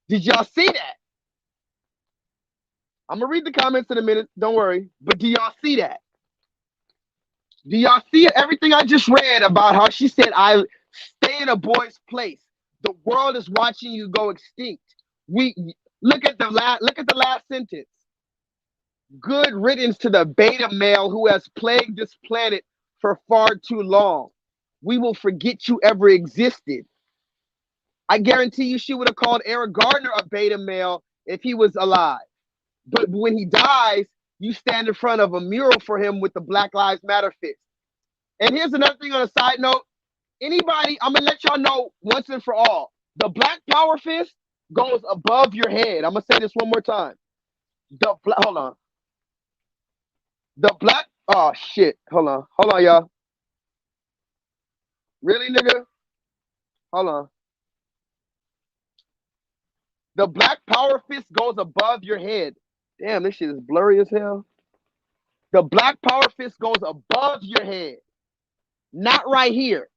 Did y'all see that? I'm going to read the comments in a minute. Don't worry. But do y'all see that? Do y'all see everything I just read about how she said, I stay in a boy's place. The world is watching you go extinct. Look at the last sentence. Good riddance to the beta male who has plagued this planet for far too long. We will forget you ever existed. I guarantee you she would have called Eric Gardner a beta male if he was alive. But when he dies, you stand in front of a mural for him with the Black Lives Matter fist. And here's another thing on a side note. Anybody, I'm going to let y'all know once and for all. The Black Power fist goes above your head. I'm going to say this one more time. Hold on. Oh, shit. Hold on, y'all. Really, nigga? Hold on. The Black Power fist goes above your head. Damn, this shit is blurry as hell. The Black Power fist goes above your head. Not right here.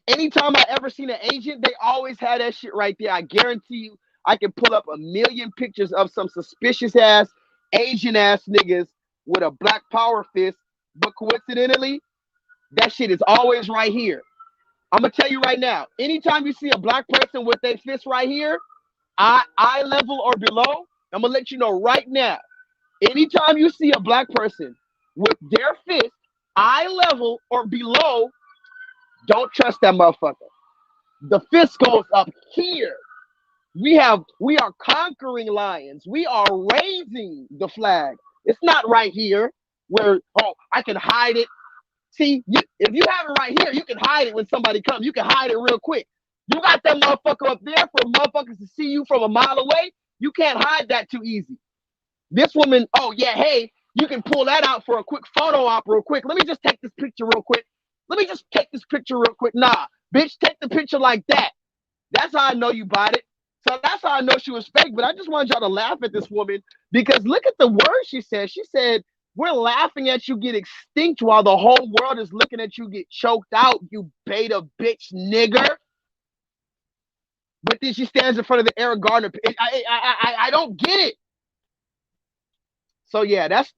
Anytime I ever seen an agent, they always had that shit right there. I guarantee you, I can pull up a million pictures of some suspicious ass, Asian ass niggas with a Black Power fist. But coincidentally, that shit is always right here. I'm going to tell you right now, anytime you see a black person with their fist right here, eye level or below, I'm going to let you know right now, anytime you see a black person with their fist eye level or below, don't trust that motherfucker. The fist goes up here. We are conquering lions. We are raising the flag. It's not right here where, I can hide it. See, if you have it right here, you can hide it when somebody comes. You can hide it real quick. You got that motherfucker up there for motherfuckers to see you from a mile away. You can't hide that too easy. This woman, hey, you can pull that out for a quick photo op real quick. Let me just take this picture real quick. Nah, bitch, take the picture like that. That's how I know you bought it. So that's how I know she was fake. But I just wanted y'all to laugh at this woman because look at the words she said. She said, we're laughing at you get extinct while the whole world is looking at you get choked out, you beta bitch nigger. But then she stands in front of the Eric Gardner. I don't get it. So yeah, that's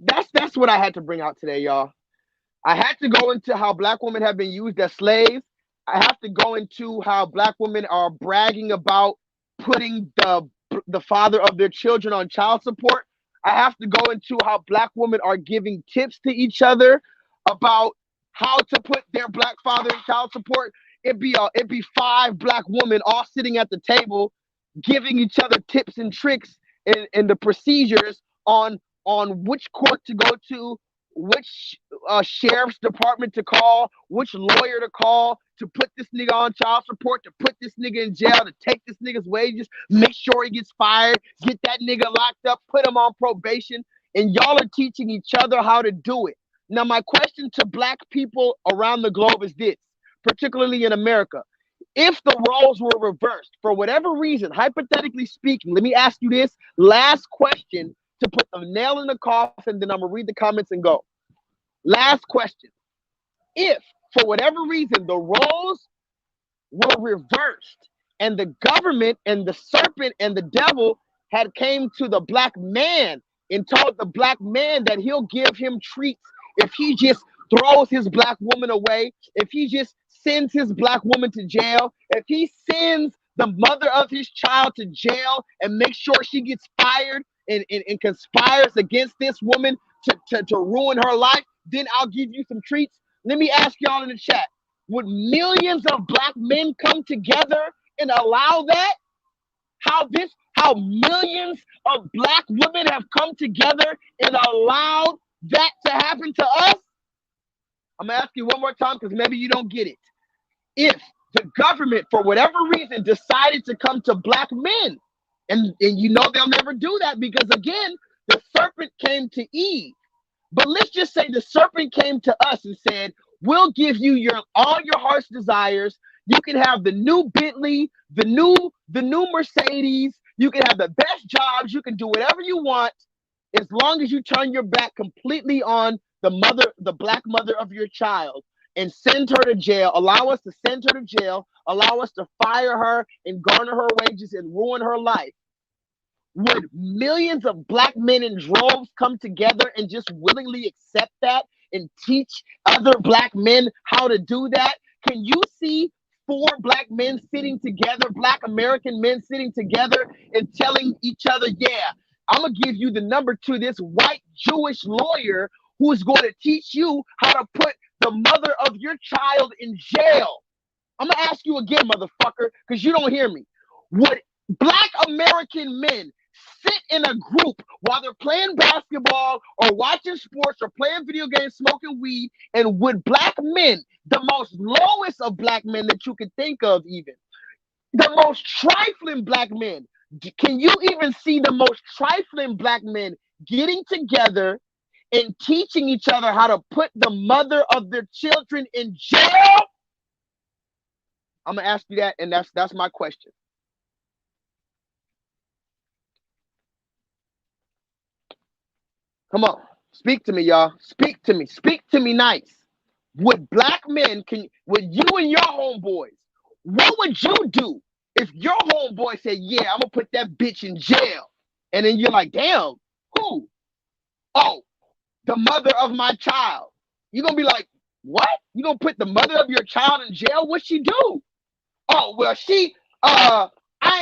what I had to bring out today, y'all. I had to go into how black women have been used as slaves. I have to go into how black women are bragging about putting the father of their children on child support. I have to go into how black women are giving tips to each other about how to put their black father in child support. It'd be 5 black women all sitting at the table giving each other tips and tricks and the procedures on which court to go to, which sheriff's department to call, which lawyer to call to put this nigga on child support, to put this nigga in jail, to take this nigga's wages, make sure he gets fired, get that nigga locked up, put him on probation. And y'all are teaching each other how to do it. Now, my question to black people around the globe is this, particularly in America. If the roles were reversed, for whatever reason, hypothetically speaking, let me ask you this last question to put the nail in the coffin, then I'm going to read the comments and go. Last question. If, for whatever reason, the roles were reversed and the government and the serpent and the devil had came to the black man and told the black man that he'll give him treats if he just throws his black woman away, if he just sends his black woman to jail, if he sends the mother of his child to jail and makes sure she gets fired and conspires against this woman to ruin her life, then I'll give you some treats. Let me ask y'all in the chat, would millions of black men come together and allow that? How millions of black women have come together and allowed that to happen to us? I'm gonna ask you one more time because maybe you don't get it. If the government, for whatever reason, decided to come to black men, and you know they'll never do that because, again, the serpent came to Eve. But let's just say the serpent came to us and said, we'll give you all your heart's desires. You can have the new Bentley, the new Mercedes. You can have the best jobs. You can do whatever you want as long as you turn your back completely on the black mother of your child and send her to jail. Allow us to send her to jail. Allow us to fire her and garner her wages and ruin her life. Would millions of black men in droves come together and just willingly accept that and teach other black men how to do that? Can you see 4 black men sitting together, black American men sitting together and telling each other, yeah, I'm going to give you the number to this white Jewish lawyer who's going to teach you how to put the mother of your child in jail? I'm going to ask you again, motherfucker, because you don't hear me. Would black American men sit in a group while they're playing basketball or watching sports or playing video games, smoking weed, and would black men, the most lowest of black men that you could think of, even the most trifling black men, can you even see the most trifling black men getting together and teaching each other how to put the mother of their children in jail? I'm gonna ask you that, and that's my question. Come on, speak to me, y'all. Speak to me. Speak to me nice. Would black men, would you and your homeboys, what would you do if your homeboy said, yeah, I'm gonna put that bitch in jail? And then you're like, damn, who? Oh, the mother of my child. You're gonna be like, what? You gonna put the mother of your child in jail? What'd she do? Oh, well, I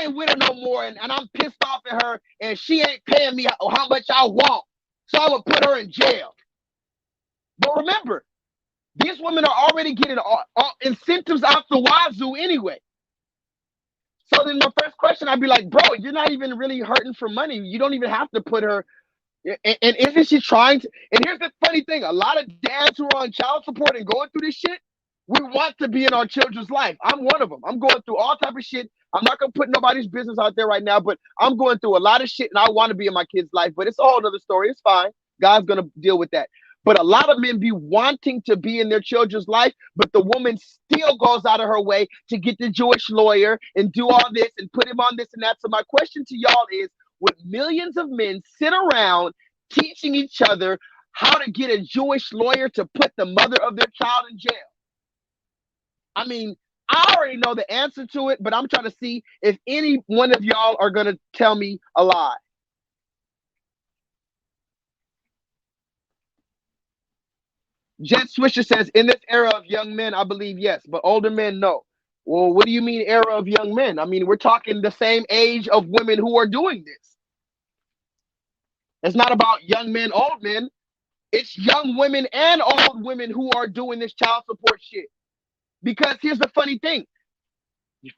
ain't with her no more, and I'm pissed off at her, and she ain't paying me how much I want. So I would put her in jail. But remember, these women are already getting all incentives out the wazoo anyway. So then my first question, I'd be like, bro, you're not even really hurting for money. You don't even have to put her. And isn't she trying to? And here's the funny thing. A lot of dads who are on child support and going through this shit, we want to be in our children's life. I'm one of them. I'm going through all type of shit. I'm not going to put nobody's business out there right now, but I'm going through a lot of shit and I want to be in my kid's life, but it's a whole other story. It's fine. God's going to deal with that. But a lot of men be wanting to be in their children's life, but the woman still goes out of her way to get the Jewish lawyer and do all this and put him on this and that. So my question to y'all is, would millions of men sit around teaching each other how to get a Jewish lawyer to put the mother of their child in jail? I mean, I already know the answer to it, but I'm trying to see if any one of y'all are going to tell me a lie. Jet Swisher says, in this era of young men, I believe yes, but older men, no. Well, what do you mean era of young men? I mean, we're talking the same age of women who are doing this. It's not about young men, old men. It's young women and old women who are doing this child support shit. Because here's the funny thing.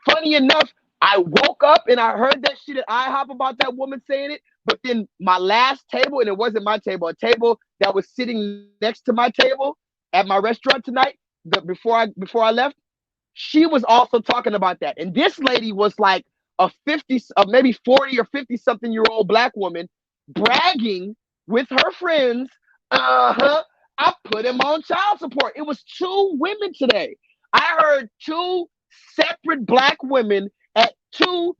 Funny enough, I woke up and I heard that shit at IHOP about that woman saying it. But then my last table, and it wasn't my table, a table that was sitting next to my table at my restaurant tonight, before I left, she was also talking about that. And this lady was like a maybe 40 or 50 something year old black woman bragging with her friends. I put him on child support. It was 2 women today. I heard 2 separate black women at 2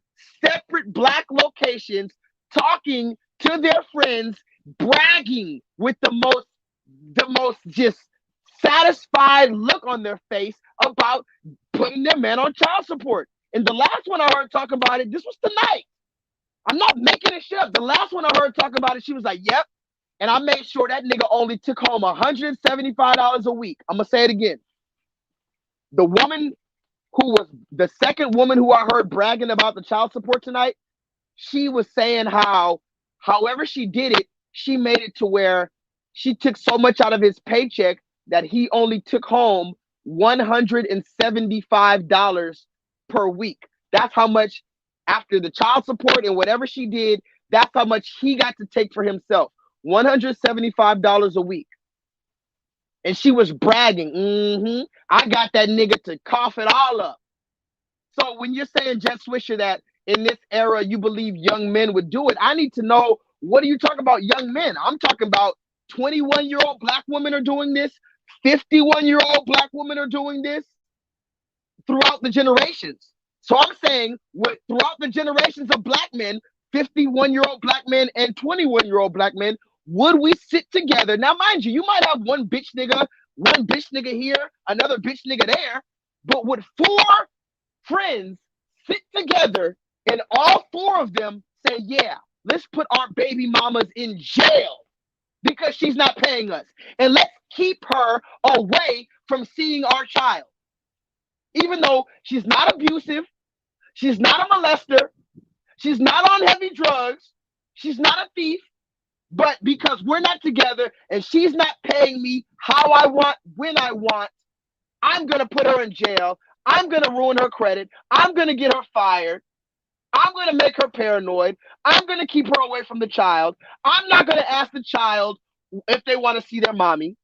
separate black locations talking to their friends, bragging with the most just satisfied look on their face about putting their man on child support. And the last one I heard talk about it, this was tonight. I'm not making this shit up. The last one I heard talk about it, she was like, yep. And I made sure that nigga only took home $175 a week. I'm going to say it again. The woman who was the second woman who I heard bragging about the child support tonight, she was saying how, however she did it, she made it to where she took so much out of his paycheck that he only took home $175 per week. That's how much, after the child support and whatever she did, that's how much he got to take for himself. $175 a week. And she was bragging, I got that nigga to cough it all up. So when you're saying, Jet Swisher, that in this era you believe young men would do it, I need to know, what are you talking about young men? I'm talking about 21-year-old black women are doing this. 51-year-old black women are doing this throughout the generations. So I'm saying, throughout the generations of black men, 51-year-old black men and 21-year-old black men, would we sit together? Now, mind you, you might have one bitch nigga here, another bitch nigga there, but would 4 friends sit together and all 4 of them say, yeah, let's put our baby mamas in jail because she's not paying us, and let's keep her away from seeing our child? Even though she's not abusive, she's not a molester, she's not on heavy drugs, she's not a thief, but because we're not together and she's not paying me how I want, when I want, I'm going to put her in jail. I'm going to ruin her credit. I'm going to get her fired. I'm going to make her paranoid. I'm going to keep her away from the child. I'm not going to ask the child if they want to see their mommy,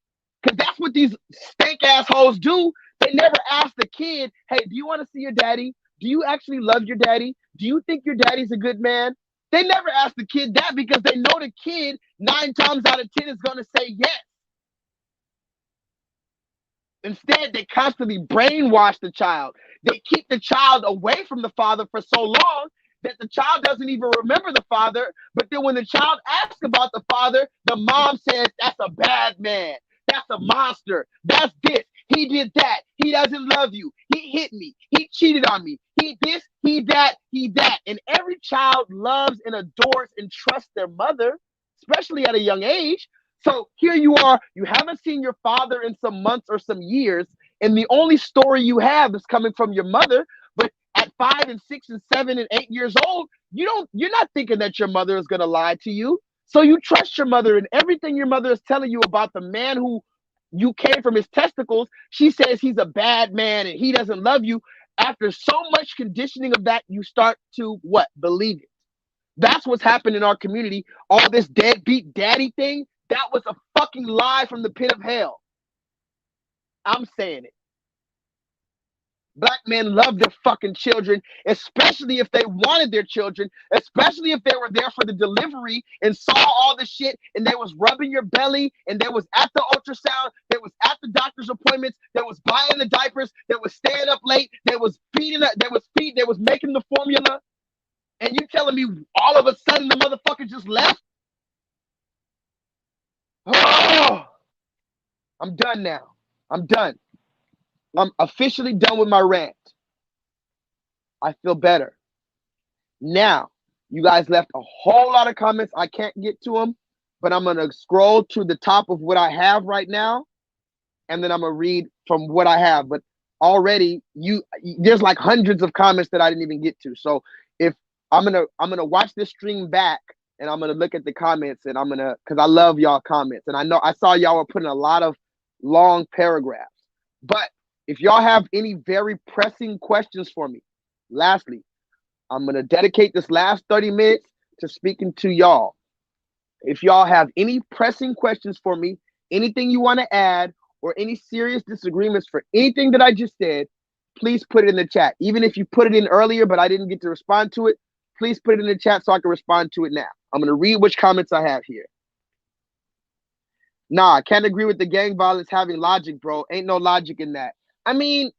because that's what these stank assholes do. They never ask the kid, hey, do you want to see your daddy? Do you actually love your daddy? Do you think your daddy's a good man? They never ask the kid that because they know the kid 9 times out of 10 is going to say yes. Instead, they constantly brainwash the child. They keep the child away from the father for so long that the child doesn't even remember the father. But then when the child asks about the father, the mom says, that's a bad man. That's a monster. That's this. He did that. He doesn't love you. He hit me. He cheated on me. He this, he that, he that. And every child loves and adores and trusts their mother, especially at a young age. So here you are, you haven't seen your father in some months or some years, and the only story you have is coming from your mother. But at 5 and 6 and 7 and 8 years old, you're not thinking that your mother is going to lie to you. So you trust your mother, and everything your mother is telling you about the man who you came from his testicles, she says he's a bad man and he doesn't love you. After so much conditioning of that, you start to what? Believe it. That's what's happened in our community. All this deadbeat daddy thing, that was a fucking lie from the pit of hell. I'm saying it. Black men love their fucking children, especially if they wanted their children, especially if they were there for the delivery and saw all the shit and they was rubbing your belly and they was at the ultrasound, they was at the doctor's appointments, they was buying the diapers, they was staying up late, they was feeding, they was making the formula. And you telling me all of a sudden the motherfucker just left? Oh, I'm done now. I'm done. I'm officially done with my rant. I feel better. Now, you guys left a whole lot of comments. I can't get to them, but I'm going to scroll to the top of what I have right now, and then I'm going to read from what I have. But already, there's like hundreds of comments that I didn't even get to. So if I'm gonna watch this stream back, and I'm going to look at the comments, and because I love y'all comments. And I saw y'all were putting a lot of long paragraphs. But if y'all have any very pressing questions for me, lastly, I'm going to dedicate this last 30 minutes to speaking to y'all. If y'all have any pressing questions for me, anything you want to add, or any serious disagreements for anything that I just said, please put it in the chat. Even if you put it in earlier, but I didn't get to respond to it, please put it in the chat so I can respond to it now. I'm going to read which comments I have here. Nah, can't agree with the gang violence having logic, bro. Ain't no logic in that. I mean,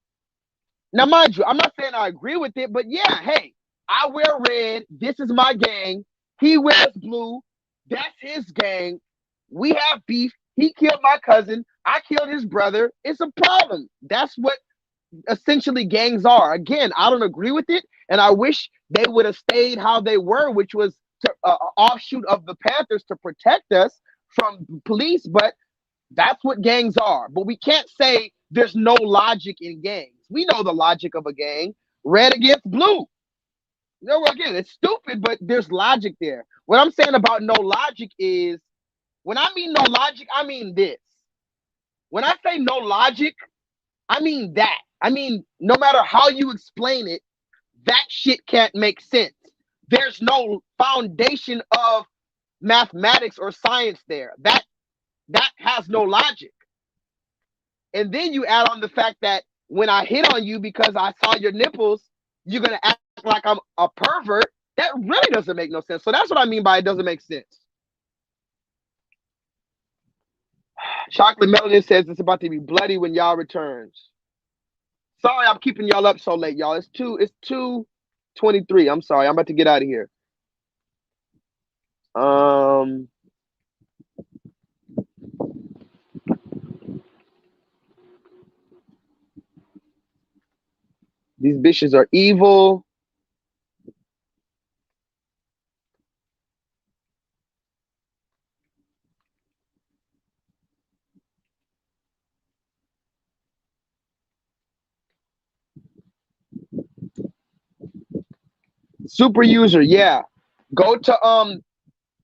now mind you, I'm not saying I agree with it, but yeah, hey, I wear red. This is my gang. He wears blue. That's his gang. We have beef. He killed my cousin. I killed his brother. It's a problem. That's what essentially gangs are. Again, I don't agree with it, and I wish they would have stayed how they were, which was an offshoot of the Panthers to protect us from police, but that's what gangs are. But we can't say there's no logic in gangs. We know the logic of a gang. Red against blue. No, again, it's stupid, but there's logic there. What I'm saying about no logic is, when I mean no logic, I mean this. When I say no logic, I mean that. I mean, no matter how you explain it, that shit can't make sense. There's no foundation of mathematics or science there. That has no logic. And then you add on the fact that when I hit on you because I saw your nipples, you're gonna act like I'm a pervert. That really doesn't make no sense. So that's what I mean by it doesn't make sense. Chocolate Melanin says it's about to be bloody when y'all returns. Sorry, I'm keeping y'all up so late, y'all. It's 2:23. I'm sorry. I'm about to get out of here. These bitches are evil. Super user, yeah. Go to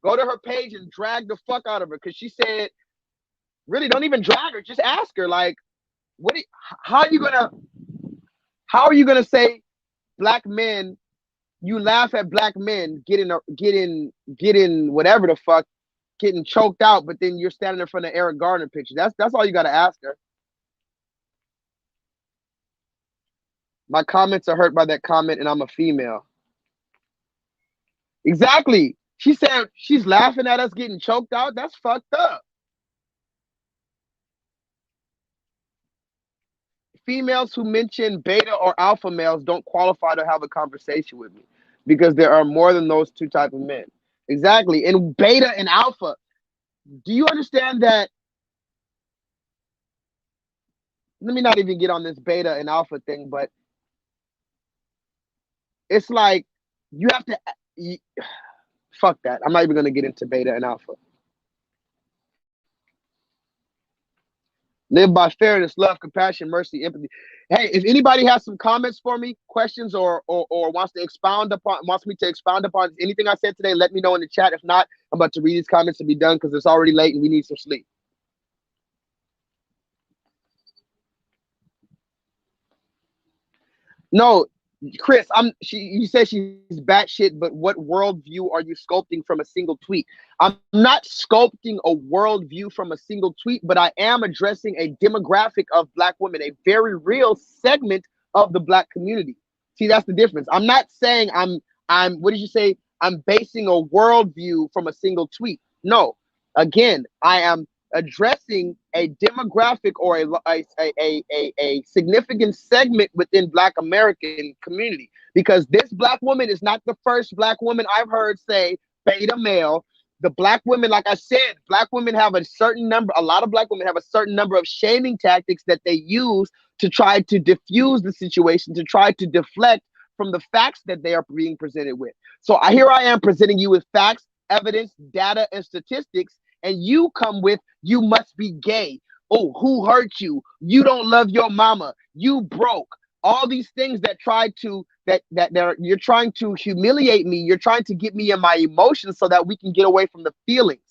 her page and drag the fuck out of her, because she said, really, don't even drag her. Just ask her, like, how are you gonna say black men? You laugh at black men getting whatever the fuck, getting choked out, but then you're standing in front of Eric Garner picture. That's all you gotta ask her. My comments are hurt by that comment, and I'm a female. Exactly. She said she's laughing at us getting choked out. That's fucked up. Females who mention beta or alpha males don't qualify to have a conversation with me, because there are more than those two type of men. Exactly. And beta and alpha. Do you understand that? Let me not even get on this beta and alpha thing, but it's like you have to fuck that. I'm not even going to get into beta and alpha. Live by fairness, love, compassion, mercy, empathy. Hey, if anybody has some comments for me, questions, or wants me to expound upon anything I said today, let me know in the chat. If not, I'm about to read these comments and be done, because it's already late and we need some sleep. No, Chris, you said she's batshit, but what worldview are you sculpting from a single tweet? I'm not sculpting a worldview from a single tweet, but I am addressing a demographic of black women, a very real segment of the black community. See, that's the difference. I'm not saying I'm what did you say? I'm basing a worldview from a single tweet. No, again, I am addressing a demographic or a significant segment within Black American community, because this black woman is not the first black woman I've heard say beta male. The black women, like I said, black women have a lot of black women have a certain number of shaming tactics that they use to try to diffuse the situation, to try to deflect from the facts that they are being presented with. So here I am presenting you with facts, evidence, data, and statistics, and you come with, you must be gay. Oh, who hurt you? You don't love your mama. You broke. All these things that you're trying to humiliate me. You're trying to get me in my emotions so that we can get away from the feelings.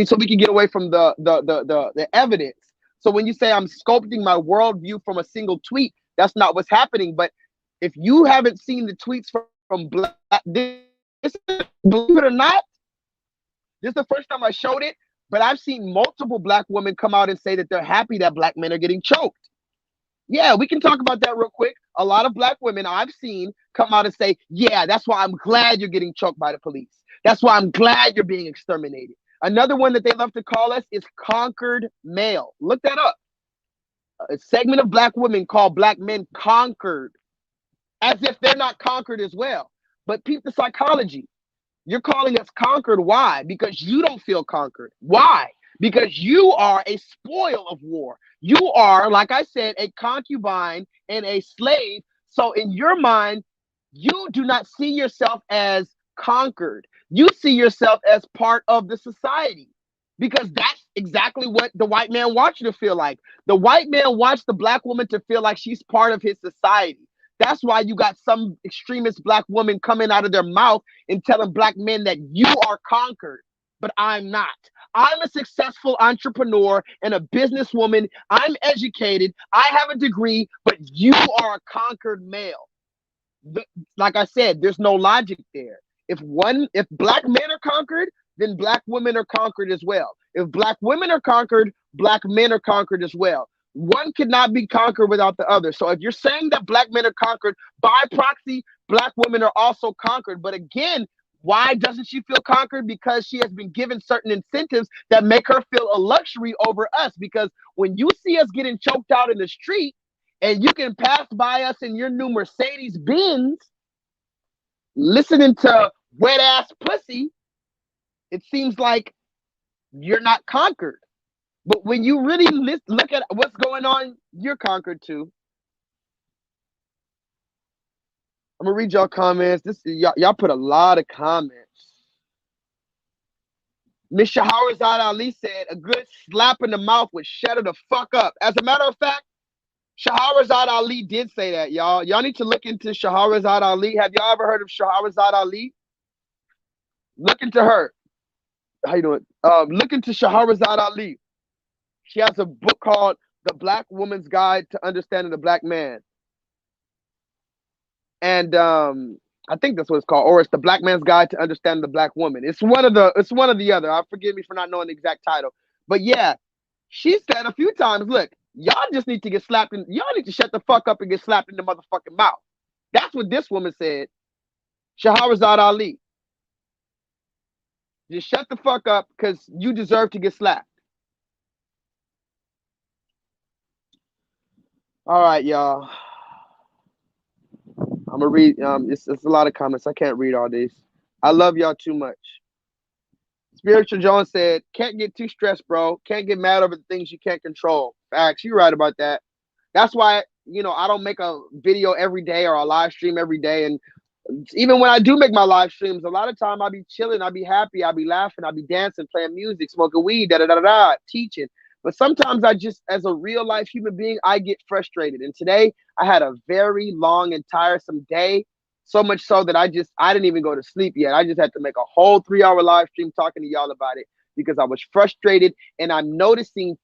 So we can get away from the evidence. So when you say I'm sculpting my worldview from a single tweet, that's not what's happening. But if you haven't seen the tweets from Black, believe it or not, this is the first time I showed it, but I've seen multiple black women come out and say that they're happy that black men are getting choked. Yeah, we can talk about that real quick. A lot of black women I've seen come out and say, yeah, that's why I'm glad you're getting choked by the police. That's why I'm glad you're being exterminated. Another one that they love to call us is conquered male. Look that up. A segment of black women call black men conquered, as if they're not conquered as well. But peep the psychology. You're calling us conquered. Why? Because you don't feel conquered. Why? Because you are a spoil of war. You are, like I said, a concubine and a slave. So in your mind, you do not see yourself as conquered. You see yourself as part of the society, because exactly what the white man wants you to feel like. The white man wants the black woman to feel like she's part of his society. That's why you got some extremist black woman coming out of their mouth and telling black men that you are conquered, but I'm not. I'm a successful entrepreneur and a businesswoman. I'm educated. I have a degree, but you are a conquered male. Like I said, there's no logic there. If black men are conquered, then black women are conquered as well. If black women are conquered, black men are conquered as well. One cannot be conquered without the other. So if you're saying that black men are conquered, by proxy, black women are also conquered. But again, why doesn't she feel conquered? Because she has been given certain incentives that make her feel a luxury over us. Because when you see us getting choked out in the street and you can pass by us in your new Mercedes Benz listening to wet ass pussy, it seems like you're not conquered. But when you really look at what's going on, you're conquered too. I'm gonna read y'all comments. Y'all put a lot of comments. Miss Shahrazad Ali said, "A good slap in the mouth would shut her the fuck up." As a matter of fact, Shahrazad Ali did say that, y'all. Y'all need to look into Shahrazad Ali. Have y'all ever heard of Shahrazad Ali? Look into her. How you doing? Look into Shahrazad Ali. She has a book called The Black Woman's Guide to Understanding the Black Man. And I think that's what it's called, or it's The Black Man's Guide to Understanding the Black Woman. It's one of the other. Forgive me for not knowing the exact title. But yeah, she said a few times, look, y'all just need to get slapped in. Y'all need to shut the fuck up and get slapped in the motherfucking mouth. That's what this woman said. Shahrazad Ali. Just shut the fuck up because you deserve to get slapped. All right, y'all. I'm gonna read. It's a lot of comments. I can't read all these. I love y'all too much. Spiritual Jones said, "Can't get too stressed, bro. Can't get mad over the things you can't control." Facts. You're right about that. That's why I don't make a video every day or a live stream every day. And even when I do make my live streams, a lot of time I'll be chilling, I'll be happy, I'll be laughing, I'll be dancing, playing music, smoking weed, teaching. But sometimes I just, as a real life human being, I get frustrated. And today I had a very long and tiresome day. So much so that I didn't even go to sleep yet. I just had to make a whole 3-hour live stream talking to y'all about it because I was frustrated and I'm noticing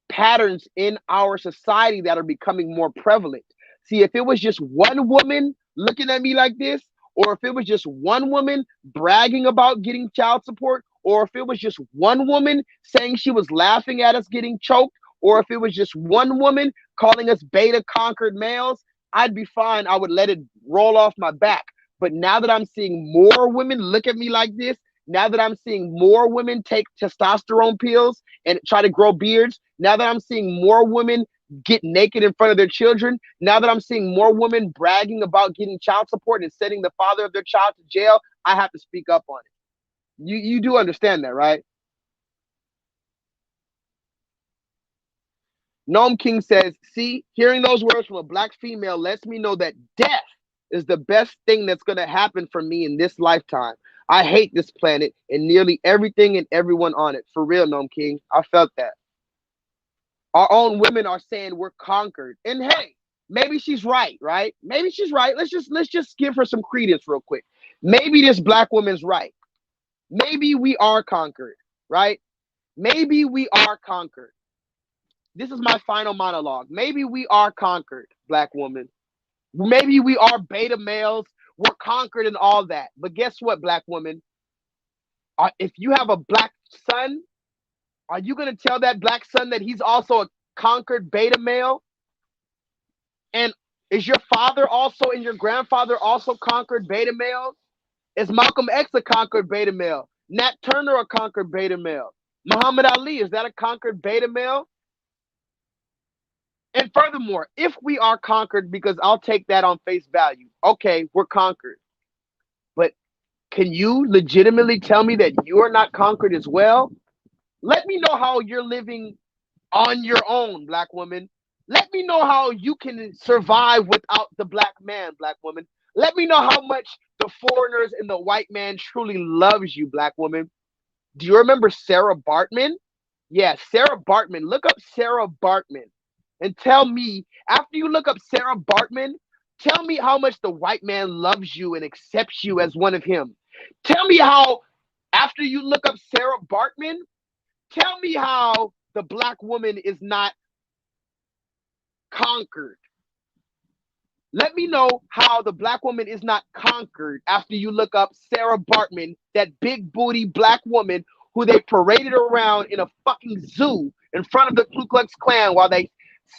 patterns in our society that are becoming more prevalent. See, if it was just one woman looking at me like this, or if it was just one woman bragging about getting child support, or if it was just one woman saying she was laughing at us getting choked, or if it was just one woman calling us beta conquered males, I'd be fine. I would let it roll off my back. But now that I'm seeing more women look at me like this, now that I'm seeing more women take testosterone pills and try to grow beards, now that I'm seeing more women get naked in front of their children, now that I'm seeing more women bragging about getting child support and sending the father of their child to jail, I have to speak up on it. You do understand that, right? Gnome King says, "See, hearing those words from a black female lets me know that death is the best thing that's going to happen for me in this lifetime. I hate this planet and nearly everything and everyone on it." For real, Gnome King. I felt that. Our own women are saying we're conquered. And hey, maybe she's right, right? Maybe she's right. Let's just give her some credence real quick. Maybe this black woman's right. Maybe we are conquered, right? Maybe we are conquered. This is my final monologue. Maybe we are conquered, black woman. Maybe we are beta males. We're conquered and all that. But guess what, black woman? If you have a black son, are you going to tell that black son that he's also a conquered beta male? And is your father also and your grandfather also conquered beta males? Is Malcolm X a conquered beta male? Nat Turner a conquered beta male? Muhammad Ali, is that a conquered beta male? And furthermore, if we are conquered, because I'll take that on face value, okay, we're conquered. But can you legitimately tell me that you are not conquered as well? Let me know how you're living on your own, black woman. Let me know how you can survive without the black man, black woman. Let me know how much the foreigners and the white man truly loves you, black woman. Do you remember Sarah Bartman? Yeah, Sarah Bartman. Look up Sarah Bartman and tell me, after you look up Sarah Bartman, tell me how much the white man loves you and accepts you as one of him. Tell me how, after you look up Sarah Bartman, tell me how the black woman is not conquered. Let me know how the black woman is not conquered after you look up Sarah Bartman, that big booty black woman who they paraded around in a fucking zoo in front of the Ku Klux Klan while they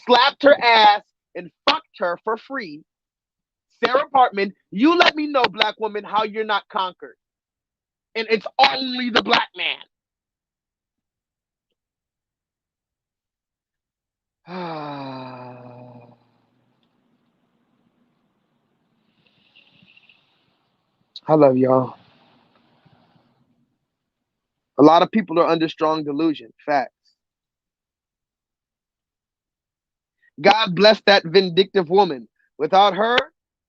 slapped her ass and fucked her for free. Sarah Bartman, you let me know, black woman, how you're not conquered. And it's only the black man. I love y'all. A lot of people are under strong delusion. Facts. God bless that vindictive woman. Without her,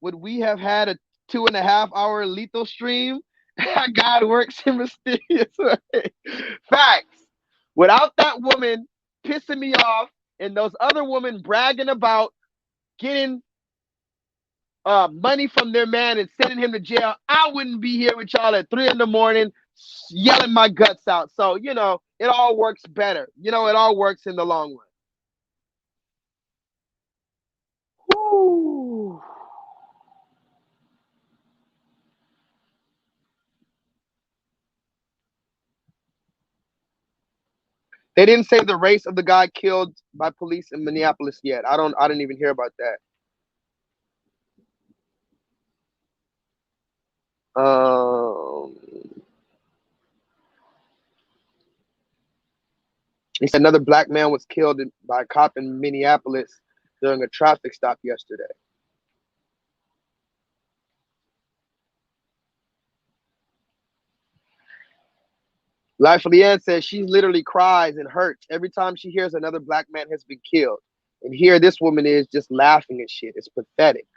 would we have had a 2.5 hour lethal stream? God works in mysterious ways. Facts. Without that woman pissing me off and those other women bragging about getting money from their man and sending him to jail, I wouldn't be here with y'all at 3 a.m. yelling my guts out. So, it all works better. It all works in the long run. Woo. They didn't say the race of the guy killed by police in Minneapolis yet. I didn't even hear about that. He said another black man was killed by a cop in Minneapolis during a traffic stop yesterday. Life Leanne says she literally cries and hurts every time she hears another black man has been killed. And here this woman is just laughing at shit. It's pathetic.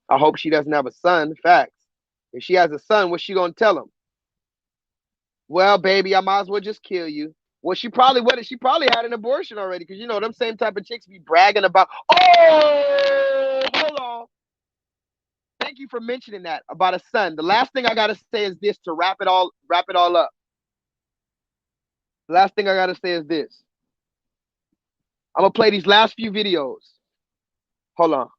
I hope she doesn't have a son. Facts. If she has a son, what's she gonna tell him? Well, baby, I might as well just kill you. Well, she probably had an abortion already, because them same type of chicks be bragging about. Oh, hold on. Thank you for mentioning that about a son. The last thing I gotta say is this to wrap it all up. The last thing I gotta say is this. I'm gonna play these last few videos. Hold on.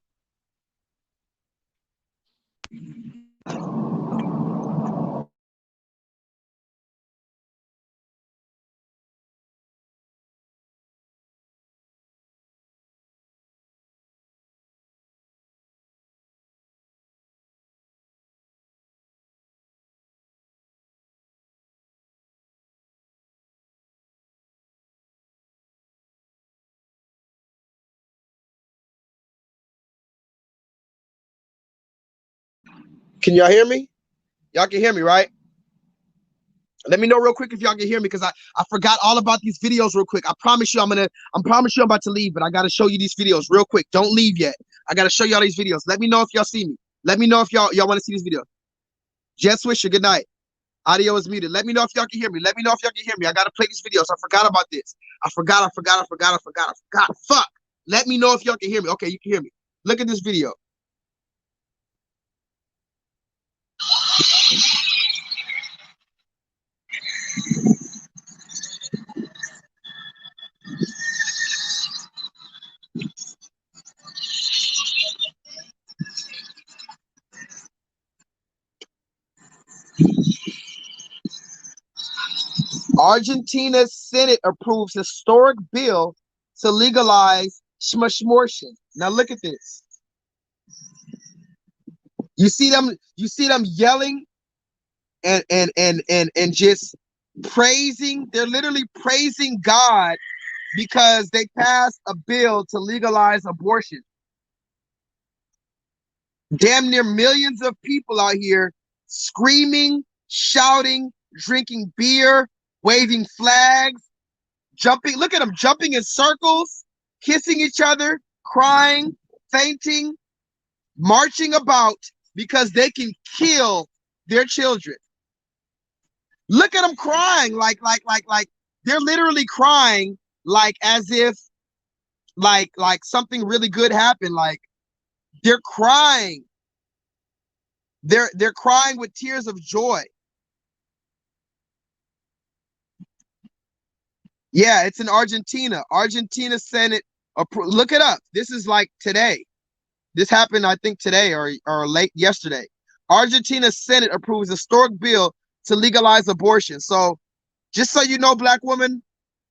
Can y'all hear me? Y'all can hear me, right? Let me know real quick if y'all can hear me, because I forgot all about these videos real quick. I promise you I'm about to leave, but I gotta show you these videos real quick. Don't leave yet. I gotta show y'all these videos. Let me know if y'all see me. Let me know if y'all want to see these videos. Jet Swisher, good night. Audio is muted. Let me know if y'all can hear me. Let me know if y'all can hear me. I gotta play these videos. I forgot about this. I forgot. Fuck. Let me know if y'all can hear me. Okay, you can hear me. Look at this video. Argentina's Senate approves historic bill to legalize schmortion. Now look at this. You see them yelling and just praising. They're literally praising God because they passed a bill to legalize abortion. Damn near millions of people out here screaming, shouting, drinking beer, waving flags, jumping. Look at them jumping in circles, kissing each other, crying, fainting, marching about because they can kill their children. Look at them crying, like they're literally crying, like as if, like something really good happened. Like they're crying. They're crying with tears of joy. Yeah, it's in Argentina. Argentina Senate. Look it up. This is like today. This happened, I think, today or late yesterday. Argentina Senate approves a historic bill to legalize abortion. So, just so you know, black woman,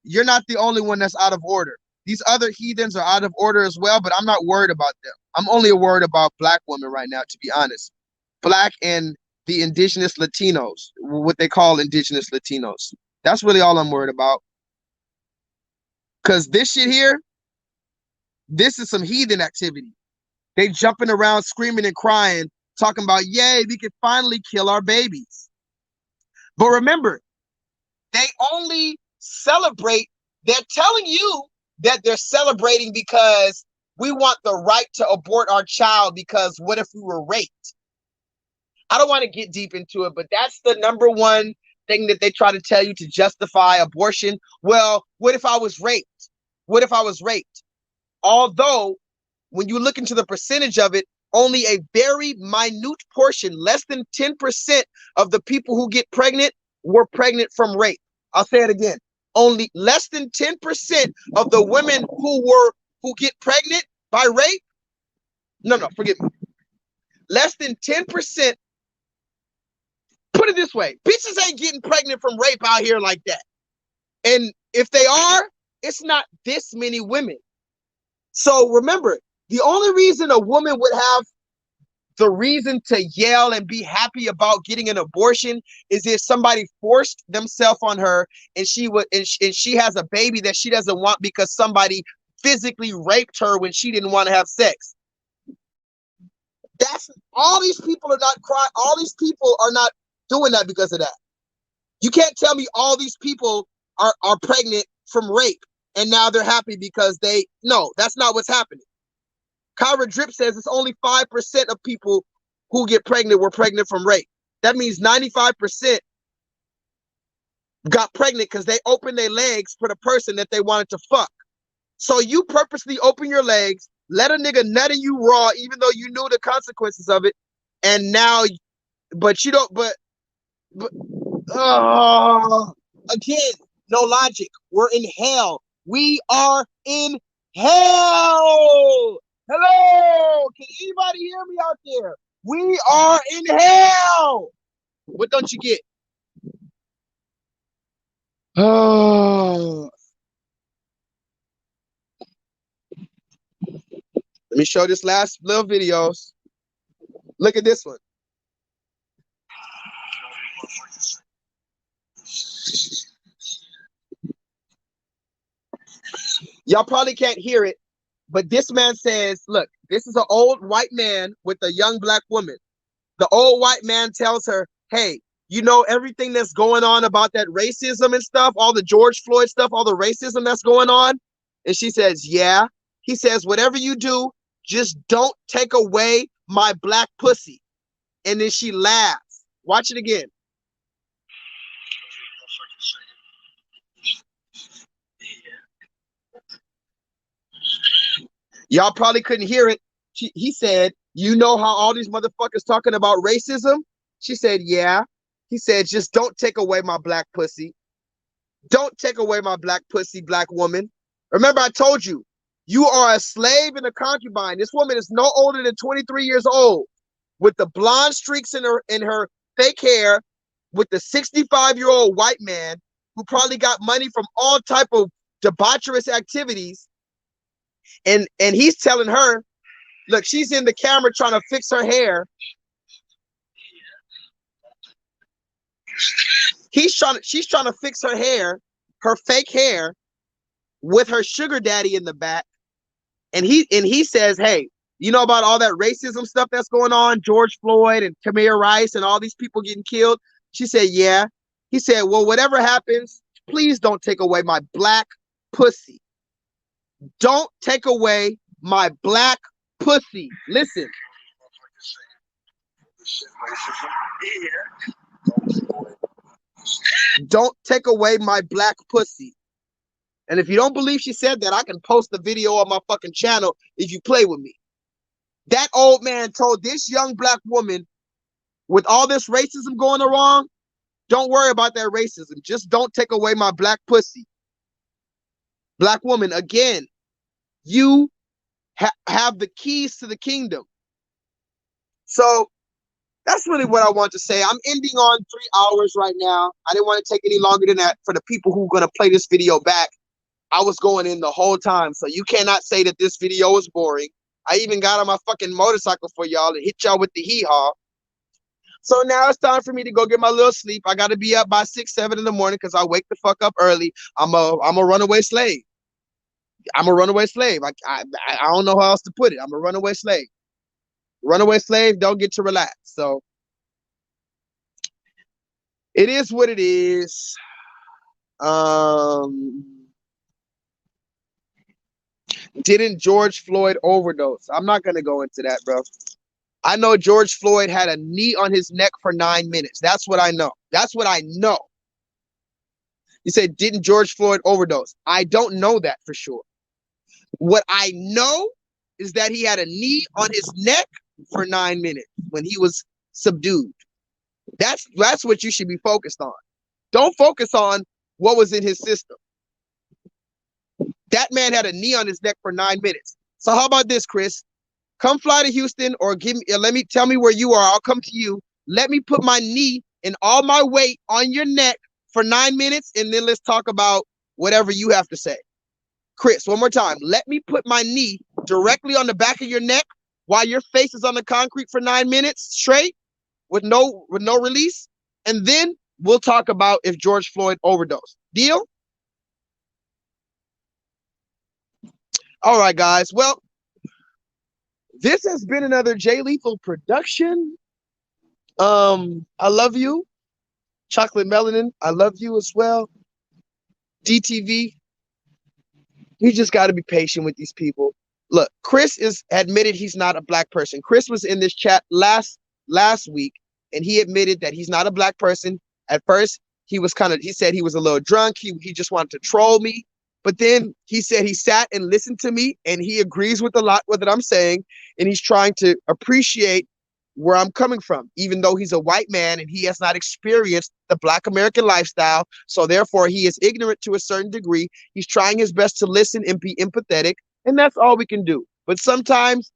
you're not the only one that's out of order. These other heathens are out of order as well, but I'm not worried about them. I'm only worried about black women right now, to be honest. Black and the indigenous Latinos, what they call indigenous Latinos. That's really all I'm worried about. Because this shit here, this is some heathen activity. They jumping around, screaming and crying, talking about, yay, we can finally kill our babies. But remember, they only celebrate, they're telling you that they're celebrating because we want the right to abort our child, because what if we were raped? I don't want to get deep into it, but that's the number one thing that they try to tell you to justify abortion. Well, what if I was raped? What if I was raped? Although, when you look into the percentage of it, only a very minute portion, less than 10% of the people who get pregnant were pregnant from rape. I'll say it again. Only less than 10% of the women who get pregnant by rape. No, forgive me. Less than 10%. Put it this way. Bitches ain't getting pregnant from rape out here like that. And if they are, it's not this many women. So remember, the only reason a woman would have the reason to yell and be happy about getting an abortion is if somebody forced themselves on her and she has a baby that she doesn't want because somebody physically raped her when she didn't want to have sex. That's all. These people are not crying. All these people are not doing that because of that. You can't tell me all these people are pregnant from rape and now they're happy because no, that's not what's happening. Kyra Drip says it's only 5% of people who get pregnant were pregnant from rape. That means 95% got pregnant because they opened their legs for the person that they wanted to fuck. So you purposely open your legs, let a nigga nut in you raw, even though you knew the consequences of it, and now, but you don't, again, no logic. We're in hell. We are in hell. Hello, can anybody hear me out there? We are in hell. What don't you get? Oh. Let me show this last little videos. Look at this one. Y'all probably can't hear it, but this man says, look, this is an old white man with a young black woman. The old white man tells her, hey, you know everything that's going on about that racism and stuff, all the George Floyd stuff, all the racism that's going on? And she says, yeah. He says, whatever you do, just don't take away my black pussy. And then she laughs. Watch it again. Y'all probably couldn't hear it. He said, you know how all these motherfuckers talking about racism? She said, yeah. He said, just don't take away my black pussy. Don't take away my black pussy, black woman. Remember, I told you, you are a slave and a concubine. This woman is no older than 23 years old with the blonde streaks in her fake hair, with the 65-year-old white man who probably got money from all type of debaucherous activities. And he's telling her, look, she's in the camera trying to fix her hair. She's trying to fix her hair, her fake hair, with her sugar daddy in the back. And he says, hey, you know about all that racism stuff that's going on, George Floyd and Tamir Rice and all these people getting killed? She said, yeah. He said, well, whatever happens, please don't take away my black pussy. Don't take away my black pussy. Listen. Don't take away my black pussy. And if you don't believe she said that, I can post the video on my fucking channel if you play with me. That old man told this young black woman, with all this racism going wrong, don't worry about that racism. Just don't take away my black pussy. Black woman, again, you have the keys to the kingdom. So that's really what I want to say. I'm ending on 3 hours right now. I didn't want to take any longer than that for the people who are going to play this video back. I was going in the whole time, so you cannot say that this video was boring. I even got on my fucking motorcycle for y'all and hit y'all with the hee-haw. So now it's time for me to go get my little sleep. I got to be up by 6, 7 in the morning because I wake the fuck up early. I'm a runaway slave. I'm a runaway slave. I don't know how else to put it. I'm a runaway slave. Runaway slave don't get to relax. So it is what it is. Didn't George Floyd overdose? I'm not gonna go into that, bro. I know George Floyd had a knee on his neck for 9 minutes. That's what I know. That's what I know. You said, didn't George Floyd overdose? I don't know that for sure. What I know is that he had a knee on his neck for 9 minutes when he was subdued. That's what you should be focused on. Don't focus on what was in his system. That man had a knee on his neck for 9 minutes. So how about this, Chris? Come fly to Houston or tell me where you are. I'll come to you. Let me put my knee and all my weight on your neck for 9 minutes, and then let's talk about whatever you have to say. Chris, one more time. Let me put my knee directly on the back of your neck while your face is on the concrete for 9 minutes straight with no release, and then we'll talk about if George Floyd overdosed. Deal? All right, guys. Well, this has been another Jay Lethal production. I love you. Chocolate Melanin, I love you as well. DTV, you just got to be patient with these people. Look, Chris is admitted he's not a black person. Chris was in this chat last week, and he admitted that he's not a black person. At first, he said he was a little drunk. He just wanted to troll me. But then he said he sat and listened to me, and he agrees with a lot with what I'm saying, and he's trying to appreciate where I'm coming from, even though he's a white man and he has not experienced the Black American lifestyle. So therefore, he is ignorant to a certain degree. He's trying his best to listen and be empathetic, and that's all we can do. But sometimes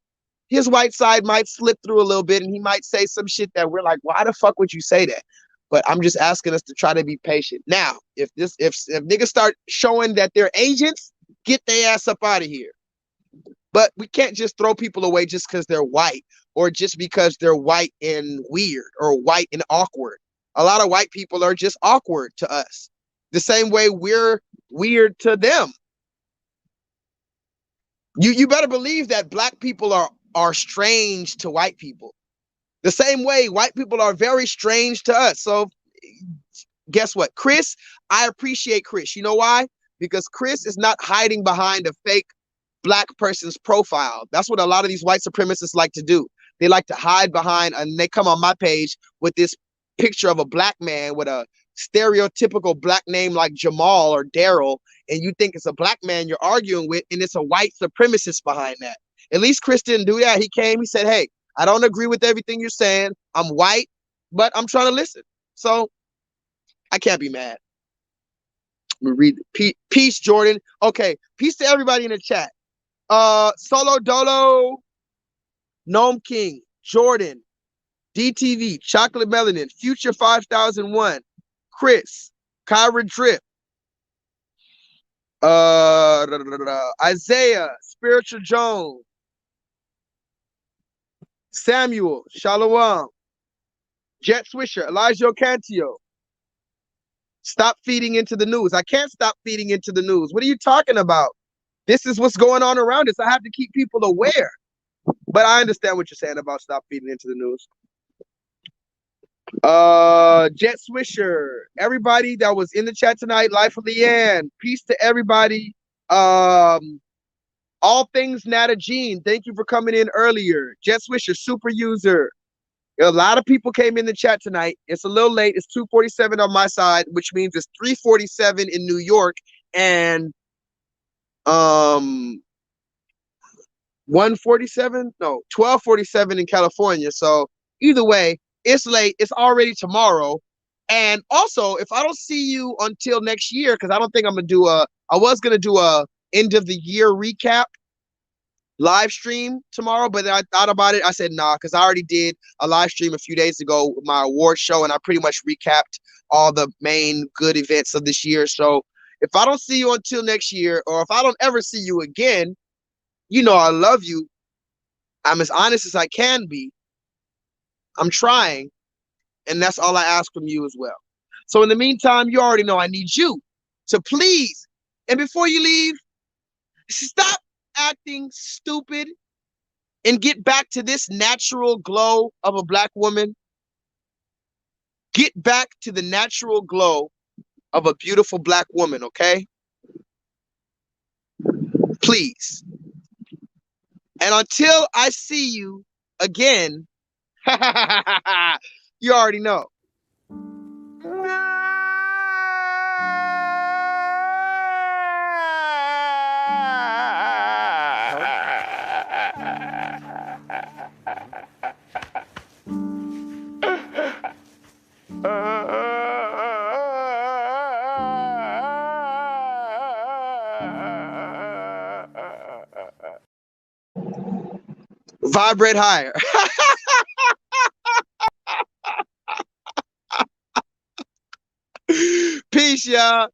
his white side might slip through a little bit, and he might say some shit that we're like, why the fuck would you say that? But I'm just asking us to try to be patient. Now, if niggas start showing that they're agents, get their ass up out of here. But we can't just throw people away just because they're white, or just because they're white and weird, or white and awkward. A lot of white people are just awkward to us, the same way we're weird to them. You better believe that black people are strange to white people. The same way white people are very strange to us. So guess what? Chris, I appreciate Chris. You know why? Because Chris is not hiding behind a fake black person's profile. That's what a lot of these white supremacists like to do. They like to hide behind, and they come on my page with this picture of a black man with a stereotypical black name like Jamal or Daryl, and you think it's a black man you're arguing with, and it's a white supremacist behind that. At least Chris didn't do that. He came, he said, hey, I don't agree with everything you're saying. I'm white, but I'm trying to listen. So I can't be mad. Read peace, Jordan. Okay, peace to everybody in the chat. Solo Dolo, Gnome King, Jordan, DTV, Chocolate Melanin, Future 5001, Chris, Kyra Drip, Isaiah, Spiritual Jones, Samuel, Shalom, Jet Swisher, Elijah Ocantio. Stop feeding into the news. I can't stop feeding into the news. What are you talking about? This is what's going on around us. I have to keep people aware. But I understand what you're saying about stop feeding into the news. Jet Swisher, everybody that was in the chat tonight, Life of Leanne, peace to everybody. All things Nata Jean, thank you for coming in earlier. Jet Swisher, super user. A lot of people came in the chat tonight. It's a little late. It's 2:47 on my side, which means it's 3:47 in New York and 1:47? No, 12:47 in California. So either way, it's late. It's already tomorrow. And also, if I don't see you until next year, because I don't think I'm gonna do I was gonna do a end of the year recap live stream tomorrow, but then I thought about it. I said nah, because I already did a live stream a few days ago with my award show, and I pretty much recapped all the main good events of this year. So if I don't see you until next year, or if I don't ever see you again, you know I love you. I'm as honest as I can be. I'm trying, and that's all I ask from you as well. So in the meantime, you already know I need you to please, and before you leave, stop acting stupid and get back to this natural glow of a black woman. Get back to the natural glow of a beautiful black woman, okay? Please. And until I see you again, you already know. Vibrate higher. Peace, y'all.